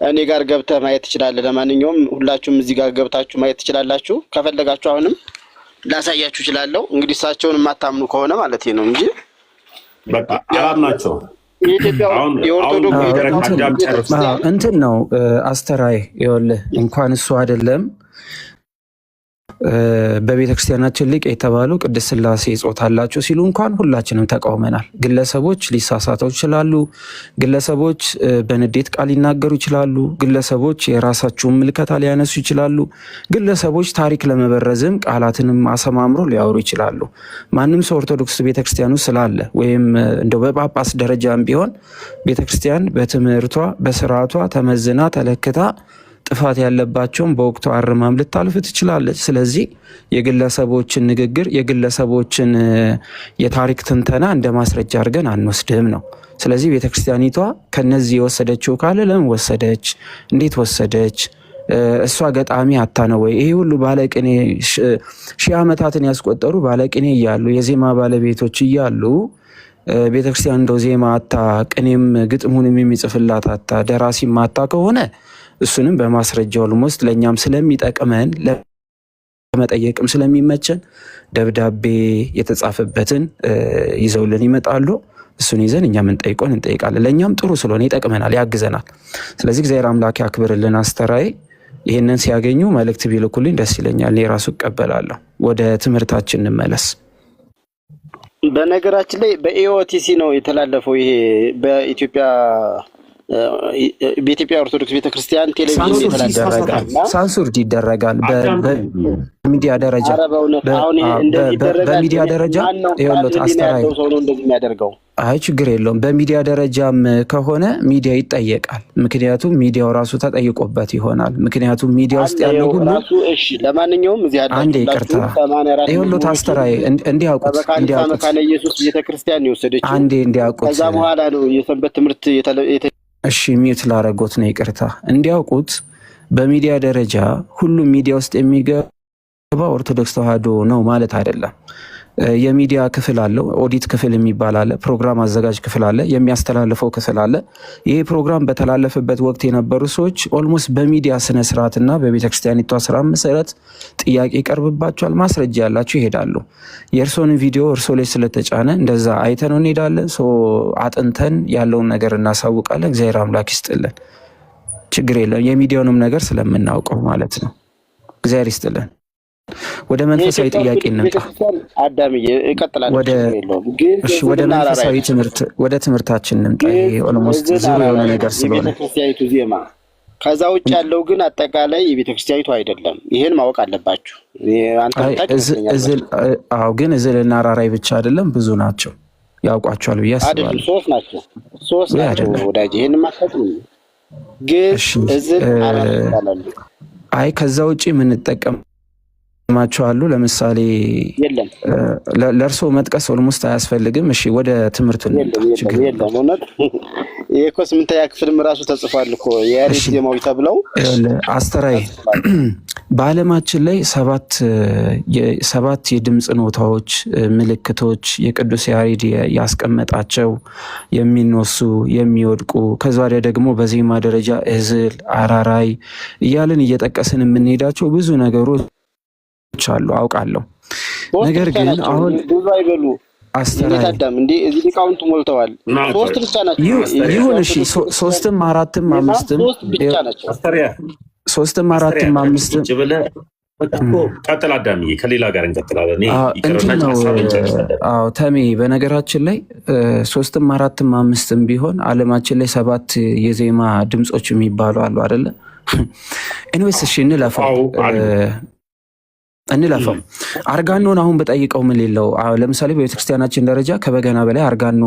እኔ ጋር ገብተህ ማየት ትችላለህ። ለማንኛውም ሁላችሁም እዚህ ጋር ገብታችሁ ማየት ትችላላችሁ። ከፈለጋችሁ አሁንም ላሳያችሁ እችላለሁ። እንግዲህ እሳቸውን የማታምኑ ከሆነ ማለት ነው እንጂ በቃ ያላምናቸው እንትን ነው አስተራይ ይኸውልህ እንኳን እሱ አይደለም በቤተክርስቲያናችን ሊቅ የተባሉ ቅድስት ሥላሴ ጾታ አላቸው ሲሉ እንኳን ሁላችንም ተቃውመናል። ግለሰቦች ሊሳሳተው ይችላሉ። ግለሰቦች በንዴት ቃል ሊናገሩ ይችላሉ። ግለሰቦች የራሳቸውን ምልከታ ሊያነሱ ይችላሉ። ግለሰቦች ታሪክ ለመበረዝም ቃላትንም አሰማምሮ ሊያወሩ ይችላሉ። ማንም ሰው ኦርቶዶክስ ቤተክርስቲያኑ ስላለ ወይም እንደው በጳጳስ ደረጃም ቢሆን ቤተክርስቲያን በትምህርቷ በስርዓቷ ተመዝና ተለክታ ጥፋት ያለባቸውን በወቅቱ አርማም ልታልፍ ትችላለች። ስለዚህ የግለሰቦችን ንግግር የግለሰቦችን የታሪክ ትንተና እንደ ማስረጃ አድርገን አንወስድም ነው። ስለዚህ ቤተክርስቲያኒቷ ከነዚህ የወሰደችው ካለ ለምን ወሰደች? እንዴት ወሰደች? እሷ ገጣሚ አታ ነው ወይ? ይሄ ሁሉ ባለቅኔ ሺህ ዓመታትን ያስቆጠሩ ባለቅኔ እያሉ የዜማ ባለቤቶች እያሉ ቤተክርስቲያን እንደው ዜማ አታ ቅኔም ግጥሙንም የሚጽፍላት አታ ደራሲም አታ ከሆነ እሱንም በማስረጃ ኦልሞስት ለእኛም ስለሚጠቅመን ለመጠየቅም ስለሚመቸን ደብዳቤ የተጻፈበትን ይዘውልን ይመጣሉ። እሱን ይዘን እኛ ምንጠይቀውን እንጠይቃለን። ለእኛም ጥሩ ስለሆነ ይጠቅመናል፣ ያግዘናል። ስለዚህ እግዚአብሔር አምላክ ያክብርልን። አስተራይ ይህንን ሲያገኙ መልእክት ቢልኩልኝ ደስ ይለኛል። እኔ ራሱ እቀበላለሁ። ወደ ትምህርታችን እንመለስ። በነገራችን ላይ በኢኦቲሲ ነው የተላለፈው። ይሄ በኢትዮጵያ ኦርቶዶክስ ቤተክርስቲያን ቴሌቪዥን የተላለፈ ሳንሱር ይደረጋል። በሚዲያ ደረጃ በሚዲያ ደረጃ ይኸውልህ አስተራይ ሰው ነው እንደዚህ የሚያደርገው። አይ ችግር የለውም። በሚዲያ ደረጃም ከሆነ ሚዲያ ይጠየቃል። ምክንያቱም ሚዲያው ራሱ ተጠይቆበት ይሆናል። ምክንያቱም ሚዲያ ውስጥ ያለው ሁሉ እሺ። ለማንኛውም እዚህ ያለው አንዴ ይቅርታ ይኸውልህ አስተራይ እንዲያውቁት መካነ ኢየሱስ ቤተክርስቲያን ነው የወሰደችው። አንዴ እንዲያውቁት ከዛ በኋላ ነው የሰንበት ትምህርት እሺ ሚዩት ላረጎት ነው ይቅርታ። እንዲያውቁት በሚዲያ ደረጃ ሁሉም ሚዲያ ውስጥ የሚገባ ኦርቶዶክስ ተዋህዶ ነው ማለት አይደለም። የሚዲያ ክፍል አለው፣ ኦዲት ክፍል የሚባል አለ፣ ፕሮግራም አዘጋጅ ክፍል አለ፣ የሚያስተላልፈው ክፍል አለ። ይሄ ፕሮግራም በተላለፈበት ወቅት የነበሩ ሰዎች ኦልሞስት በሚዲያ ስነ ስርዓትና በቤተክርስቲያኒቷ ስራ መሰረት ጥያቄ ይቀርብባቸዋል። ማስረጃ ያላቸው ይሄዳሉ። የእርሶን ቪዲዮ እርሶ ላይ ስለተጫነ እንደዛ አይተነው እንሄዳለን። አጥንተን ያለውን ነገር እናሳውቃለን። እግዚአብሔር አምላክ ይስጥልን። ችግር የለም። የሚዲያውንም ነገር ስለምናውቀው ማለት ነው። እግዚአብሔር ይስጥልን። ወደ መንፈሳዊ ጥያቄ እንምጣ። ወደ መንፈሳዊ ትምህርት ወደ ትምህርታችን እንምጣ። ይሄ ኦልሞስት ዙር የሆነ ነገር ስለሆነ ቤተክርስቲያኒቱ ዜማ ከዛ ውጭ ያለው ግን አጠቃላይ የቤተክርስቲያኒቱ አይደለም። ይሄን ማወቅ አለባችሁ። ግን እዝልና ራራይ ብቻ አይደለም፣ ብዙ ናቸው። ያውቋቸዋል ብዬ አስባለሁ። ሶስት ናቸው ወዳጅ። ይሄን ማጥፋት ነው። ግን እዝል ራራይ ይባላሉ። ከዛ ውጭ የምንጠቀም ማቸዋሉ ለምሳሌ ለእርሶ መጥቀስ ኦልሞስት አያስፈልግም። እሺ ወደ ትምህርቱ የለም እውነት ይሄ እኮ 8ኛ ክፍልም ራሱ ተጽፏል እኮ የያሬድ ዜማዊ ተብለው አስተራይ በዓለማችን ላይ ሰባት የድምፅ ኖታዎች ምልክቶች የቅዱስ ያሬድ ያስቀመጣቸው የሚነሱ የሚወድቁ ከዛ ወዲያ ደግሞ በዜማ ደረጃ እዝል አራራይ እያልን እየጠቀስን የምንሄዳቸው ብዙ ነገሮች አሉ አውቃለሁ። ነገር ግን አሁን ብዙ አይበሉ አስተራዳም እንዴ እዚህ ሊቃውንቱ ሞልተዋል። ሶስት ብቻ ናቸው። ይሁን እሺ፣ ሶስትም አራትም አምስትም ሶስትም አራትም አምስትም ቀጥል አዳምዬ፣ ከሌላ ጋር እንቀጥላለን። ተሜ በነገራችን ላይ ሶስትም አራትም አምስትም ቢሆን ዓለማችን ላይ 7 የዜማ ድምጾች የሚባሉ አሉ አይደለ? ኤኒዌይስ እሺ እንለፈው። አርጋኖን አሁን በጠይቀው ምን ሌለው። ለምሳሌ በቤተክርስቲያናችን ደረጃ ከበገና በላይ አርጋኖ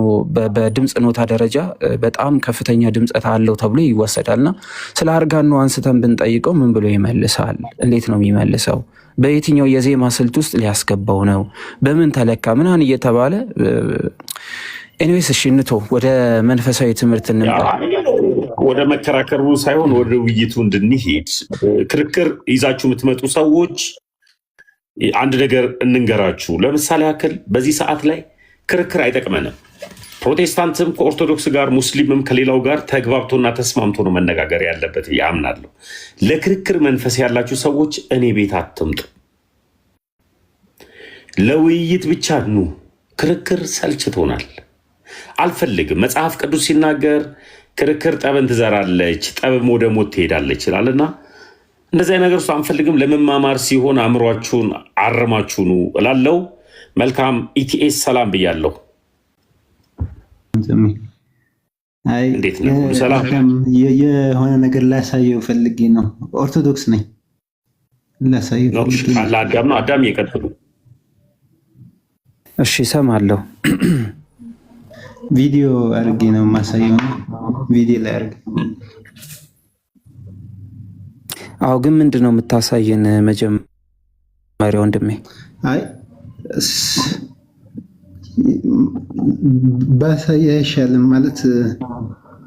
በድምፅ ኖታ ደረጃ በጣም ከፍተኛ ድምፀት አለው ተብሎ ይወሰዳልና ስለ አርጋኖ አንስተን ብንጠይቀው ምን ብሎ ይመልሳል? እንዴት ነው የሚመልሰው? በየትኛው የዜማ ስልት ውስጥ ሊያስገባው ነው? በምን ተለካ? ምናምን እየተባለ ኤኒዌይስ እሺ እንቶ ወደ መንፈሳዊ ትምህርት እንምጣ። ወደ መከራከሩ ሳይሆን ወደ ውይይቱ እንድንሄድ ክርክር ይዛችሁ የምትመጡ ሰዎች አንድ ነገር እንንገራችሁ። ለምሳሌ ያክል በዚህ ሰዓት ላይ ክርክር አይጠቅመንም። ፕሮቴስታንትም ከኦርቶዶክስ ጋር ሙስሊምም ከሌላው ጋር ተግባብቶና ተስማምቶ ነው መነጋገር ያለበት ያምናለሁ። ለክርክር መንፈስ ያላችሁ ሰዎች እኔ ቤት አትምጡ። ለውይይት ብቻ ኑ። ክርክር ሰልችቶናል፣ አልፈልግም። መጽሐፍ ቅዱስ ሲናገር ክርክር ጠብን ትዘራለች፣ ጠብም ወደ ሞት ትሄዳለች ይላልና እንደዚህ ነገር እሱ አንፈልግም። ለመማማር ሲሆን አእምሯችሁን አርማችሁ ኑ እላለሁ። መልካም ኢቲኤስ ሰላም ብያለሁ። እንዴት ነው? ሰላም የሆነ ነገር ላሳየው ፈልጌ ነው። ኦርቶዶክስ ነኝ ላሳየው ፈልጌ ነው። ለአዳም ነው። አዳም እየቀጥሉ። እሺ እሰማለሁ። ቪዲዮ አድርጌ ነው የማሳየው ነው። ቪዲዮ ላይ አድርጌ ግን ምንድን ነው የምታሳየን? መጀመሪያ ወንድሜ ባሳየ አይሻልም? ማለት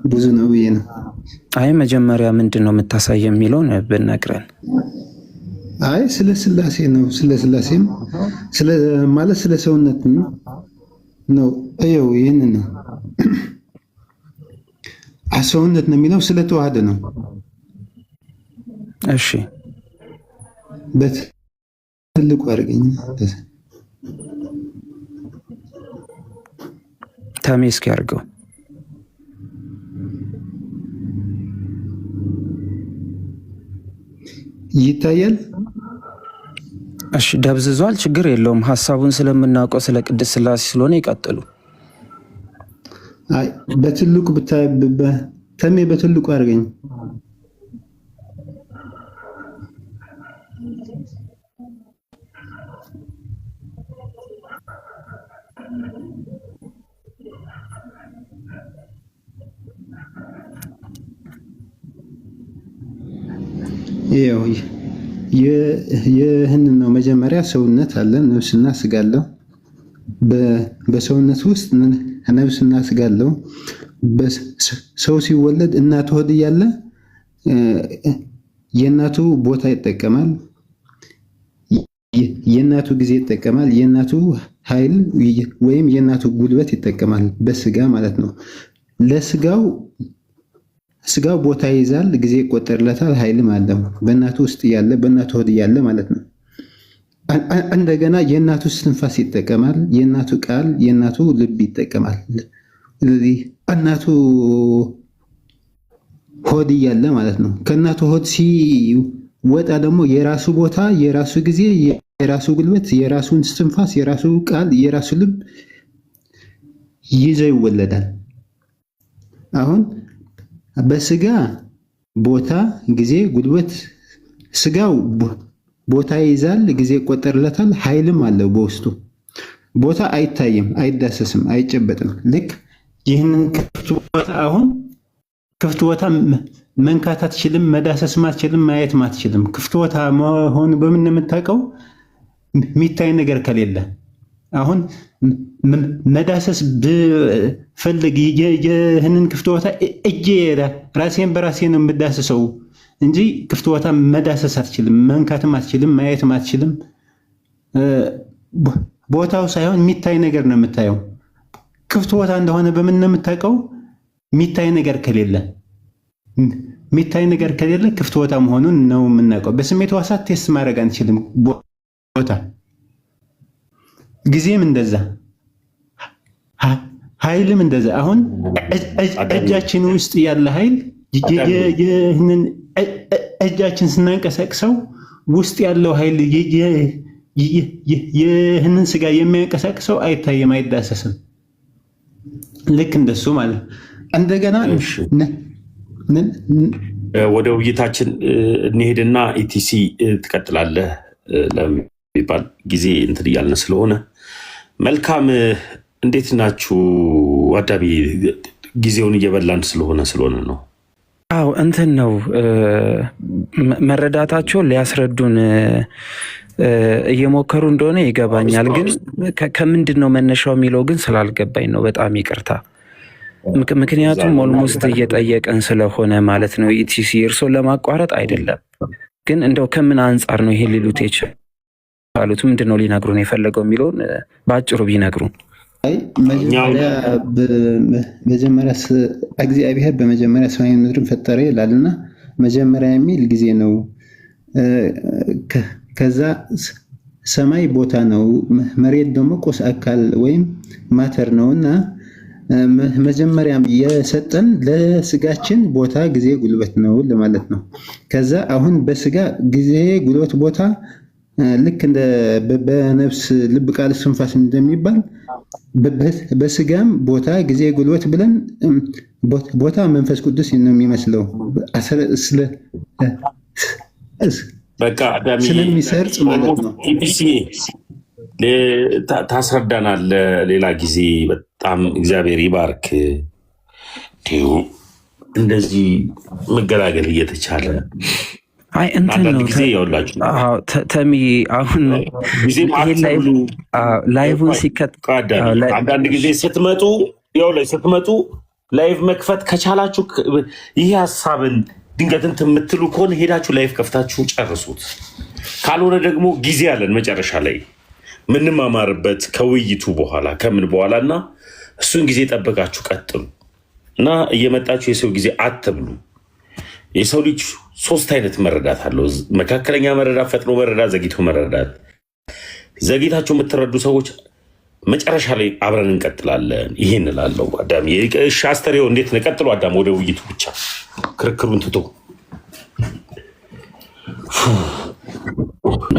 ብዙ ነው ብዬ ነው። መጀመሪያ ምንድን ነው የምታሳየ የሚለውን ብነግረን። ስለ ስላሴ ነው። ስለ ስላሴም ማለት ስለ ሰውነት ነው። ይኸው ይህን ነው ሰውነት ነው የሚለው ስለተዋሃደ ነው። እሺ በትልቁ አድርገኝ ታሜ እስኪ አድርገው። ይታያል። እሺ ደብዝዟል፣ ችግር የለውም። ሀሳቡን ስለምናውቀው ስለ ቅድስት ሥላሴ ስለሆነ ይቀጥሉ። በትልቁ ተሜ በትልቁ አድርገኝ። ይህንን ነው መጀመሪያ ሰውነት አለ፣ ነፍስና ስጋ አለው። በሰውነት ውስጥ ነፍስና ስጋ አለው። ሰው ሲወለድ እናቱ ሆድ እያለ የእናቱ ቦታ ይጠቀማል። የእናቱ ጊዜ ይጠቀማል፣ የእናቱ ኃይል ወይም የእናቱ ጉልበት ይጠቀማል፣ በስጋ ማለት ነው። ስጋው ቦታ ይይዛል፣ ጊዜ ይቆጠርለታል፣ ኃይልም አለው። በእናቱ ውስጥ ያለ በእናቱ ሆድ ያለ ማለት ነው። እንደገና የእናቱ እስትንፋስ ይጠቀማል፣ የእናቱ ቃል፣ የእናቱ ልብ ይጠቀማል። እናቱ ሆድ እያለ ማለት ነው። ከእናቱ ሆድ ሲወጣ ደግሞ የራሱ ቦታ፣ የራሱ ጊዜ፣ የራሱ ጉልበት፣ የራሱን እስትንፋስ፣ የራሱ ቃል፣ የራሱ ልብ ይዞ ይወለዳል። አሁን በስጋ ቦታ፣ ጊዜ፣ ጉልበት ስጋው ቦታ ይይዛል፣ ጊዜ ይቆጠርለታል፣ ኃይልም አለው በውስጡ። ቦታ አይታይም፣ አይዳሰስም፣ አይጨበጥም። ልክ ይህንን ክፍት ቦታ አሁን ክፍት ቦታ መንካት አትችልም፣ መዳሰስም አትችልም፣ ማየትም አትችልም። ክፍት ቦታ መሆኑ በምን የምታውቀው? የሚታይ ነገር ከሌለ። አሁን መዳሰስ ብፈልግ ይህንን ክፍት ቦታ እጄ ራሴን በራሴ ነው የምዳስሰው እንጂ ክፍት ቦታ መዳሰስ አትችልም፣ መንካትም አትችልም፣ ማየትም አትችልም። ቦታው ሳይሆን የሚታይ ነገር ነው የምታየው። ክፍት ቦታ እንደሆነ በምን ነው የምታውቀው? የሚታይ ነገር ከሌለ። የሚታይ ነገር ከሌለ ክፍት ቦታ መሆኑን ነው የምናውቀው። በስሜት ሕዋሳት ቴስት ማድረግ አንችልም ቦታ። ጊዜም እንደዛ፣ ኃይልም እንደዛ። አሁን እጃችን ውስጥ ያለ ኃይል ይህንን እጃችን ስናንቀሳቅሰው ውስጥ ያለው ኃይል ይህንን ስጋ የሚያንቀሳቅሰው አይታይም፣ አይዳሰስም። ልክ እንደሱ ማለት እንደገና ወደ ውይይታችን እንሄድና ኢቲሲ ትቀጥላለህ ለሚባል ጊዜ እንትን እያልን ስለሆነ መልካም። እንዴት ናችሁ አዳሚ? ጊዜውን እየበላን ስለሆነ ነው። አው እንትን ነው መረዳታቸውን ሊያስረዱን እየሞከሩ እንደሆነ ይገባኛል። ግን ከምንድን ነው መነሻው የሚለው ግን ስላልገባኝ ነው። በጣም ይቅርታ። ምክንያቱም ኦልሞስት እየጠየቀን ስለሆነ ማለት ነው። ኢቲሲ እርሶን ለማቋረጥ አይደለም፣ ግን እንደው ከምን አንጻር ነው ይሄ ሊሉት የቻሉት? ምንድን ነው ሊነግሩን የፈለገው የሚለውን በአጭሩ ቢነግሩን። መጀመሪያ እግዚአብሔር በመጀመሪያ ሰማይን ምድርን ፈጠረ ይላልና መጀመሪያ የሚል ጊዜ ነው። ከዛ ሰማይ ቦታ ነው፣ መሬት ደግሞ ቁስ አካል ወይም ማተር ነውና መጀመሪያም የሰጠን ለስጋችን ቦታ፣ ጊዜ፣ ጉልበት ነው ለማለት ነው። ከዛ አሁን በስጋ ጊዜ፣ ጉልበት፣ ቦታ ልክ እንደ በነፍስ ልብ፣ ቃል፣ እስትንፋስ እንደሚባል በስጋም ቦታ፣ ጊዜ፣ ጉልበት ብለን ቦታ መንፈስ ቅዱስ ነው የሚመስለው ስለሚሰርጽ ማለት ነው። ታስረዳናል ሌላ ጊዜ። በጣም እግዚአብሔር ይባርክ። እንደዚህ መገላገል እየተቻለ አይ እንትን ነው ጊዜ ያውላችሁ ተሚ አሁን ላይቭን አንዳንድ ጊዜ ስትመጡ ላይቭ መክፈት ከቻላችሁ ይህ ሀሳብን ድንገት እንትን የምትሉ ከሆነ ሄዳችሁ ላይቭ ከፍታችሁ ጨርሱት። ካልሆነ ደግሞ ጊዜ አለን መጨረሻ ላይ ምንማማርበት ከውይይቱ በኋላ ከምን በኋላ እና እሱን ጊዜ ጠበቃችሁ ቀጥሉ እና እየመጣችሁ የሰው ጊዜ አትብሉ። የሰው ልጅ ሶስት አይነት መረዳት አለው። መካከለኛ መረዳት፣ ፈጥኖ መረዳት፣ ዘግይቶ መረዳት። ዘግይታችሁ የምትረዱ ሰዎች መጨረሻ ላይ አብረን እንቀጥላለን። ይሄን እላለሁ። አዳም አስተርእዮ እንዴት ነው? ቀጥሎ አዳም ወደ ውይይቱ ብቻ ክርክሩን ትቶ።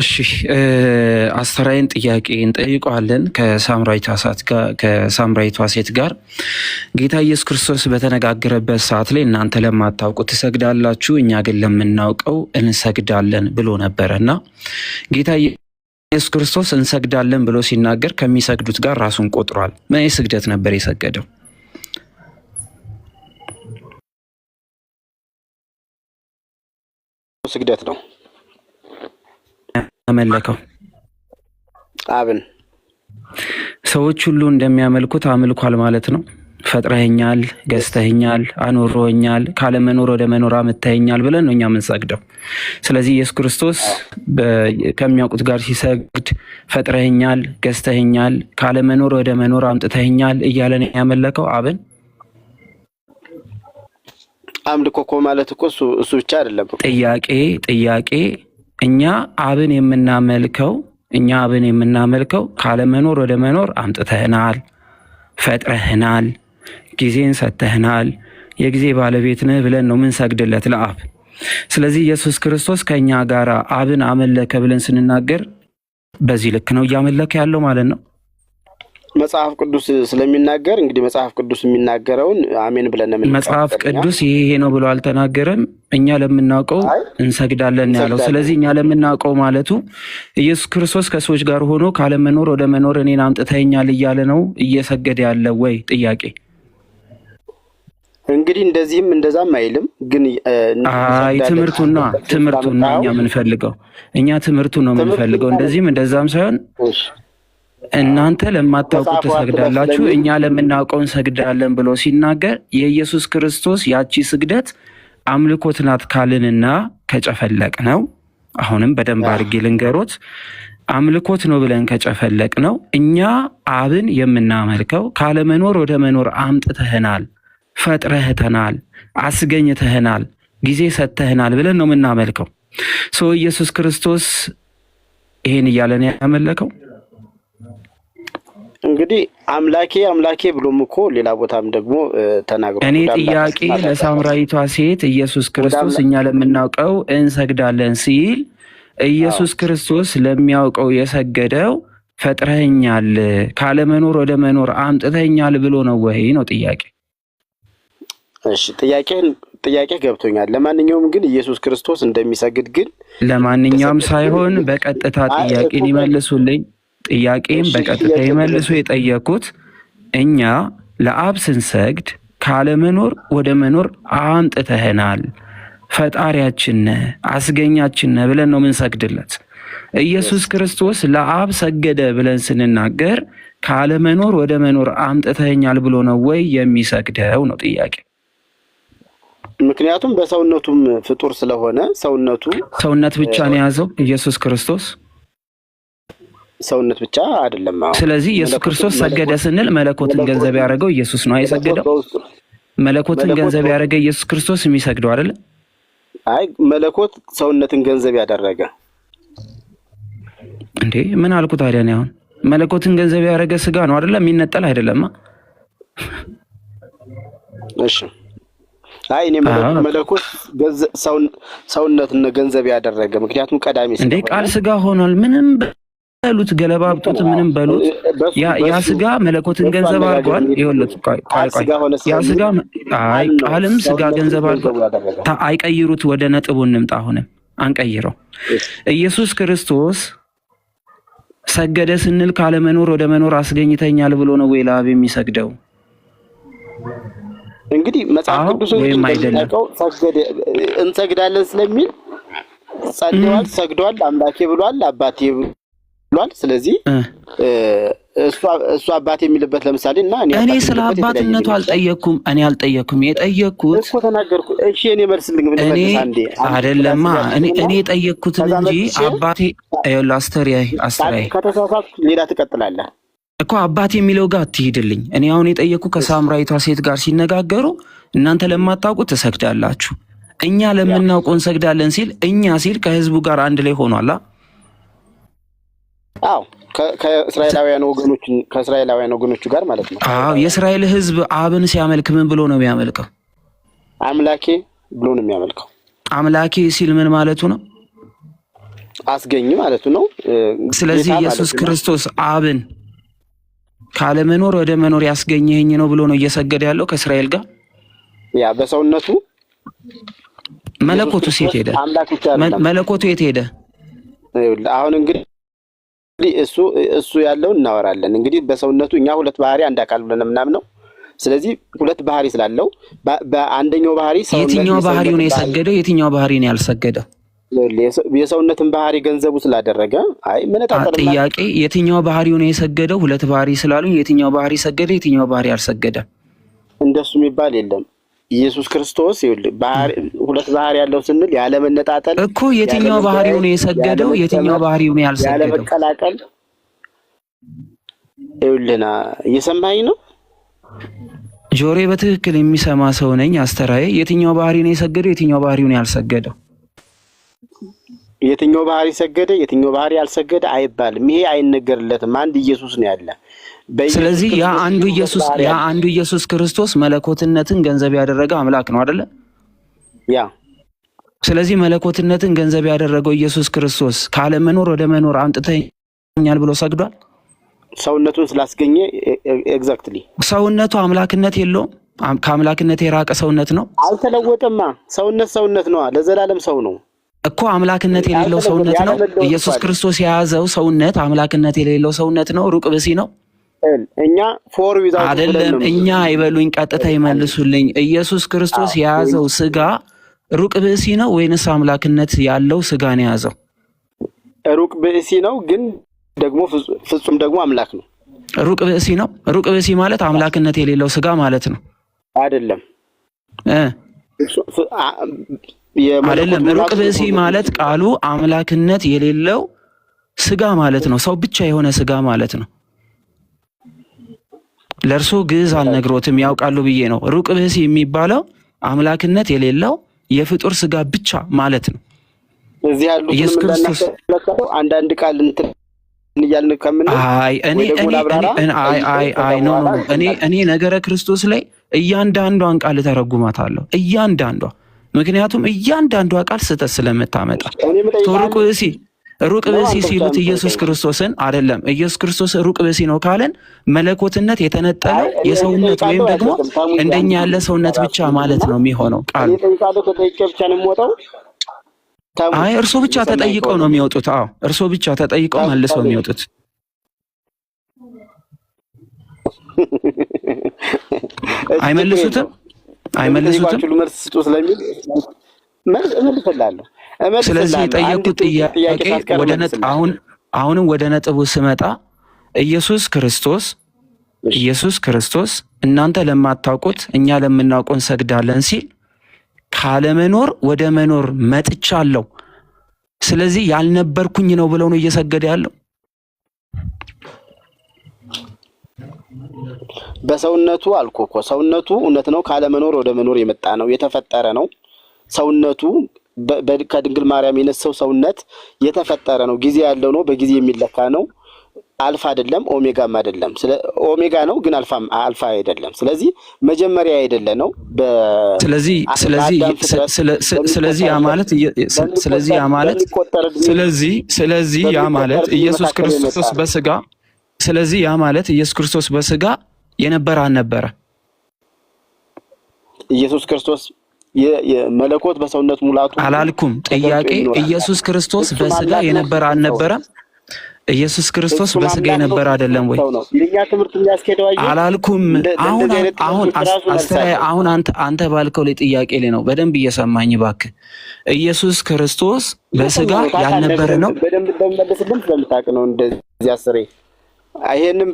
እሺ አስተራይን ጥያቄ እንጠይቀዋለን ከሳምራዊቷ ሴት ጋር ጌታ ኢየሱስ ክርስቶስ በተነጋገረበት ሰዓት ላይ እናንተ ለማታውቁ ትሰግዳላችሁ፣ እኛ ግን ለምናውቀው እንሰግዳለን ብሎ ነበረና ጌታ ኢየሱስ ክርስቶስ እንሰግዳለን ብሎ ሲናገር ከሚሰግዱት ጋር ራሱን ቆጥሯል። ምን ስግደት ነበር የሰገደው? ስግደት ነው አመለከው። አብን ሰዎች ሁሉ እንደሚያመልኩት አምልኳል ማለት ነው። ፈጥረኸኛል፣ ገዝተኸኛል፣ አኖሮኛል፣ ካለመኖር ወደ መኖር አምጥተኸኛል ብለን ነው እኛ የምንሰግደው። ስለዚህ ኢየሱስ ክርስቶስ ከሚያውቁት ጋር ሲሰግድ ፈጥረኸኛል፣ ገዝተኸኛል፣ ካለመኖር ወደ መኖር አምጥተኸኛል እያለን ያመለከው አብን። አምልኮ እኮ ማለት እኮ እሱ ብቻ አይደለም። ጥያቄ እኛ አብን የምናመልከው ካለመኖር ወደ መኖር አምጥተህናል፣ ፈጥረህናል፣ ጊዜን ሰጥተህናል፣ የጊዜ ባለቤት ነህ ብለን ነው የምንሰግድለት ለአብ። ስለዚህ ኢየሱስ ክርስቶስ ከእኛ ጋር አብን አመለከ ብለን ስንናገር በዚህ ልክ ነው እያመለከ ያለው ማለት ነው። መጽሐፍ ቅዱስ ስለሚናገር እንግዲህ መጽሐፍ ቅዱስ የሚናገረውን አሜን ብለን ነው። መጽሐፍ ቅዱስ ይሄ ነው ብሎ አልተናገረም። እኛ ለምናውቀው እንሰግዳለን ያለው። ስለዚህ እኛ ለምናውቀው ማለቱ ኢየሱስ ክርስቶስ ከሰዎች ጋር ሆኖ ካለመኖር ወደ መኖር እኔን አምጥተኸኛል እያለ ነው እየሰገደ ያለው ወይ? ጥያቄ እንግዲህ እንደዚህም እንደዛም አይልም። ግን አይ ትምህርቱና እኛ የምንፈልገው ትምህርቱ ነው የምንፈልገው። እንደዚህም እንደዛም ሳይሆን እናንተ ለማታውቁት ትሰግዳላችሁ፣ እኛ ለምናውቀው እንሰግዳለን ብሎ ሲናገር የኢየሱስ ክርስቶስ ያቺ ስግደት አምልኮት ናት ካልንና ከጨፈለቅ ነው። አሁንም በደንብ አድርጌ ልንገሮት፣ አምልኮት ነው ብለን ከጨፈለቅ ነው እኛ አብን የምናመልከው ካለመኖር ወደ መኖር አምጥተህናል፣ ፈጥረህተናል፣ አስገኝተህናል፣ ጊዜ ሰጥተህናል ብለን ነው የምናመልከው። ኢየሱስ ክርስቶስ ይሄን እያለን ያመለከው እንግዲህ አምላኬ ብሎም እኮ ሌላ ቦታም ደግሞ ተናግሯል። እኔ ጥያቄ ለሳምራዊቷ ሴት ኢየሱስ ክርስቶስ እኛ ለምናውቀው እንሰግዳለን ሲል ኢየሱስ ክርስቶስ ለሚያውቀው የሰገደው ፈጥረኸኛል፣ ካለመኖር ወደ መኖር አምጥተኸኛል ብሎ ነው ወይ ነው ጥያቄ። እሺ ጥያቄ ገብቶኛል። ለማንኛውም ግን ኢየሱስ ክርስቶስ እንደሚሰግድ ግን ለማንኛውም ሳይሆን በቀጥታ ጥያቄን ይመልሱልኝ። ጥያቄም በቀጥታ ይመልሱ። የጠየቁት እኛ ለአብ ስንሰግድ ካለመኖር ወደ መኖር አምጥተኸናል፣ ፈጣሪያችን ነህ፣ አስገኛችን ነህ ብለን ነው የምንሰግድለት። ኢየሱስ ክርስቶስ ለአብ ሰገደ ብለን ስንናገር ካለመኖር ወደ መኖር አምጥተኸኛል ብሎ ነው ወይ የሚሰግደው ነው ጥያቄ። ምክንያቱም በሰውነቱም ፍጡር ስለሆነ ሰውነት ብቻ ነው የያዘው ኢየሱስ ክርስቶስ። ሰውነት ብቻ አይደለም። ስለዚህ ኢየሱስ ክርስቶስ ሰገደ ስንል መለኮትን ገንዘብ ያደረገው ኢየሱስ ነው አይሰገደው? መለኮትን ገንዘብ ያደረገ ኢየሱስ ክርስቶስ የሚሰግደው አይደለ? አይ መለኮት ሰውነትን ገንዘብ ያደረገ እንዴ? ምን አልኩ ታዲያ? ነው አሁን መለኮትን ገንዘብ ያደረገ ስጋ ነው አይደለ? የሚነጠል አይደለማ። እሺ አይ እኔ መለኮት ሰውነትን ገንዘብ ያደረገ ምክንያቱም ቀዳሚ ስለሆነ እንዴ ቃል ስጋ ሆኗል። ምንም በሉት ገለባብጡት ምንም በሉት ያ ስጋ መለኮትን ገንዘብ አድርጓል። ይኸውልህ ያ ስጋ አይ ቃልም ስጋ ገንዘብ አድርጓል። አይቀይሩት፣ ወደ ነጥቡ እንምጣ። አሁንም አንቀይረው። ኢየሱስ ክርስቶስ ሰገደ ስንል ካለመኖር ወደ መኖር አስገኝተኛል ብሎ ነው ወይ ለአብ የሚሰግደው? እንግዲህ መጽሐፍ ቅዱስ እንሰግዳለን ስለሚል ጸልዋል፣ ሰግዷል፣ አምላኬ ብሏል፣ አባቴ ብሏል። ስለዚህ እሱ አባቴ የሚልበት ለምሳሌ እና እኔ ስለ አባትነቱ አልጠየቅኩም። የጠየቅኩት እኮ ተናገርኩ። እሺ እኔ መልስልኝ። እኔ አይደለማ እኔ የጠየቅኩትን እንጂ አባቴ አስተርያይ ከተሳሳትኩ ሌላ ትቀጥላለህ እኮ አባቴ የሚለው ጋር አትሂድልኝ። እኔ አሁን የጠየቅኩ ከሳምራዊቷ ሴት ጋር ሲነጋገሩ እናንተ ለማታውቁት ትሰግዳላችሁ፣ እኛ ለምናውቀው እንሰግዳለን ሲል እኛ ሲል ከህዝቡ ጋር አንድ ላይ ሆኗላ። አዎ ከእስራኤላውያን ወገኖቹ ጋር ማለት ነው። አዎ የእስራኤል ህዝብ አብን ሲያመልክ ምን ብሎ ነው የሚያመልከው? አምላኬ ብሎ ነው የሚያመልከው። አምላኬ ሲል ምን ማለቱ ነው? አስገኝ ማለቱ ነው። ስለዚህ ኢየሱስ ክርስቶስ አብን ካለመኖር ወደ መኖር ያስገኘኝ ነው ብሎ ነው እየሰገደ ያለው ከእስራኤል ጋር። ያ በሰውነቱ መለኮቱ የት ሄደ? መለኮቱ የት ሄደ? አሁን እንግዲህ እሱ ያለውን እናወራለን። እንግዲህ በሰውነቱ እኛ ሁለት ባህሪ አንድ አካል ብለን ምናምን ነው። ስለዚህ ሁለት ባህሪ ስላለው በአንደኛው ባህሪ የትኛው ባህሪ ነው የሰገደው? የትኛው ባህሪ ነው ያልሰገደው? የሰውነትን ባህሪ ገንዘቡ ስላደረገ አይ መነጣጠል ጥያቄ የትኛው ባህሪው ነው የሰገደው? ሁለት ባህሪ ስላሉኝ የትኛው ባህሪ ሰገደ? የትኛው ባህሪ አልሰገደ? እንደሱ የሚባል የለም። ኢየሱስ ክርስቶስ ሁለት ባህሪ ያለው ስንል ያለ መነጣጠል እኮ የትኛው ባህሪው ነው የሰገደው? የትኛው ባህሪው ነው ያልሰገደው? ያለ መቀላቀል። ይኸውልህና እየሰማኸኝ ነው? ጆሬ በትክክል የሚሰማ ሰው ነኝ። አስተራዬ የትኛው ባህሪ ነው የሰገደው? የትኛው ባህሪው ነው ያልሰገደው? የትኛው ባህሪ ሰገደ፣ የትኛው ባህሪ ያልሰገደ አይባልም። ይሄ አይነገርለትም። አንድ ኢየሱስ ነው ያለ። ስለዚህ ያ አንዱ ኢየሱስ ክርስቶስ መለኮትነትን ገንዘብ ያደረገ አምላክ ነው አይደለ? ያ ስለዚህ መለኮትነትን ገንዘብ ያደረገው ኢየሱስ ክርስቶስ ካለመኖር ወደ መኖር አምጥተኛል ብሎ ሰግዷል። ሰውነቱን ስላስገኘ ኤግዛክትሊ። ሰውነቱ አምላክነት የለውም። ከአምላክነት የራቀ ሰውነት ነው። አልተለወጠማ። ሰውነት ነው። ለዘላለም ሰው ነው እኮ። አምላክነት የሌለው ሰውነት ነው። ኢየሱስ ክርስቶስ የያዘው ሰውነት አምላክነት የሌለው ሰውነት ነው። ሩቅ ብሲ ነው እኛ ፎር ዊዛውት አይደለም። እኛ አይበሉኝ፣ ቀጥታ ይመልሱልኝ። ኢየሱስ ክርስቶስ የያዘው ስጋ ሩቅ ብእሲ ነው ወይንስ አምላክነት ያለው ስጋ ነው የያዘው? ሩቅ ብእሲ ነው፣ ግን ደግሞ ፍጹም ደግሞ አምላክ ነው። ሩቅ ብእሲ ነው። ሩቅ ብእሲ ማለት አምላክነት የሌለው ስጋ ማለት ነው አይደለም? አይደለም። ሩቅ ብእሲ ማለት ቃሉ አምላክነት የሌለው ስጋ ማለት ነው። ሰው ብቻ የሆነ ስጋ ማለት ነው። ለእርሶ ግዕዝ አልነግሮትም ያውቃሉ ብዬ ነው። ሩቅ ብእሲ የሚባለው አምላክነት የሌለው የፍጡር ስጋ ብቻ ማለት ነው። እዚህ ያሉት ኢየሱስ ክርስቶስ አንዳንድ ቃል እንትን እያልን ከምን እኔ ነገረ ክርስቶስ ላይ እያንዳንዷን ቃል ተረጉማታለሁ። እያንዳንዷ ምክንያቱም እያንዳንዷ ቃል ስህተት ስለምታመጣ ሩቅ ብእሲ ሲሉት ኢየሱስ ክርስቶስን አይደለም። ኢየሱስ ክርስቶስ ሩቅ ብእሲ ነው ካለን መለኮትነት የተነጠለው የሰውነት ወይም ደግሞ እንደኛ ያለ ሰውነት ብቻ ማለት ነው የሚሆነው ቃሉ። አይ እርሶ ብቻ ተጠይቀው ነው የሚወጡት። አዎ እርሶ ብቻ ተጠይቀው መልሰው የሚወጡት። አይመልሱትም። ስለዚህ የጠየቁት ጥያቄ አሁንም ወደ ነጥቡ ስመጣ ኢየሱስ ክርስቶስ እናንተ ለማታውቁት እኛ ለምናውቀው እንሰግዳለን ሲል ካለመኖር ወደ መኖር መጥቻለሁ። ስለዚህ ያልነበርኩኝ ነው ብለው ነው እየሰገደ ያለው። በሰውነቱ አልኩ እኮ ሰውነቱ እውነት ነው። ካለመኖር ወደ መኖር የመጣ ነው፣ የተፈጠረ ነው። ሰውነቱ ከድንግል ማርያም የነሳው ሰውነት የተፈጠረ ነው። ጊዜ ያለው ነው፣ በጊዜ የሚለካ ነው። አልፋ አይደለም፣ ኦሜጋም አይደለም። ኦሜጋ ነው ግን አልፋ አይደለም። ስለዚህ መጀመሪያ አይደለ ነው። ስለዚህ ያ ማለት ኢየሱስ ክርስቶስ በስጋ የነበረ አልነበረ? ኢየሱስ ክርስቶስ የመለኮት በሰውነት ሙላቱ አላልኩም። ጥያቄ ኢየሱስ ክርስቶስ በስጋ የነበረ አልነበረም? ኢየሱስ ክርስቶስ በስጋ የነበረ አይደለም ወይ? የኛ ትምህርት የሚያስኬደው አላልኩም። አሁን አንተ ባልከው ላይ ጥያቄ ላይ ነው። በደንብ እየሰማኝ እባክህ። ኢየሱስ ክርስቶስ በስጋ ያልነበረ ነው? በደንብ እንደምመለስልህ ስለምታውቅ ነው እንደዚህ አስሬ ይሄንን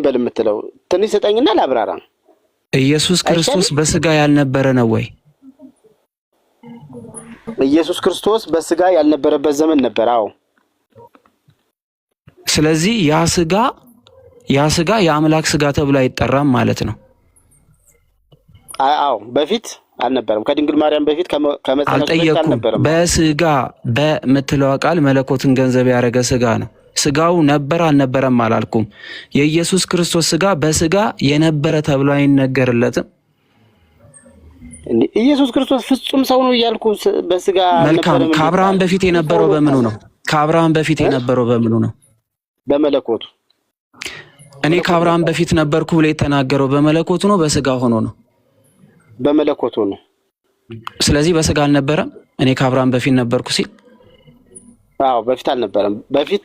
በል የምትለው። ትንሽ ስጠኝና ላብራራ። ኢየሱስ ክርስቶስ በስጋ ያልነበረ ነው ወይ? ኢየሱስ ክርስቶስ በስጋ ያልነበረበት ዘመን ነበር። አዎ። ስለዚህ ያ ስጋ የአምላክ ስጋ ተብሎ አይጠራም ማለት ነው። አዎ በፊት አልነበረም። ከድንግል ማርያም በፊት አልጠየኩም። በስጋ በምትለው ቃል መለኮትን ገንዘብ ያደረገ ስጋ ነው። ስጋው ነበር አልነበረም አላልኩም። የኢየሱስ ክርስቶስ ስጋ በስጋ የነበረ ተብሎ አይነገርለትም። ኢየሱስ ክርስቶስ ፍጹም ሰው ነው እያልኩ በስጋ መልካም። ከአብርሃም በፊት የነበረው በምኑ ነው? ከአብርሃም በፊት የነበረው በምኑ ነው? በመለኮቱ። እኔ ከአብርሃም በፊት ነበርኩ ብሎ የተናገረው በመለኮቱ ነው በስጋ ሆኖ ነው? በመለኮቱ ነው። ስለዚህ በስጋ አልነበረም። እኔ ከአብርሃም በፊት ነበርኩ ሲል አዎ በፊት አልነበረም። በፊት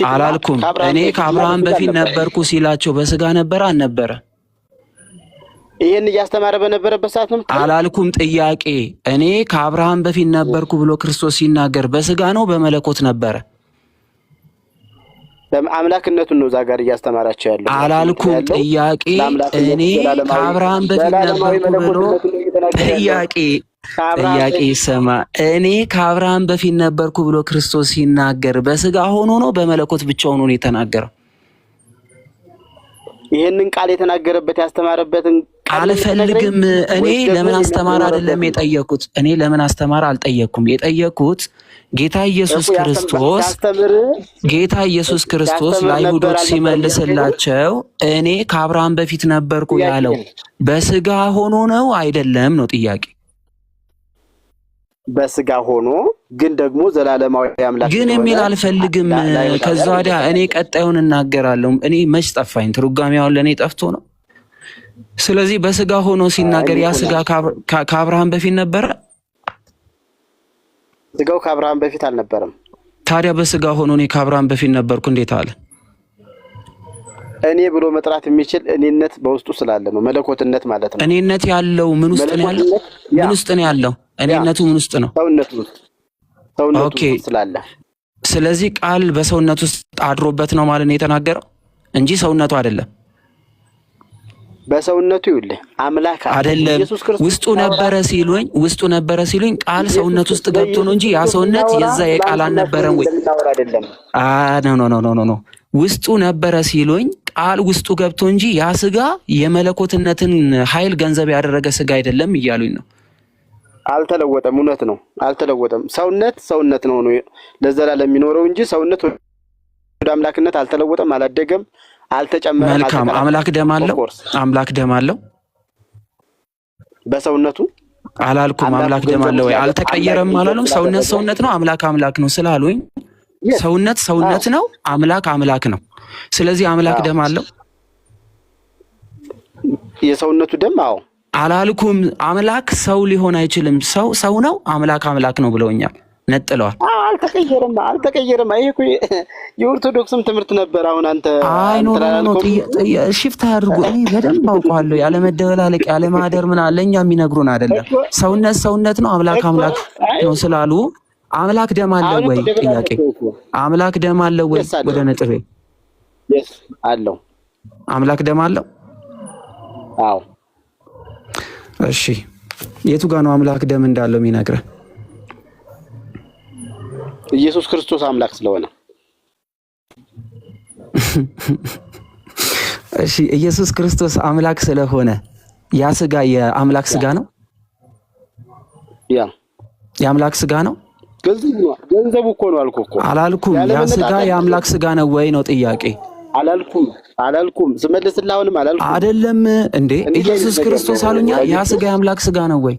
አላልኩም። እኔ ከአብርሃም በፊት ነበርኩ ሲላቸው በስጋ ነበረ አልነበረ? ይሄን እያስተማረ በነበረበት ሰዓት ነው አላልኩም። ጥያቄ እኔ ከአብርሃም በፊት ነበርኩ ብሎ ክርስቶስ ሲናገር በስጋ ነው በመለኮት ነበረ? አምላክነቱን ነው እዛ ጋር እያስተማራቸው ያለው። አላልኩም። ጥያቄ እኔ ከአብርሃም በፊት ነበርኩ ብሎ ጥያቄ ይሰማ። እኔ ከአብርሃም በፊት ነበርኩ ብሎ ክርስቶስ ሲናገር በስጋ ሆኖ ነው በመለኮት ብቻውን ነው የተናገረው? ይሄንን ቃል የተናገረበት ያስተማረበትን አልፈልግም። እኔ ለምን አስተማር አይደለም የጠየቁት። እኔ ለምን አስተማር አልጠየቅኩም። የጠየቁት ጌታ ኢየሱስ ክርስቶስ ለአይሁዶች ሲመልስላቸው እኔ ከአብርሃም በፊት ነበርኩ ያለው በስጋ ሆኖ ነው አይደለም ነው ጥያቄ። በስጋ ሆኖ ግን ደግሞ ዘላለማዊ አምላክ ግን የሚል አልፈልግም። ከዛ ወዲያ እኔ ቀጣዩን እናገራለሁ። እኔ መች ጠፋኝ? ትርጓሜውን ለእኔ ጠፍቶ ነው። ስለዚህ በስጋ ሆኖ ሲናገር ያ ስጋ ከአብርሃም በፊት ነበረ? ስጋው ከአብርሃም በፊት አልነበረም። ታዲያ በስጋ ሆኖ እኔ ከአብርሃም በፊት ነበርኩ እንዴት አለ? እኔ ብሎ መጥራት የሚችል እኔነት በውስጡ ስላለ ነው። መለኮትነት ማለት ነው። እኔነት ያለው ምን ውስጥ ነው ያለው? ምን ውስጥ ነው ያለው? እኔነቱ ምን ውስጥ ነው? ሰውነቱ ውስጥ ስላለ። ስለዚህ ቃል በሰውነቱ ውስጥ አድሮበት ነው ማለት ነው የተናገረው እንጂ ሰውነቱ አይደለም። በሰውነቱ ይውል አምላክ አይደለም። ውስጡ ነበረ ሲሉኝ ቃል ሰውነት ውስጥ ገብቶ ነው እንጂ ያ ሰውነት የዛ የቃል አልነበረም ወይ? ኖ ውስጡ ነበረ ሲሉኝ ቃል ውስጡ ገብቶ እንጂ ያ ስጋ የመለኮትነትን ኃይል ገንዘብ ያደረገ ስጋ አይደለም እያሉኝ ነው። አልተለወጠም። እውነት ነው፣ አልተለወጠም። ሰውነት ነው ለዘላለም የሚኖረው እንጂ ሰውነት ወደ አምላክነት አልተለወጠም፣ አላደገም፣ አልተጨመረም። መልካም። አምላክ ደም አለው በሰውነቱ አላልኩም። አምላክ ደም አለው ወይ? አልተቀየረም አላለም። ሰውነት ነው፣ አምላክ ነው ስላሉኝ ሰውነት ነው፣ አምላክ ነው። ስለዚህ አምላክ ደም አለው። የሰውነቱ ደም አላልኩም። አምላክ ሰው ሊሆን አይችልም። ሰው ነው፣ አምላክ ነው ብለውኛል። ነጥለዋል። አልተቀየረም። ይሄ እኮ የኦርቶዶክስም ትምህርት ነበር። አሁን አንተ ሽፍታ አድርጎ እኔ በደንብ አውቀዋለሁ። ያለ መደበላለቅ ያለ ማደር ምን አለኛ የሚነግሩን አይደለም። ሰውነት ነው፣ አምላክ ነው ስላሉ አምላክ ደም አለው ወይ? ጥያቄ አምላክ ደም አለው ወይ? ወደ ነጥቤ አለው። አምላክ ደም አለው። አዎ። እሺ፣ የቱ ጋር ነው አምላክ ደም እንዳለው የሚነግረን? ኢየሱስ ክርስቶስ አምላክ ስለሆነ። እሺ፣ ኢየሱስ ክርስቶስ አምላክ ስለሆነ ያ ስጋ የአምላክ ስጋ ነው? የአምላክ ስጋ ነው? ገንዘቡ እኮ ነው አልኩህ እኮ። አላልኩም። ያ ስጋ የአምላክ ስጋ ነው ወይ ነው ጥያቄ። አላልኩም። ስመልስልህ አሁንም አላልኩም። አይደለም እንዴ ኢየሱስ ክርስቶስ አሉኛ። ያ ስጋ የአምላክ ስጋ ነው ወይ?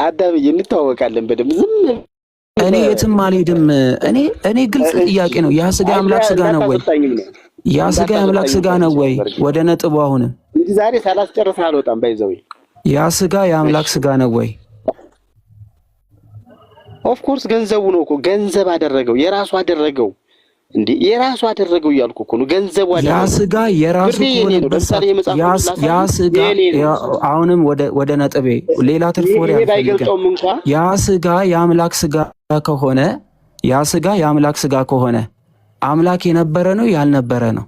አዳምዬ እንተዋወቃለን በደምብ። ዝም እኔ የትም አልሄድም። እኔ ግልጽ ጥያቄ ነው። ያ ስጋ የአምላክ ስጋ ነው ወይ? ያ ስጋ የአምላክ ስጋ ነው ወይ? ወደ ነጥቡ አሁንም እንጂ ዛሬ ሳላስጨርስ አልወጣም። ባይዘው ያ ስጋ የአምላክ ስጋ ነው ወይ? ኦፍ ኮርስ ገንዘቡ ነው እኮ። ገንዘብ አደረገው፣ የራሱ አደረገው። እንዴ የራሱ አደረገው እያልኩ እኮ ነው። ገንዘቡ አደረገው። ያ ስጋ የራሱ ያ ስጋ አሁንም ወደ ነጥቤ ሌላ ትርፍ ወሬ አልፈልግም። ያ ስጋ የአምላክ ስጋ ከሆነ አምላክ የነበረ ነው ያልነበረ ነው?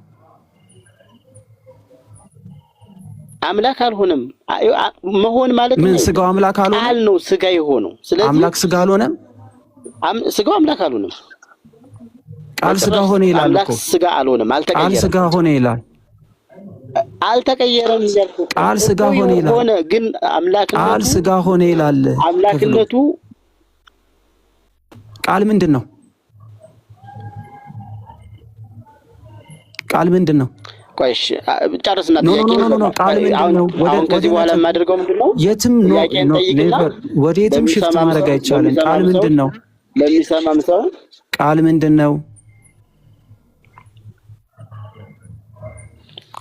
አምላክ አልሆነም። መሆን ማለት ምን? ስጋው አምላክ አልሆነም ቃል ነው ስጋ የሆነው። ስለዚህ አምላክ ስጋ አልሆነም። ስጋው አምላክ አልሆነም። ቃል ስጋ ሆነ ይላል እኮ። ስጋ አልሆነም፣ አልተቀየረም። ቃል ስጋ ሆነ ይላል። አልተቀየረም ይላል። ቃል ስጋ ሆነ ይላል። ሆነ ግን አምላክነቱ ቃል ስጋ ሆነ ይላል። አምላክነቱ ቃል ምንድን ነው? ቃል ምንድን ነው? ቆይሽ ጨርስና ጥያቄ ነው። ቃል ምንድን ነው? ከዚህ በኋላ የማደርገው ምንድን ነው? የትም ወደ የትም ሽፍት ማድረግ አይቻልም። ቃል ምንድን ነው? ለሚሰማም ሰው ቃል ምንድን ነው?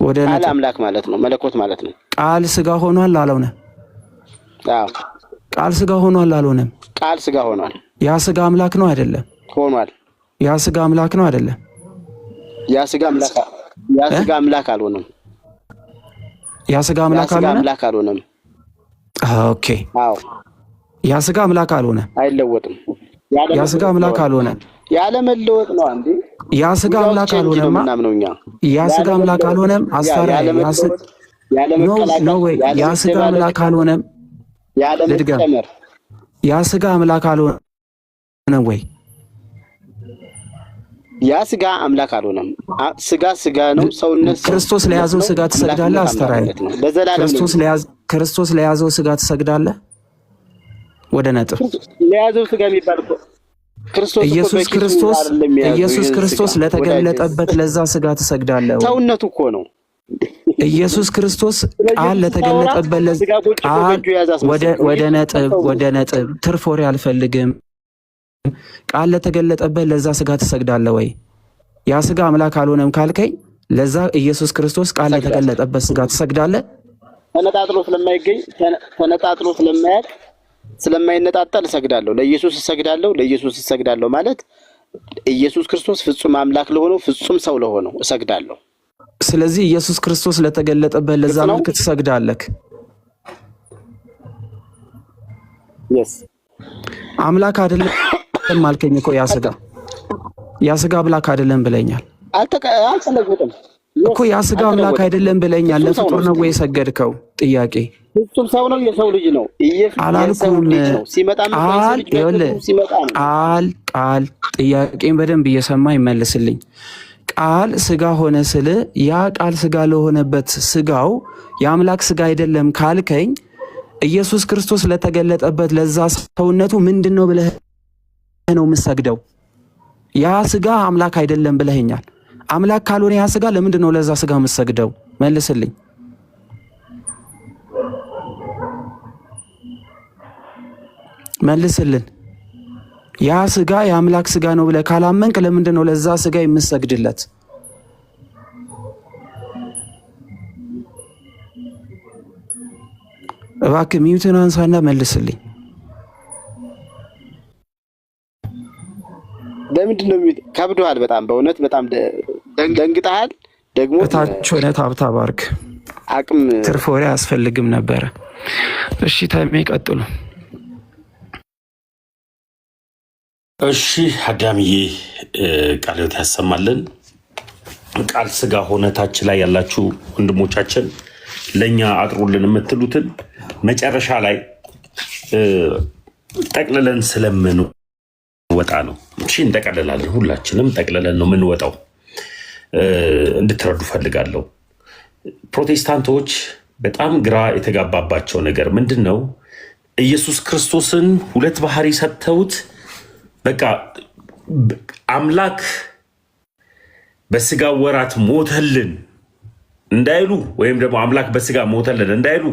ወደ ቃል አምላክ ማለት ነው፣ መለኮት ማለት ነው። ቃል ስጋ ሆኗል አልሆነም? አዎ። ቃል ስጋ ሆኗል አልሆነም? ቃል ስጋ ሆኗል። ያ ስጋ አምላክ ነው አይደለም? ሆኗል። ያ ስጋ አምላክ ነው አይደለም? ያ ስጋ አምላክ አልሆነም። ያ ስጋ አምላክ አልሆነም። ኦኬ። አዎ። ያ ስጋ አምላክ አልሆነም። አይለወጥም። ያ ስጋ አምላክ አልሆነም። ያለ መለወጥ ነው እንዴ? ያ ስጋ አምላክ አልሆነም። ያ ስጋ አምላክ አልሆነም። አስታራ ነው ወይ? ያ ስጋ አምላክ አልሆነም። ልድገም። ያ ስጋ አምላክ አልሆነም ወይ? ያ ስጋ አምላክ አልሆነም። ስጋ ነው። ሰውነት ክርስቶስ ለያዘው ስጋ ትሰግዳለህ? አስተራይ ክርስቶስ ለያዘው ስጋ ትሰግዳለህ? ወደ ነጥብ ለያዘው ስጋ የሚባል እኮ ኢየሱስ ክርስቶስ ለተገለጠበት ለዛ ስጋ ትሰግዳለህ? ሰውነቱ እኮ ነው። ኢየሱስ ክርስቶስ ቃል ለተገለጠበት ቃል ወደ ነጥብ ትርፍ ወሬ አልፈልግም። ቃል ለተገለጠበት ለዛ ስጋ ትሰግዳለህ ወይ? ያ ስጋ አምላክ አልሆነም ካልከኝ ለዛ ኢየሱስ ክርስቶስ ቃል ለተገለጠበት ስጋ ትሰግዳለህ? ተነጣጥሎ ስለማይገኝ ተነጣጥሎ ስለማይነጣጠል እሰግዳለሁ። ለኢየሱስ እሰግዳለሁ ማለት ኢየሱስ ክርስቶስ ፍጹም አምላክ ለሆነው ፍጹም ሰው ለሆነው እሰግዳለሁ። ስለዚህ ኢየሱስ ክርስቶስ ለተገለጠበት ለዛ መልክ ትሰግዳለህ? አምላክ አይደለም ማልከኝ እኮ ያ ስጋ አምላክ አይደለም ብለኛል እኮ። ያ ስጋ አምላክ አይደለም ብለኛል። ለፍጡር ነው ወይ የሰገድከው? ጥያቄ ፍጹም ሰው ነው፣ የሰው ልጅ ነው። አላልኩም። ቃል ጥያቄን በደንብ እየሰማ ይመልስልኝ። ቃል ስጋ ሆነ ስል ያ ቃል ስጋ ለሆነበት ስጋው የአምላክ ስጋ አይደለም ካልከኝ ኢየሱስ ክርስቶስ ለተገለጠበት ለዛ ሰውነቱ ምንድነው ብለህ ነው የምሰግደው? ያ ስጋ አምላክ አይደለም ብለኸኛል። አምላክ ካልሆነ ያ ስጋ ለምንድን ነው ለዛ ስጋ የምሰግደው? መልስልኝ። መልስልን። ያ ስጋ የአምላክ ስጋ ነው ብለህ ካላመንክ ለምንድን ነው ለዛ ስጋ የምሰግድለት? እባክህ ሚውትን አንሳና መልስልኝ። ለምንድን ነው ከብዶሃል? በጣም በእውነት በጣም ደንግጠሃል። ደግሞ እታች ሆነ ታብታብ አድርግ። አቅም ትርፍ ወሬ አያስፈልግም ነበረ። እሺ ታይሜ ቀጥሉ። እሺ አዳምዬ ቃል ሕይወት ያሰማልን። ቃል ስጋ ሆነ ታች ላይ ያላችሁ ወንድሞቻችን ለኛ አጥሩልን የምትሉትን መጨረሻ ላይ ጠቅልለን ስለምን ወጣ ነው። እሺ እንጠቀልላለን። ሁላችንም ጠቅልለን ነው የምንወጣው። እንድትረዱ ፈልጋለሁ። ፕሮቴስታንቶች በጣም ግራ የተጋባባቸው ነገር ምንድን ነው? ኢየሱስ ክርስቶስን ሁለት ባህሪ ሰጥተውት በቃ አምላክ በስጋ ወራት ሞተልን እንዳይሉ ወይም ደግሞ አምላክ በስጋ ሞተልን እንዳይሉ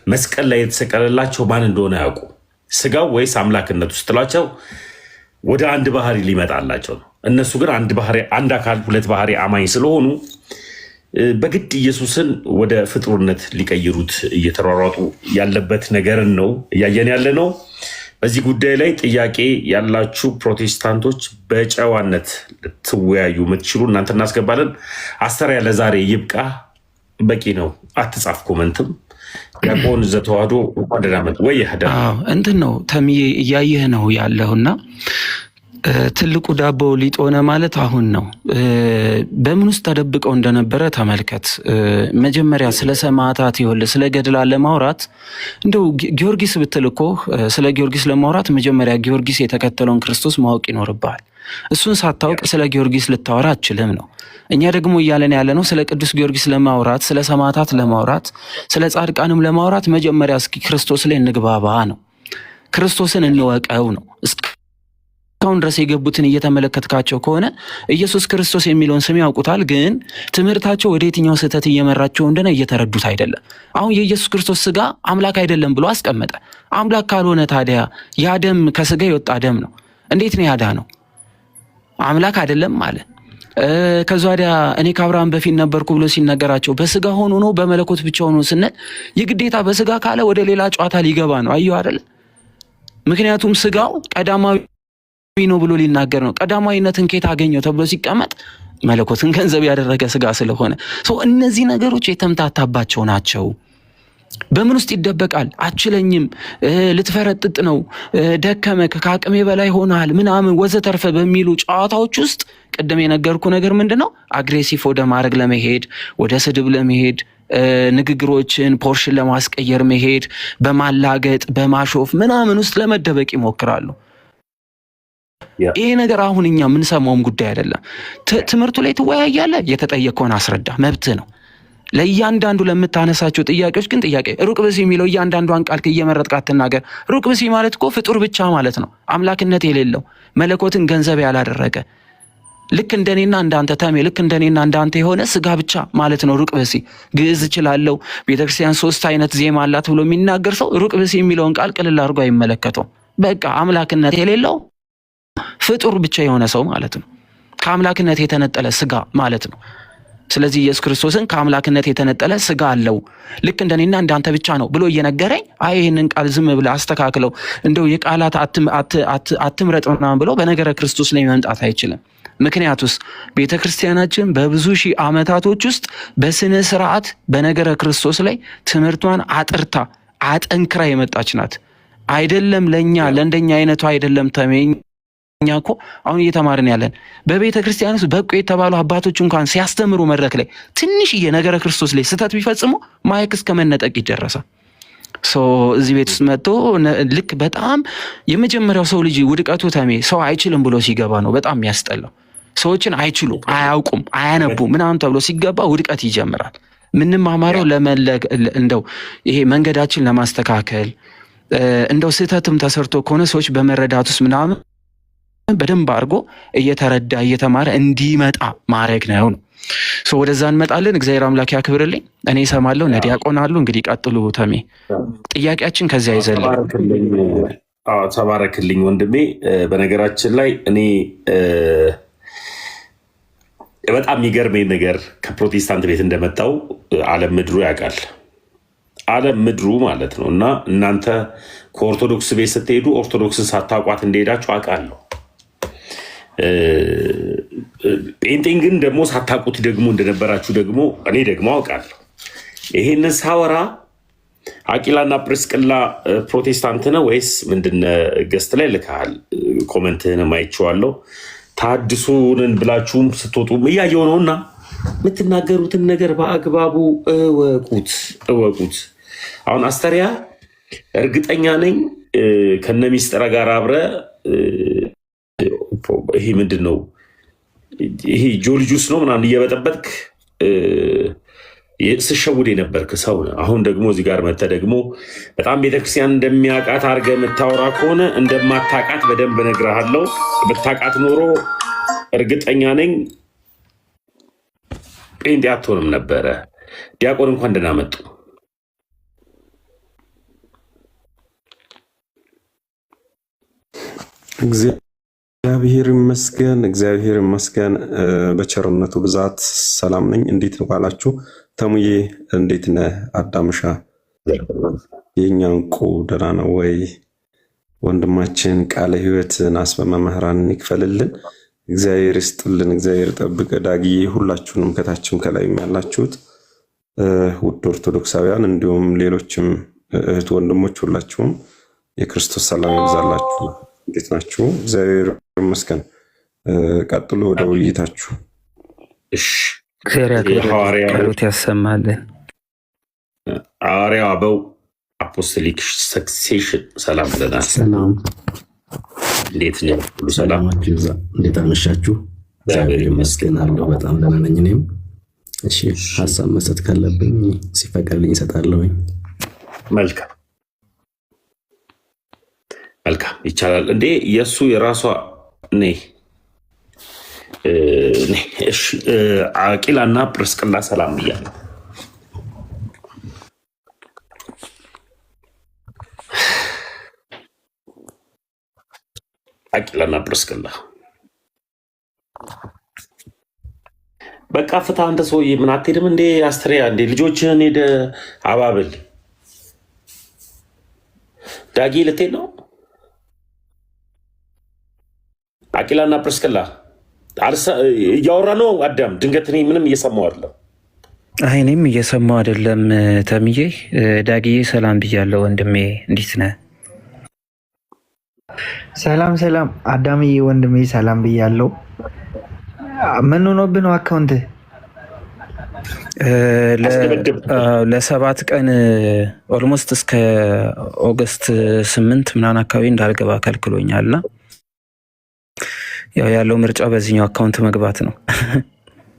መስቀል ላይ የተሰቀለላቸው ማን እንደሆነ ያውቁ። ስጋው ወይስ አምላክነቱ ስትሏቸው ወደ አንድ ባህሪ ሊመጣላቸው ነው። እነሱ ግን አንድ አካል ሁለት ባህሪ አማኝ ስለሆኑ በግድ ኢየሱስን ወደ ፍጡርነት ሊቀይሩት እየተሯሯጡ ያለበት ነገርን ነው እያየን ያለ ነው። በዚህ ጉዳይ ላይ ጥያቄ ያላችሁ ፕሮቴስታንቶች በጨዋነት ልትወያዩ የምትችሉ እናንተ እናስገባለን። አስተርያ ለዛሬ ይብቃ፣ በቂ ነው። አትጻፍ ኮመንትም ዲያቆን ዘተዋህዶ ወደዳመጥ ወይ እንትን ነው ተምዬ እያየህ ነው ያለውና ትልቁ ዳቦ ሊጦነ ማለት አሁን ነው። በምን ውስጥ ተደብቀው እንደነበረ ተመልከት። መጀመሪያ ስለ ሰማዕታት ይኸውልህ፣ ስለ ገድላ ለማውራት እንደው ጊዮርጊስ ብትል እኮ ስለ ጊዮርጊስ ለማውራት መጀመሪያ ጊዮርጊስ የተከተለውን ክርስቶስ ማወቅ ይኖርብሃል። እሱን ሳታውቅ ስለ ጊዮርጊስ ልታወራ አትችልም ነው። እኛ ደግሞ እያለን ያለ ነው ስለ ቅዱስ ጊዮርጊስ ለማውራት፣ ስለ ሰማዕታት ለማውራት፣ ስለ ጻድቃንም ለማውራት መጀመሪያ እስኪ ክርስቶስ ላይ እንግባባ ነው። ክርስቶስን እንወቀው ነው። እስካሁን ድረስ የገቡትን እየተመለከትካቸው ከሆነ ኢየሱስ ክርስቶስ የሚለውን ስም ያውቁታል፣ ግን ትምህርታቸው ወደ የትኛው ስህተት እየመራቸው እንደሆነ እየተረዱት አይደለም። አሁን የኢየሱስ ክርስቶስ ስጋ አምላክ አይደለም ብሎ አስቀመጠ። አምላክ ካልሆነ ታዲያ ያ ደም ከስጋ የወጣ ደም ነው። እንዴት ነው ያዳ ነው? አምላክ አይደለም ማለት ከዛ ወዲያ እኔ ከአብርሃም በፊት ነበርኩ ብሎ ሲነገራቸው በስጋ ሆኖ ነው በመለኮት ብቻ ሆኖ ስንል የግዴታ በስጋ ካለ ወደ ሌላ ጨዋታ ሊገባ ነው። አየሁ አይደል? ምክንያቱም ስጋው ቀዳማዊ ነው ብሎ ሊናገር ነው። ቀዳማዊነትን ከየት አገኘው ተብሎ ሲቀመጥ መለኮትን ገንዘብ ያደረገ ስጋ ስለሆነ እነዚህ ነገሮች የተምታታባቸው ናቸው። በምን ውስጥ ይደበቃል? አችለኝም፣ ልትፈረጥጥ ነው፣ ደከመ፣ ከአቅሜ በላይ ሆናል ምናምን ወዘተርፈ በሚሉ ጨዋታዎች ውስጥ ቅድም የነገርኩ ነገር ምንድነው? አግሬሲቭ ወደ ማድረግ ለመሄድ፣ ወደ ስድብ ለመሄድ፣ ንግግሮችን ፖርሽን ለማስቀየር መሄድ፣ በማላገጥ በማሾፍ ምናምን ውስጥ ለመደበቅ ይሞክራሉ። ይሄ ነገር አሁን እኛ የምንሰማውም ጉዳይ አይደለም። ትምህርቱ ላይ ትወያያለህ፣ የተጠየቀውን አስረዳ፣ መብትህ ነው። ለእያንዳንዱ ለምታነሳቸው ጥያቄዎች ግን ጥያቄ ሩቅ ብእሲ የሚለው እያንዳንዷን ቃል እየመረጥክ አትናገር። ሩቅ ብእሲ ማለት እኮ ፍጡር ብቻ ማለት ነው። አምላክነት የሌለው መለኮትን ገንዘብ ያላደረገ ልክ እንደኔና እንዳንተ ተሜ፣ ልክ እንደኔና እንዳንተ የሆነ ስጋ ብቻ ማለት ነው ሩቅ ብእሲ። ግዕዝ እችላለሁ፣ ቤተክርስቲያን 3 አይነት ዜማ አላት ብሎ የሚናገር ሰው ሩቅ ብእሲ የሚለውን ቃል ቅልል አድርጎ አይመለከተውም። በቃ አምላክነት የሌለው ፍጡር ብቻ የሆነ ሰው ማለት ነው። ከአምላክነት የተነጠለ ስጋ ማለት ነው። ስለዚህ ኢየሱስ ክርስቶስን ከአምላክነት የተነጠለ ስጋ አለው ልክ እንደኔና እንዳንተ ብቻ ነው ብሎ እየነገረኝ አይ ይሄንን ቃል ዝም ብለህ አስተካክለው እንደው የቃላት አትምረጥ ምናምን ብሎ በነገረ ክርስቶስ ላይ መምጣት አይችልም። ምክንያቱስ ቤተክርስቲያናችን በብዙ ሺህ ዓመታቶች ውስጥ በስነ ስርዓት በነገረ ክርስቶስ ላይ ትምህርቷን አጥርታ አጠንክራ የመጣች ናት። አይደለም ለኛ ለእንደኛ አይነቱ አይደለም ተመኝ እኛ እኮ አሁን እየተማርን ያለን በቤተ ክርስቲያን ውስጥ በቁ የተባሉ አባቶች እንኳን ሲያስተምሩ መድረክ ላይ ትንሽዬ ነገረ ክርስቶስ ላይ ስህተት ቢፈጽሙ ማይክ እስከ መነጠቅ ይደረሳል። እዚህ ቤት ውስጥ መጥቶ ልክ በጣም የመጀመሪያው ሰው ልጅ ውድቀቱ ተሜ ሰው አይችልም ብሎ ሲገባ ነው በጣም የሚያስጠላው። ሰዎችን አይችሉ አያውቁም አያነቡ ምናምን ተብሎ ሲገባ ውድቀት ይጀምራል። ምንም አማረው እንደው ይሄ መንገዳችን ለማስተካከል እንደው ስህተትም ተሰርቶ ከሆነ ሰዎች በመረዳት ውስጥ ምናምን በደንብ አድርጎ እየተረዳ እየተማረ እንዲመጣ ማድረግ ነው። ወደዛ እንመጣለን። እግዚአብሔር አምላክ ያክብርልኝ። እኔ እሰማለሁ፣ ነዲያቆን አሉ። እንግዲህ ቀጥሉ ተሜ። ጥያቄያችን ከዚያ ይዘልኝ። ተባረክልኝ ወንድሜ። በነገራችን ላይ እኔ በጣም የሚገርመኝ ነገር ከፕሮቴስታንት ቤት እንደመጣው ዓለም ምድሩ ያውቃል። ዓለም ምድሩ ማለት ነው። እና እናንተ ከኦርቶዶክስ ቤት ስትሄዱ ኦርቶዶክስን ሳታውቋት እንደሄዳችሁ አውቃለሁ። ጴንጤን ግን ደግሞ ሳታውቁት ደግሞ እንደነበራችሁ ደግሞ እኔ ደግሞ አውቃለሁ። ይሄንን ሳወራ አቂላና ፕርስቅላ ፕሮቴስታንት ነው ወይስ ምንድን ገስት ላይ ልካል? ኮመንትህንም አይቼዋለሁ። ታድሱንን ብላችሁም ስትወጡም እያየው ነውና የምትናገሩትን ነገር በአግባቡ እወቁት። አሁን አስተሪያ እርግጠኛ ነኝ ከነ ሚስጥረ ጋር አብረ ይሄ ምንድን ነው ይሄ ጆልጁስ ነው ምናምን እየበጠበጥክ ስሸውድ የነበርክ ሰው ነው። አሁን ደግሞ እዚህ ጋር መተ ደግሞ በጣም ቤተክርስቲያን እንደሚያውቃት አድርገህ የምታወራ ከሆነ እንደማታውቃት በደንብ እነግርሃለሁ። ብታውቃት ኖሮ እርግጠኛ ነኝ ጴንጤ አትሆንም ነበረ። ዲያቆን እንኳን ደህና መጡ። እግዚአብሔር ይመስገን፣ እግዚአብሔር ይመስገን። በቸርነቱ ብዛት ሰላም ነኝ። እንዴት ነው ባላችሁ? ተሙዬ እንዴት ነህ? አዳምሻ የእኛ እንቁ ደህና ነው ወይ? ወንድማችን ቃለ ሕይወትን አስበ መምህራን ይክፈልልን። እግዚአብሔር ይስጥልን፣ እግዚአብሔር ጠብቀ። ዳግዬ ሁላችሁንም ከታችም ከላይም ያላችሁት ውድ ኦርቶዶክሳውያን እንዲሁም ሌሎችም እህት ወንድሞች ሁላችሁም የክርስቶስ ሰላም ይብዛላችሁ። እንዴት ናችሁ? እግዚአብሔር ይመስገን። ቀጥሎ ወደ ውይይታችሁ። ሐዋርያት ያሰማልን። ሐዋርያው አበው አፖስቶሊክ ሰክሴሽን ሰላም ብለናል። ሰላም፣ እንዴት ነው? ሁሉ ሰላም? እንዴት አመሻችሁ? እግዚአብሔር ይመስገን አለሁ። በጣም ደህና ነኝ። እኔም እሺ፣ ሀሳብ መስጠት ካለብኝ ሲፈቀድልኝ እሰጣለሁኝ። መልካም ይቻላል እንዴ? የእሱ የራሷ አቂላና ጵርስቅላ ሰላም ብያለሁ። አቂላና ጵርስቅላ በቃ ፍታ። አንተ ሰውዬ ምን አትሄድም እንዴ? አስትሪያ እንዴ ልጆችህን ሄደ አባብል። ዳጊ ልትሄድ ነው? አቂላና ጵርስቅላ እያወራ ነው። አዳም ድንገት እኔ ምንም እየሰማሁ አይደለም። እኔም እየሰማሁ አይደለም ተምዬ። ዳግዬ ሰላም ብያለሁ ወንድሜ፣ እንዴት ነህ? ሰላም ሰላም አዳምዬ ወንድሜ ሰላም ብያለሁ። ምን ሆኖብህ ነው አካውንት? ለ7 ቀን ኦልሞስት እስከ ኦገስት 8 ምናምን አካባቢ እንዳልገባ ከልክሎኛልና ያለው ምርጫ በዚህኛው አካውንት መግባት ነው።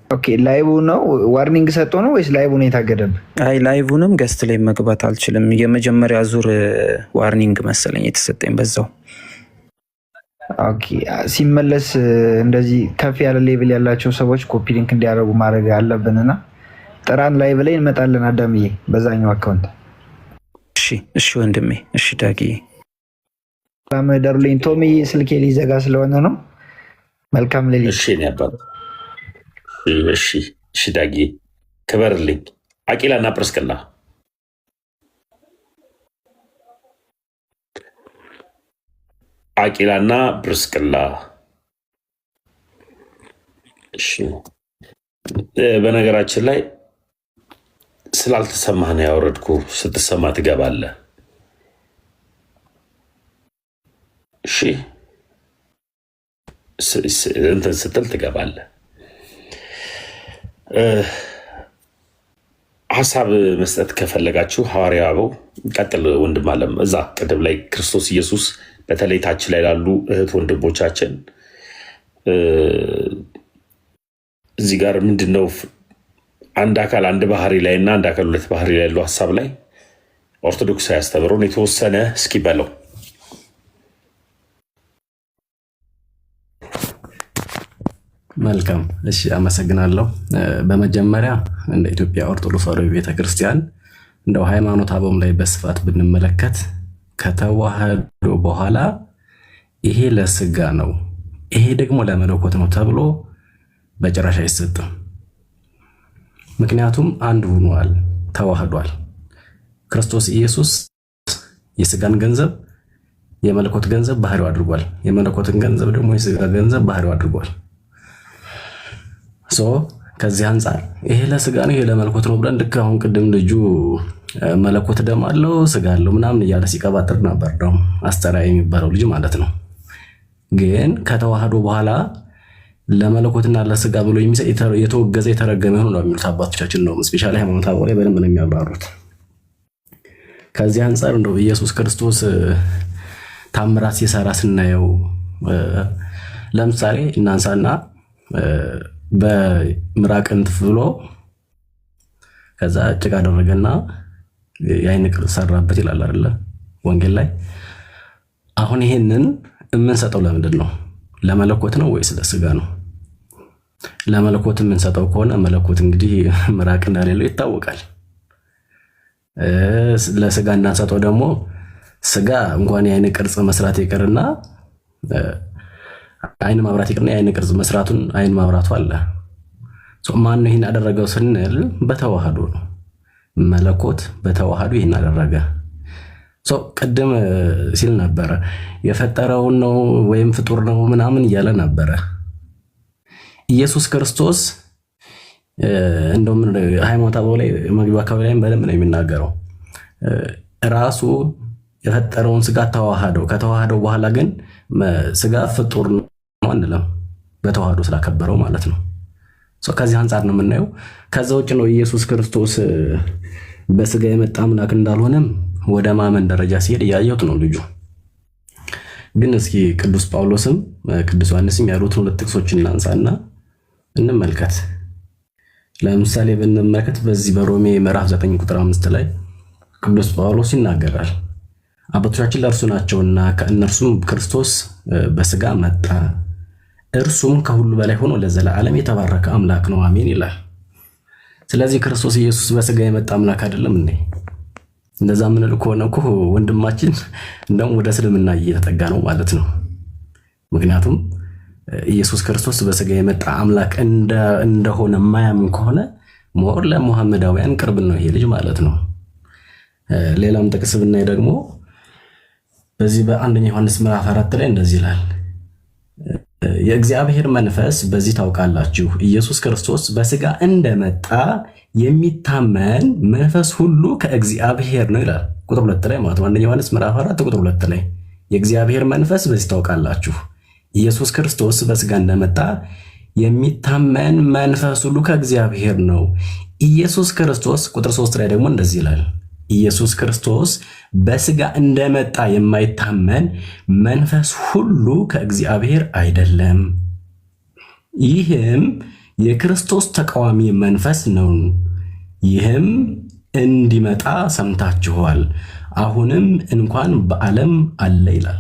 ኦኬ ላይቭ ነው ዋርኒንግ ሰጥቶ ነው ወይስ ላይቭ ነው የታገደብህ? አይ ላይቭንም ገስት ላይ መግባት አልችልም። የመጀመሪያ ዙር ዋርኒንግ መሰለኝ የተሰጠኝ በዛው። ኦኬ ሲመለስ እንደዚህ ከፍ ያለ ሌቭል ያላቸው ሰዎች ኮፒ ሊንክ እንዲያደርጉ ማድረግ አለብንና ጥራን ላይቭ ላይ እንመጣለን አዳምዬ በዛኛው አካውንት። እሺ ወንድሜ፣ እሺ ዳግዬ። ሰላም ደሩልኝ ቶምዬ፣ ስልኬ ሊዘጋ ስለሆነ ነው። መልካም ሌሊት። እሺ ነው ያባል። እሺ ዳግዬ ክበርልኝ። አቂላና ፕርስቅላ አቂላና ፕርስቅላ። እሺ በነገራችን ላይ ስላልተሰማህ ነው ያወረድኩ። ስትሰማ ትገባለህ። እሺ እንትን ስትል ትገባለህ። ሀሳብ መስጠት ከፈለጋችሁ ሐዋርያ አበው ቀጥል። ወንድም አለም እዛ ቅድም ላይ ክርስቶስ ኢየሱስ በተለይ ታች ላይ ላሉ እህት ወንድሞቻችን እዚህ ጋር ምንድነው አንድ አካል አንድ ባህሪ ላይ እና አንድ አካል ሁለት ባህሪ ላይ ያለው ሀሳብ ላይ ኦርቶዶክሳዊ ያስተምረውን የተወሰነ እስኪ በለው። መልካም እሺ፣ አመሰግናለሁ። በመጀመሪያ እንደ ኢትዮጵያ ኦርቶዶክስ ተዋሕዶ ቤተክርስቲያን እንደው ሃይማኖት አበውም ላይ በስፋት ብንመለከት ከተዋህዶ በኋላ ይሄ ለስጋ ነው፣ ይሄ ደግሞ ለመለኮት ነው ተብሎ በጭራሽ አይሰጥም። ምክንያቱም አንድ ሆኗል፣ ተዋህዷል። ክርስቶስ ኢየሱስ የስጋን ገንዘብ የመለኮት ገንዘብ ባህሪው አድርጓል። የመለኮትን ገንዘብ ደግሞ የስጋ ገንዘብ ባህሪው አድርጓል። ከዚህ አንጻር ይሄ ለስጋ ነው ይሄ ለመለኮት ነው ብለን ልክ አሁን ቅድም ልጁ መለኮት ደም አለው ስጋ አለው ምናምን እያለ ሲቀባጥር ነበር። ደም አስተራይ የሚባለው ልጅ ማለት ነው። ግን ከተዋህዶ በኋላ ለመለኮትና ለስጋ ብሎ የተወገዘ የተረገመ ሆኖ ነው የሚሉት አባቶቻችን ነው። ስፔሻሊ ሃይማኖት አበው ላይ በደንብ ነው የሚያብራሩት። ከዚህ አንጻር እንደው ኢየሱስ ክርስቶስ ታምራት ሲሰራ ስናየው ለምሳሌ እናንሳና በምራቅ እንትፍ ብሎ ከዛ ጭቃ አደረገና የአይን ቅርጽ ሰራበት ይላል አይደለ ወንጌል ላይ። አሁን ይሄንን የምንሰጠው ለምንድን ነው? ለመለኮት ነው ወይስ ለስጋ ነው? ለመለኮት የምንሰጠው ከሆነ መለኮት እንግዲህ ምራቅ እንደሌለው ይታወቃል። ለስጋ እንዳንሰጠው ደግሞ ስጋ እንኳን የአይን ቅርጽ መስራት ይቀርና አይን ማብራት ይቅርና የአይን ቅርጽ መስራቱን አይን ማብራቱ አለ። ማን ነው ይሄን ያደረገው ስንል በተዋህዶ ነው። መለኮት በተዋህዶ ይሄን አደረገ። ቅድም ሲል ነበረ የፈጠረውን ነው ወይም ፍጡር ነው ምናምን እያለ ነበረ። ኢየሱስ ክርስቶስ እንደውም ሃይማኖት አበው ላይ መግቢያ አካባቢ ላይ በደንብ ነው የሚናገረው። ራሱ የፈጠረውን ስጋ ተዋህደው ከተዋህደው በኋላ ግን ስጋ ፍጡር ነው አንልም፣ በተዋህዶ ስላከበረው ማለት ነው። ከዚህ አንጻር ነው የምናየው። ከዛ ውጭ ነው ኢየሱስ ክርስቶስ በስጋ የመጣ አምላክ እንዳልሆነም ወደ ማመን ደረጃ ሲሄድ እያየሁት ነው ልጁ። ግን እስኪ ቅዱስ ጳውሎስም ቅዱስ ዮሐንስም ያሉትን ሁለት ጥቅሶችን እናንሳና እንመልከት። ለምሳሌ ብንመለከት በዚህ በሮሜ ምዕራፍ 9 ቁጥር 5 ላይ ቅዱስ ጳውሎስ ይናገራል። አባቶቻችን ለእርሱ ናቸውና ከእነርሱም ክርስቶስ በስጋ መጣ፣ እርሱም ከሁሉ በላይ ሆኖ ለዘላለም የተባረከ አምላክ ነው አሜን ይላል። ስለዚህ ክርስቶስ ኢየሱስ በስጋ የመጣ አምላክ አይደለም እንዴ? እንደዛ ምንል ከሆነ እኮ ወንድማችን እንደውም ወደ እስልምና እየተጠጋ ነው ማለት ነው። ምክንያቱም ኢየሱስ ክርስቶስ በስጋ የመጣ አምላክ እንደሆነ ማያምን ከሆነ ሞር ለሙሐመዳውያን ቅርብ ነው ይሄ ልጅ ማለት ነው። ሌላም ጥቅስ ብናይ ደግሞ በዚህ በአንደኛ ዮሐንስ ምዕራፍ 4 ላይ እንደዚህ ይላል፣ የእግዚአብሔር መንፈስ በዚህ ታውቃላችሁ፣ ኢየሱስ ክርስቶስ በስጋ እንደመጣ የሚታመን መንፈስ ሁሉ ከእግዚአብሔር ነው ይላል። ቁጥር 2 ላይ ማለት ነው። 1 ዮሐንስ ምዕራፍ 4 ቁጥር 2 ላይ የእግዚአብሔር መንፈስ በዚህ ታውቃላችሁ፣ ኢየሱስ ክርስቶስ በስጋ እንደመጣ የሚታመን መንፈስ ሁሉ ከእግዚአብሔር ነው። ኢየሱስ ክርስቶስ ቁጥር 3 ላይ ደግሞ እንደዚህ ይላል፣ ኢየሱስ ክርስቶስ በስጋ እንደመጣ የማይታመን መንፈስ ሁሉ ከእግዚአብሔር አይደለም። ይህም የክርስቶስ ተቃዋሚ መንፈስ ነው። ይህም እንዲመጣ ሰምታችኋል፣ አሁንም እንኳን በዓለም አለ ይላል።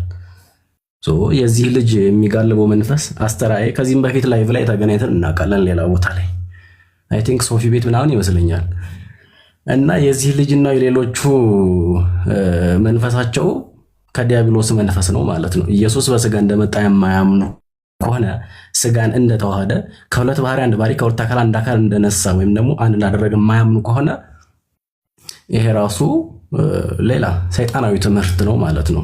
የዚህ ልጅ የሚጋልበው መንፈስ አስተራዬ ከዚህም በፊት ላይቭ ላይ ተገናኝተን እናውቃለን። ሌላ ቦታ ላይ አይ ቲንክ ሶፊ ቤት ምናምን ይመስለኛል። እና የዚህ ልጅና የሌሎቹ መንፈሳቸው ከዲያብሎስ መንፈስ ነው ማለት ነው። ኢየሱስ በስጋ እንደመጣ የማያምኑ ከሆነ ስጋን እንደተዋሃደ ከሁለት ባህሪ አንድ ባህሪ ከሁለት አካል አንድ አካል እንደነሳ ወይም ደግሞ አንድ እንዳደረገ የማያምኑ ከሆነ ይሄ ራሱ ሌላ ሰይጣናዊ ትምህርት ነው ማለት ነው።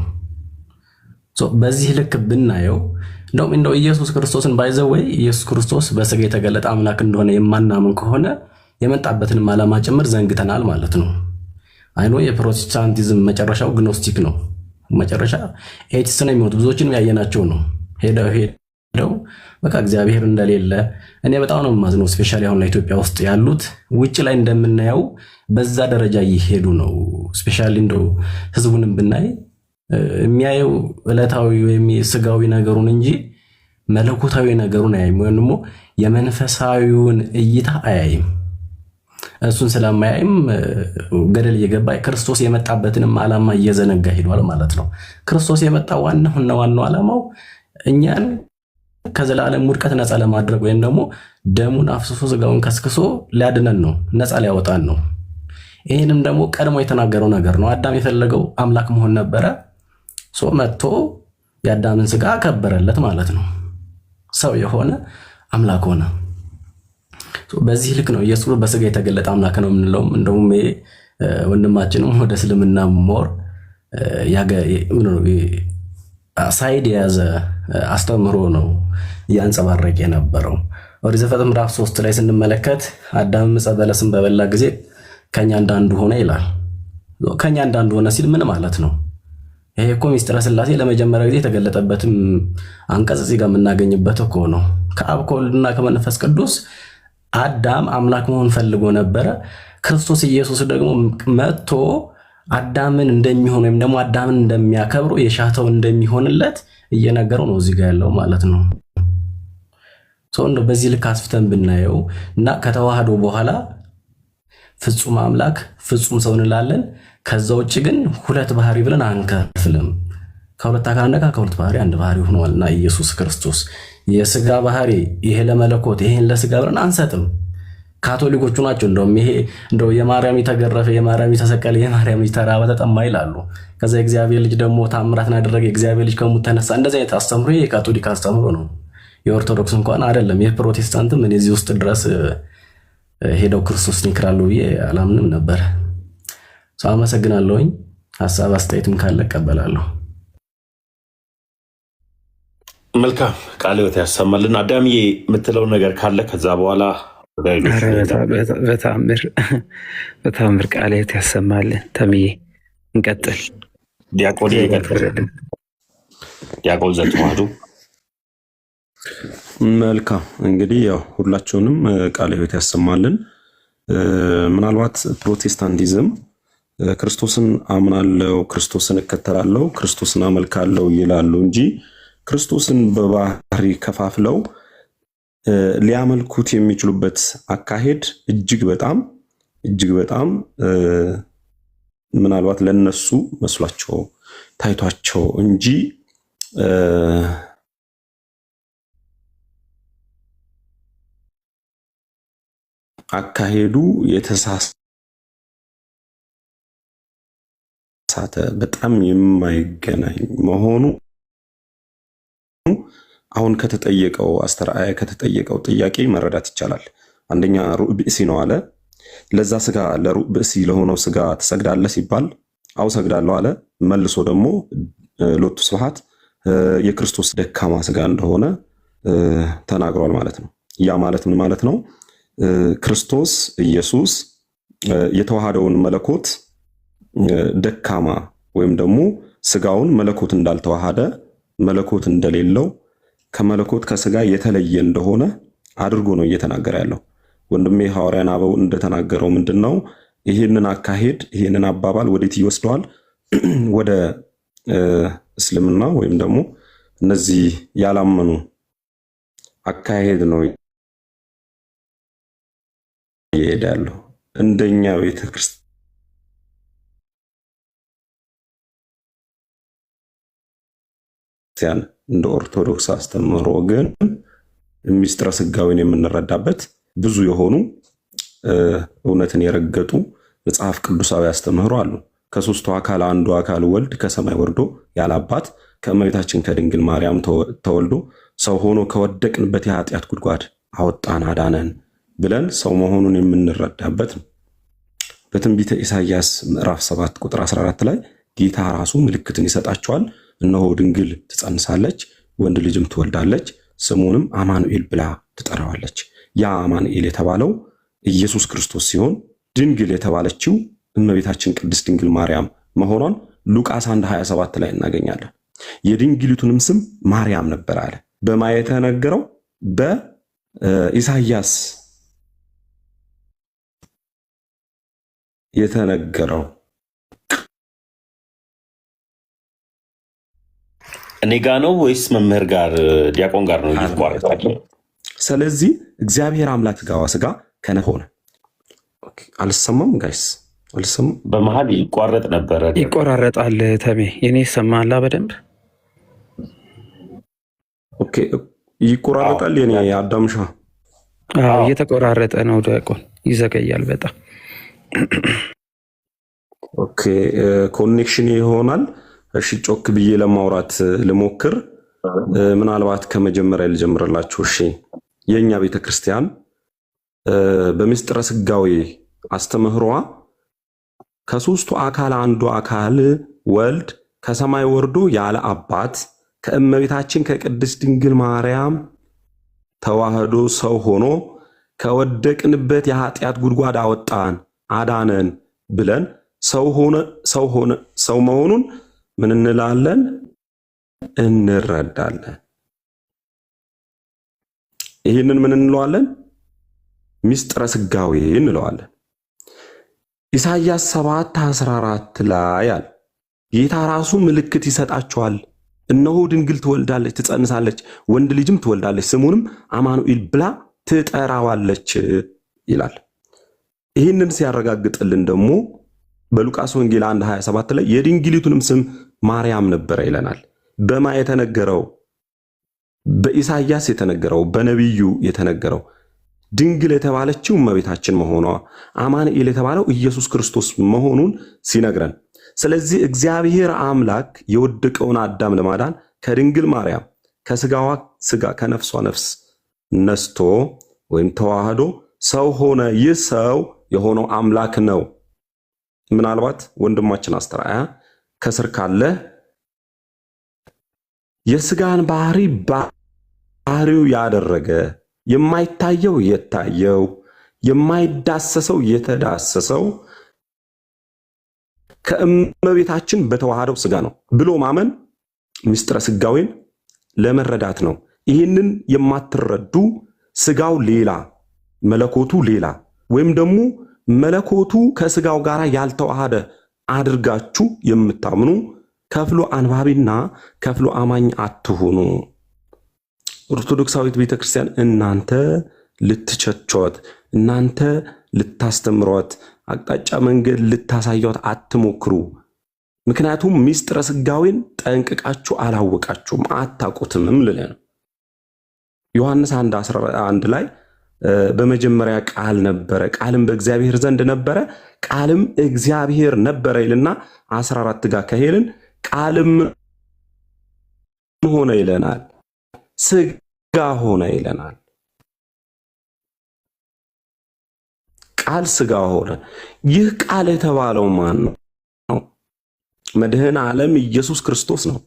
በዚህ ልክ ብናየው እንደው ኢየሱስ ክርስቶስን ባይዘወይ ኢየሱስ ክርስቶስ በስጋ የተገለጠ አምላክ እንደሆነ የማናምን ከሆነ የመጣበትንም ዓላማ ጭምር ዘንግተናል ማለት ነው። አይኖ የፕሮቴስታንቲዝም መጨረሻው ግኖስቲክ ነው። መጨረሻ ኤቲስት ነው የሚሆኑት። ብዙዎችንም ያየናቸው ነው። ሄደው በቃ እግዚአብሔር እንደሌለ እኔ በጣም ነው የማዝነው። ስፔሻሊ አሁን ለኢትዮጵያ ውስጥ ያሉት ውጭ ላይ እንደምናየው በዛ ደረጃ እየሄዱ ነው። ስፔሻሊ እንደው ህዝቡንም ብናይ የሚያየው ዕለታዊ ወይም ስጋዊ ነገሩን እንጂ መለኮታዊ ነገሩን አያይም፣ ወይም ደግሞ የመንፈሳዊውን እይታ አያይም። እሱን ስለማያይም ገደል እየገባ ክርስቶስ የመጣበትንም ዓላማ እየዘነጋ ሄዷል ማለት ነው። ክርስቶስ የመጣው ዋናው ዓላማው እኛን ከዘላለም ውድቀት ነፃ ለማድረግ ወይም ደግሞ ደሙን አፍስሶ ስጋውን ከስክሶ ሊያድነን ነው፣ ነፃ ሊያወጣን ነው። ይህንም ደግሞ ቀድሞ የተናገረው ነገር ነው። አዳም የፈለገው አምላክ መሆን ነበረ። መጥቶ የአዳምን ስጋ አከበረለት ማለት ነው። ሰው የሆነ አምላክ ሆነ። በዚህ ልክ ነው ኢየሱስ በስጋ የተገለጠ አምላክ ነው የምንለውም። እንደውም ወንድማችንም ወደ እስልምና ሞር ሳይድ የያዘ አስተምህሮ ነው እያንጸባረቀ የነበረው። ኦሪት ዘፍጥረት ምዕራፍ 3 ላይ ስንመለከት አዳም ዕፀ በለስን በበላ ጊዜ ከኛ እንዳንዱ ሆነ ይላል። ከኛ እንዳንዱ ሆነ ሲል ምን ማለት ነው? ይሄ እኮ ሚስጥረ ሥላሴ ለመጀመሪያ ጊዜ የተገለጠበትም አንቀጽ እዚህ ጋር የምናገኝበት እኮ ነው። ከአብ ከወልድና ከመንፈስ ቅዱስ አዳም አምላክ መሆን ፈልጎ ነበረ። ክርስቶስ ኢየሱስ ደግሞ መጥቶ አዳምን እንደሚሆን ወይም ደግሞ አዳምን እንደሚያከብረው የሻተው እንደሚሆንለት እየነገረው ነው እዚህ ጋር ያለው ማለት ነው። እንደው በዚህ ልክ አስፍተን ብናየው እና ከተዋህዶ በኋላ ፍጹም አምላክ ፍጹም ሰው እንላለን። ከዛ ውጭ ግን ሁለት ባህሪ ብለን አንከፍልም። ከሁለት አካል አንድ አካል ከሁለት ባህሪ አንድ ባህሪ ሆኗልና ኢየሱስ ክርስቶስ የስጋ ባህሪ ይሄ ለመለኮት ይሄን ለስጋ ብለን አንሰጥም። ካቶሊኮቹ ናቸው እንደው የማርያም የተገረፈ የማርያም የተሰቀለ የማርያም የተራበ ተጠማ ይላሉ። ከዛ የእግዚአብሔር ልጅ ደግሞ ታምራትን ያደረገ የእግዚአብሔር ልጅ ከሙት ተነሳ። እንደዚህ አይነት አስተምሮ የካቶሊክ አስተምሮ ነው። የኦርቶዶክስ እንኳን አይደለም። የፕሮቴስታንትም እኔ እዚህ ውስጥ ድረስ ሄደው ክርስቶስን ይክራሉ ብዬ አላምንም ነበር። አመሰግናለሁኝ። ሀሳብ አስተያየትም ካለ እቀበላለሁ። መልካም ቃለ ሕይወት ያሰማልን። አዳምዬ የምትለው ነገር ካለ ከዛ በኋላ በታምር ቃለ ሕይወት ያሰማልን። ተምዬ እንቀጥል። ዲያቆን ዘተዋህዱ መልካም እንግዲህ ያው ሁላችሁንም ቃለ ሕይወት ያሰማልን። ምናልባት ፕሮቴስታንቲዝም ክርስቶስን አምናለው፣ ክርስቶስን እከተላለው፣ ክርስቶስን አመልካለው ይላሉ እንጂ ክርስቶስን በባህሪ ከፋፍለው ሊያመልኩት የሚችሉበት አካሄድ እጅግ በጣም ምናልባት ለነሱ መስሏቸው ታይቷቸው እንጂ አካሄዱ የተሳሳተ በጣም የማይገናኝ መሆኑ አሁን ከተጠየቀው አስተርአያ ከተጠየቀው ጥያቄ መረዳት ይቻላል። አንደኛ ሩእ ብእሲ ነው አለ። ለዛ ስጋ ለሩእ ብእሲ ለሆነው ስጋ ትሰግዳለህ ሲባል አው ሰግዳለሁ አለ። መልሶ ደግሞ ሎቱ ስብሐት የክርስቶስ ደካማ ስጋ እንደሆነ ተናግሯል ማለት ነው። ያ ማለት ምን ማለት ነው? ክርስቶስ ኢየሱስ የተዋሃደውን መለኮት ደካማ ወይም ደግሞ ስጋውን መለኮት እንዳልተዋሃደ መለኮት እንደሌለው ከመለኮት ከስጋ የተለየ እንደሆነ አድርጎ ነው እየተናገረ ያለው። ወንድሜ ሐዋርያን አበው እንደተናገረው ምንድነው ይህንን አካሄድ ይህንን አባባል ወዴት ይወስደዋል? ወደ እስልምና ወይም ደግሞ እነዚህ ያላመኑ አካሄድ ነው ይሄዳሉ። እንደኛ ቤተክርስቲያን እንደ ኦርቶዶክስ አስተምህሮ ግን ሚስጥረ ስጋዌን የምንረዳበት ብዙ የሆኑ እውነትን የረገጡ መጽሐፍ ቅዱሳዊ አስተምህሮ አሉ። ከሶስቱ አካል አንዱ አካል ወልድ ከሰማይ ወርዶ ያለ አባት ከእመቤታችን ከድንግል ማርያም ተወልዶ ሰው ሆኖ ከወደቅንበት የኃጢአት ጉድጓድ አወጣን አዳነን ብለን ሰው መሆኑን የምንረዳበት ነው። በትንቢተ ኢሳይያስ ምዕራፍ 7 ቁጥር 14 ላይ ጌታ ራሱ ምልክትን ይሰጣቸዋል፣ እነሆ ድንግል ትጸንሳለች፣ ወንድ ልጅም ትወልዳለች፣ ስሙንም አማኑኤል ብላ ትጠራዋለች። ያ አማኑኤል የተባለው ኢየሱስ ክርስቶስ ሲሆን ድንግል የተባለችው እመቤታችን ቅድስት ድንግል ማርያም መሆኗን ሉቃስ 1:27 ላይ እናገኛለን። የድንግሊቱንም ስም ማርያም ነበር አለ። በማን የተነገረው? በኢሳይያስ የተነገረው። እኔ ጋ ነው ወይስ መምህር ጋር ዲያቆን ጋር ነው ይቋረጣል? ስለዚህ እግዚአብሔር አምላክ ሥጋ ወሥጋ ከነፍስ ሆነ። አልሰማም ጋይስ? አልሰማም። በመሃል ይቋረጥ ነበረ። ይቆራረጣል። ተሜ የኔ ይሰማሃል በደንብ? ኦኬ ይቆራረጣል። የኔ አዳምሻ እየተቆራረጠ ነው ዲያቆን፣ ይዘገያል በጣም። ኦኬ ኮኔክሽን ይሆናል። እሺ ጮክ ብዬ ለማውራት ልሞክር። ምናልባት ከመጀመሪያ ልጀምርላችሁ። እሺ የኛ ቤተክርስቲያን በምስጢረ ስጋዌ አስተምህሯ ከሶስቱ አካል አንዱ አካል ወልድ ከሰማይ ወርዶ ያለ አባት ከእመቤታችን ከቅድስት ድንግል ማርያም ተዋህዶ ሰው ሆኖ ከወደቅንበት የኃጢአት ጉድጓድ አወጣን አዳነን ብለን ሰው መሆኑን ምን እንላለን? እንረዳለን። ይህንን ምን እንለዋለን? ምስጢረ ስጋዌ እንለዋለን። ኢሳይያስ 7:14 ላይ አለ ጌታ ራሱ ምልክት ይሰጣቸዋል፣ እነሆ ድንግል ትወልዳለች፣ ትጸንሳለች፣ ወንድ ልጅም ትወልዳለች፣ ስሙንም አማኑኤል ብላ ትጠራዋለች ይላል። ይህንን ሲያረጋግጥልን ደግሞ በሉቃስ ወንጌል 1:27 ላይ የድንግሊቱንም ስም ማርያም ነበረ ይለናል። በማ የተነገረው? በኢሳይያስ የተነገረው፣ በነቢዩ የተነገረው ድንግል የተባለችው እመቤታችን መሆኗ፣ አማኑኤል የተባለው ኢየሱስ ክርስቶስ መሆኑን ሲነግረን፣ ስለዚህ እግዚአብሔር አምላክ የወደቀውን አዳም ለማዳን ከድንግል ማርያም ከስጋዋ ስጋ ከነፍሷ ነፍስ ነስቶ ወይም ተዋህዶ ሰው ሆነ። ይህ ሰው የሆነው አምላክ ነው። ምናልባት ወንድማችን አስተራያ ከስር ካለ የስጋን ባህሪው ያደረገ የማይታየው የታየው የማይዳሰሰው የተዳሰሰው ከእመቤታችን በተዋሃደው ስጋ ነው ብሎ ማመን ምስጢረ ስጋዌን ለመረዳት ነው። ይህንን የማትረዱ ስጋው ሌላ መለኮቱ ሌላ ወይም ደግሞ መለኮቱ ከስጋው ጋር ያልተዋሃደ አድርጋችሁ የምታምኑ ከፍሎ አንባቢና ከፍሎ አማኝ አትሁኑ። ኦርቶዶክሳዊት ቤተክርስቲያን እናንተ ልትቸቿት፣ እናንተ ልታስተምሯት፣ አቅጣጫ መንገድ ልታሳያት አትሞክሩ። ምክንያቱም ምስጢረ ስጋዌን ጠንቅቃችሁ አላወቃችሁም፣ አታውቁትምም ልለ ነው። ዮሐንስ 1:11 ላይ በመጀመሪያ ቃል ነበረ፣ ቃልም በእግዚአብሔር ዘንድ ነበረ፣ ቃልም እግዚአብሔር ነበረ ይልና 14 ጋር ከሄድን ቃልም ሆነ ይለናል፣ ስጋ ሆነ ይለናል። ቃል ስጋ ሆነ። ይህ ቃል የተባለው ማን ነው? መድኃኔ ዓለም ኢየሱስ ክርስቶስ ነው።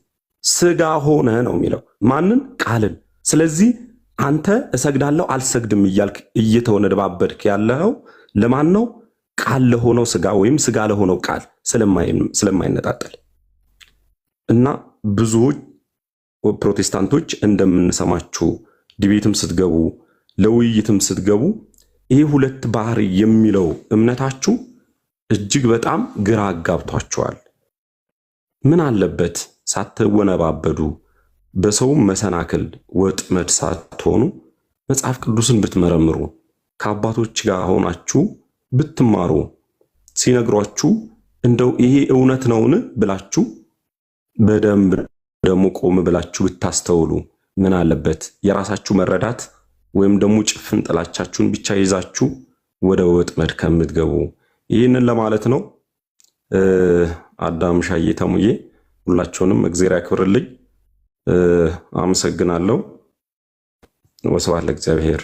ስጋ ሆነ ነው የሚለው ማንን? ቃልን። ስለዚህ አንተ እሰግዳለሁ አልሰግድም እያልክ እየተወነደባበድክ ያለው ለማን ነው? ቃል ለሆነው ስጋ ወይም ስጋ ለሆነው ቃል ስለማይነጣጠል እና ብዙዎች ፕሮቴስታንቶች እንደምንሰማችሁ ዲቤትም ስትገቡ ለውይይትም ስትገቡ ይሄ ሁለት ባህሪ የሚለው እምነታችሁ እጅግ በጣም ግራ አጋብቷቸዋል። ምን አለበት ሳትወነባበዱ በሰውም መሰናክል ወጥመድ ሳትሆኑ መጽሐፍ ቅዱስን ብትመረምሩ ከአባቶች ጋር ሆናችሁ ብትማሩ ሲነግሯችሁ እንደው ይሄ እውነት ነውን ብላችሁ በደንብ ደግሞ ቆም ብላችሁ ብታስተውሉ ምን አለበት የራሳችሁ መረዳት ወይም ደግሞ ጭፍን ጥላቻችሁን ብቻ ይዛችሁ ወደ ወጥመድ ከምትገቡ። ይህንን ለማለት ነው። አዳም ሻዬ ተሙዬ ሁላችሁንም እግዚአብሔር ያክብርልኝ። አመሰግናለሁ። ወስብሐት ለእግዚአብሔር።